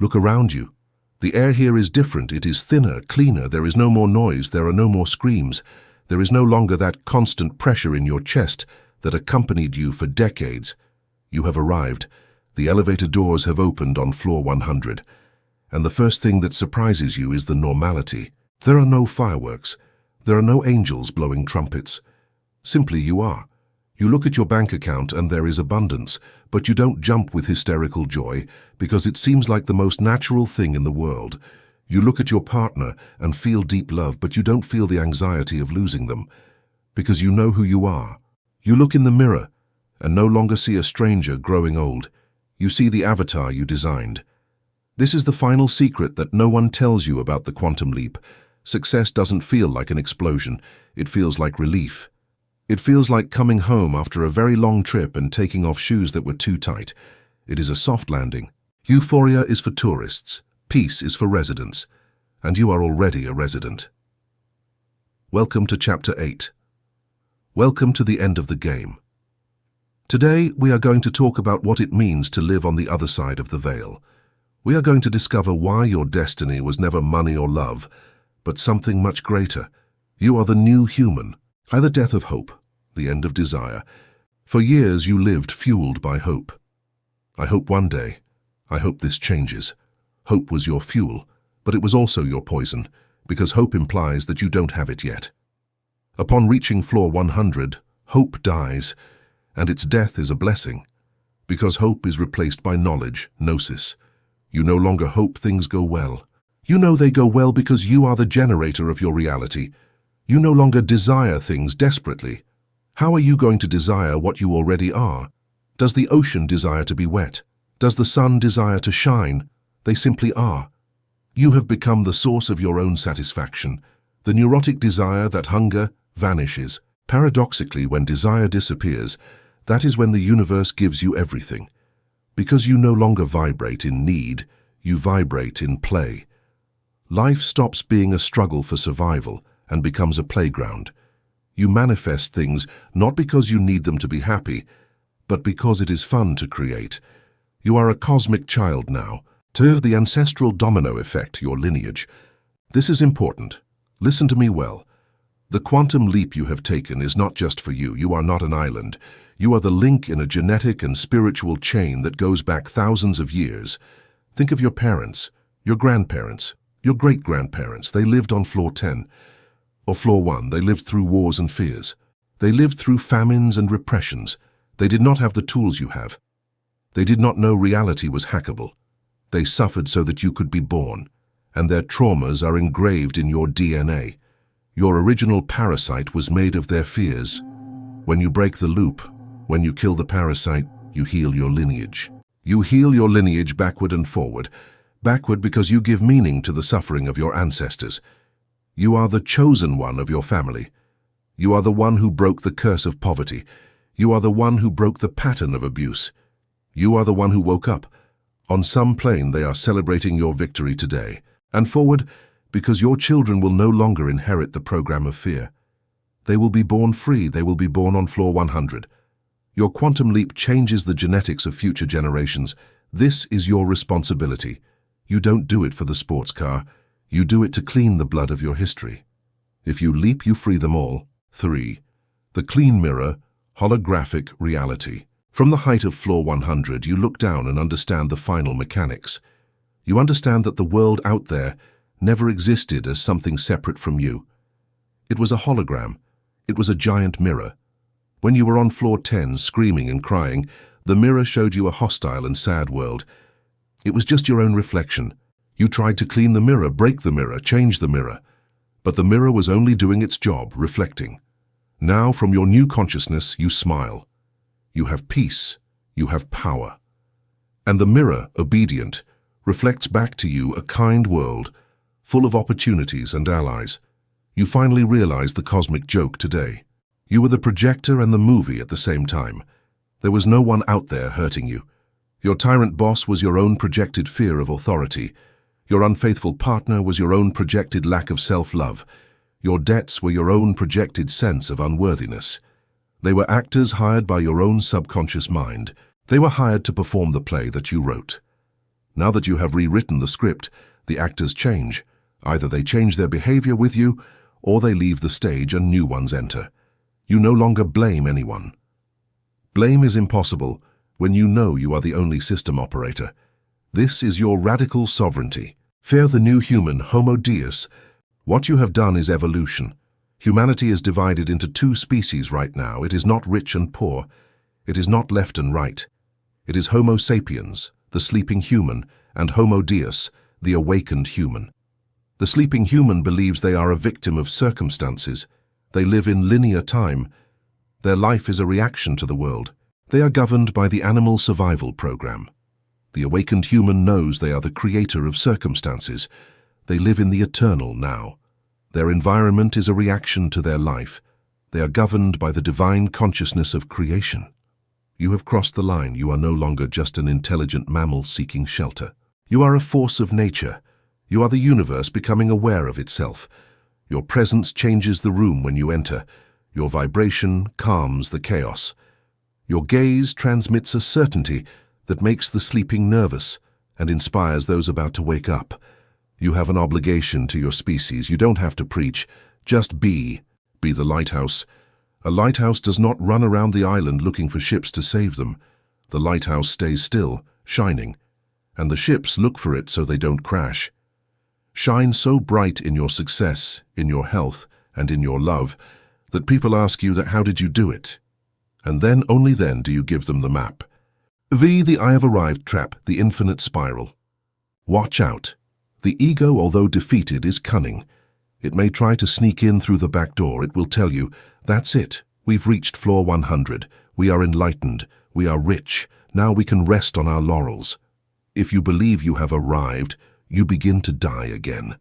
Look around you. The air here is different. It is thinner, cleaner. There is no more noise. There are no more screams. There is no longer that constant pressure in your chest that accompanied you for decades. You have arrived. The elevator doors have opened on floor 100. And the first thing that surprises you is the normality. There are no fireworks. There are no angels blowing trumpets. Simply you are. You look at your bank account and there is abundance, but you don't jump with hysterical joy because it seems like the most natural thing in the world. You look at your partner and feel deep love, but you don't feel the anxiety of losing them because you know who you are. You look in the mirror and no longer see a stranger growing old. You see the avatar you designed. This is the final secret that no one tells you about the quantum leap. Success doesn't feel like an explosion. It feels like relief. It feels like coming home after a very long trip and taking off shoes that were too tight. It is a soft landing. Euphoria is for tourists. Peace is for residents. And you are already a resident. Welcome to Chapter 8. Welcome to the end of the game. Today, we are going to talk about what it means to live on the other side of the veil. We are going to discover why your destiny was never money or love, but something much greater. You are the new human. By the death of hope, the end of desire. For years you lived fueled by hope. I hope one day. I hope this changes. Hope was your fuel, but it was also your poison, because hope implies that you don't have it yet. Upon reaching floor 100, hope dies, and its death is a blessing, because hope is replaced by knowledge, gnosis. You no longer hope things go well. You know they go well because you are the generator of your reality. You no longer desire things desperately. How are you going to desire what you already are? Does the ocean desire to be wet? Does the sun desire to shine? They simply are. You have become the source of your own satisfaction. The neurotic desire that hunger vanishes. Paradoxically, when desire disappears, that is when the universe gives you everything. Because you no longer vibrate in need, you vibrate in play. Life stops being a struggle for survival and becomes a playground. You manifest things not because you need them to be happy, but because it is fun to create. You are a cosmic child now. To the ancestral domino effect, your lineage. This is important. Listen to me well. The quantum leap you have taken is not just for you. You are not an island. You are the link in a genetic and spiritual chain that goes back thousands of years. Think of your parents, your grandparents, your great-grandparents. They lived on floor 10 or floor 1. They lived through wars and fears. They lived through famines and repressions. They did not have the tools you have. They did not know reality was hackable. They suffered so that you could be born, and their traumas are engraved in your DNA. Your original parasite was made of their fears. When you break the loop, when you kill the parasite, you heal your lineage. You heal your lineage backward and forward. Backward because you give meaning to the suffering of your ancestors. You are the chosen one of your family. You are the one who broke the curse of poverty. You are the one who broke the pattern of abuse. You are the one who woke up. On some plane they are celebrating your victory today. And forward, because your children will no longer inherit the program of fear. They will be born free. They will be born on floor 100. Your quantum leap changes the genetics of future generations. This is your responsibility. You don't do it for the sports car. You do it to clean the blood of your history. If you leap, you free them all. 3. The clean mirror, holographic reality. From the height of floor 100, you look down and understand the final mechanics. You understand that the world out there never existed as something separate from you. It was a hologram. It was a giant mirror. When you were on floor 10, screaming and crying, the mirror showed you a hostile and sad world. It was just your own reflection. You tried to clean the mirror, break the mirror, change the mirror. But the mirror was only doing its job, reflecting. Now, from your new consciousness, you smile. You have peace. You have power. And the mirror, obedient, reflects back to you a kind world, full of opportunities and allies. You finally realize the cosmic joke today. You were the projector and the movie at the same time. There was no one out there hurting you. Your tyrant boss was your own projected fear of authority. Your unfaithful partner was your own projected lack of self-love. Your debts were your own projected sense of unworthiness. They were actors hired by your own subconscious mind. They were hired to perform the play that you wrote. Now that you have rewritten the script, the actors change. Either they change their behavior with you, or they leave the stage and new ones enter. You no longer blame anyone. Blame is impossible when you know you are the only system operator. This is your radical sovereignty. Fear the new human, Homo Deus. What you have done is evolution. Humanity is divided into 2 species right now. It is not rich and poor. It is not left and right. It is Homo sapiens, the sleeping human, and Homo Deus, the awakened human. The sleeping human believes they are a victim of circumstances. They live in linear time. Their life is a reaction to the world. They are governed by the animal survival program. The awakened human knows they are the creator of circumstances. They live in the eternal now. Their environment is a reaction to their life. They are governed by the divine consciousness of creation. You have crossed the line. You are no longer just an intelligent mammal seeking shelter. You are a force of nature. You are the universe becoming aware of itself. Your presence changes the room when you enter. Your vibration calms the chaos. Your gaze transmits a certainty that makes the sleeping nervous and inspires those about to wake up. You have an obligation to your species. You don't have to preach. Just be. Be the lighthouse. A lighthouse does not run around the island looking for ships to save them. The lighthouse stays still, shining, and the ships look for it so they don't crash. Shine so bright in your success, in your health, and in your love that people ask you that how did you do it? And then, only then, do you give them the map. V, the I have arrived trap, the infinite spiral. Watch out. The ego, although defeated, is cunning. It may try to sneak in through the back door. It will tell you, that's it. We've reached floor 100. We are enlightened. We are rich. Now we can rest on our laurels. If you believe you have arrived, you begin to die again.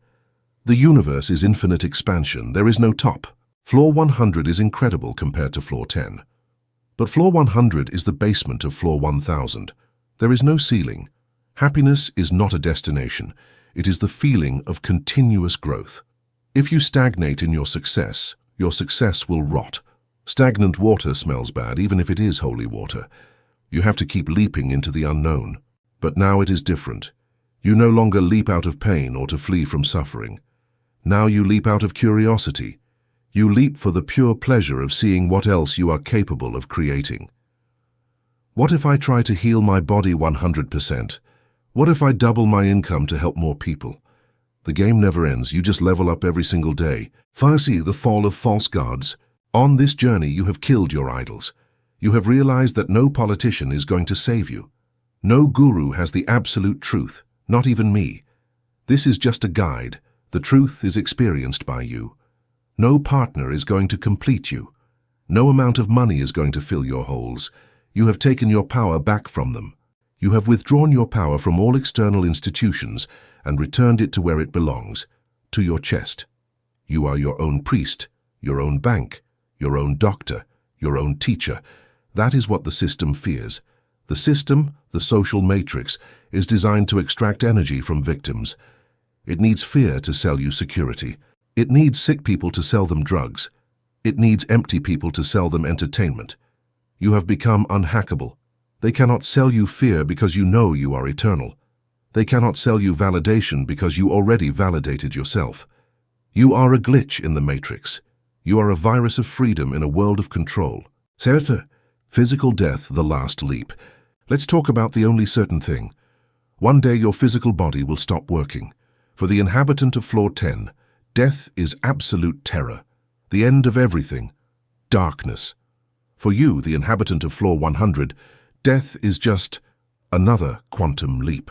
The universe is infinite expansion. There is no top. Floor 100 is incredible compared to floor 10. But floor 100 is the basement of floor 1000. There is no ceiling. Happiness is not a destination. It is the feeling of continuous growth. If you stagnate in your success will rot. Stagnant water smells bad, even if it is holy water. You have to keep leaping into the unknown. But now it is different. You no longer leap out of pain or to flee from suffering. Now you leap out of curiosity. You leap for the pure pleasure of seeing what else you are capable of creating. What if I try to heal my body 100%? What if I double my income to help more people? The game never ends, you just level up every single day. See the fall of false gods. On this journey you have killed your idols. You have realized that no politician is going to save you. No guru has the absolute truth, not even me. This is just a guide. The truth is experienced by you. No partner is going to complete you. No amount of money is going to fill your holes. You have taken your power back from them. You have withdrawn your power from all external institutions and returned it to where it belongs, to your chest. You are your own priest, your own bank, your own doctor, your own teacher. That is what the system fears. The system, the social matrix, is designed to extract energy from victims. It needs fear to sell you security. It needs sick people to sell them drugs. It needs empty people to sell them entertainment. You have become unhackable. They cannot sell you fear because you know you are eternal. They cannot sell you validation because you already validated yourself. You are a glitch in the matrix. You are a virus of freedom in a world of control. Physical death, the last leap. Let's talk about the only certain thing. One day your physical body will stop working. For the inhabitant of floor 10, death is absolute terror. The end of everything. Darkness. For you, the inhabitant of floor 100, death is just another quantum leap.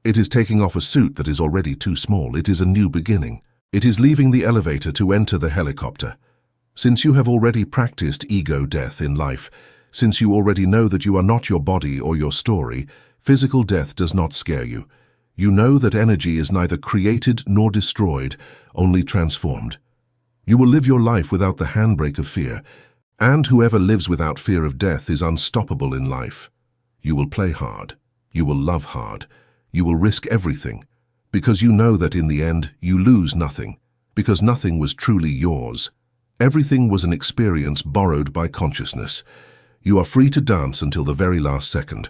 It is taking off a suit that is already too small. It is a new beginning. It is leaving the elevator to enter the helicopter. Since you have already practiced ego death in life, since you already know that you are not your body or your story, physical death does not scare you. You know that energy is neither created nor destroyed, only transformed. You will live your life without the handbrake of fear, and whoever lives without fear of death is unstoppable in life. You will play hard. You will love hard. You will risk everything, because you know that in the end you lose nothing, because nothing was truly yours. Everything was an experience borrowed by consciousness. You are free to dance until the very last second.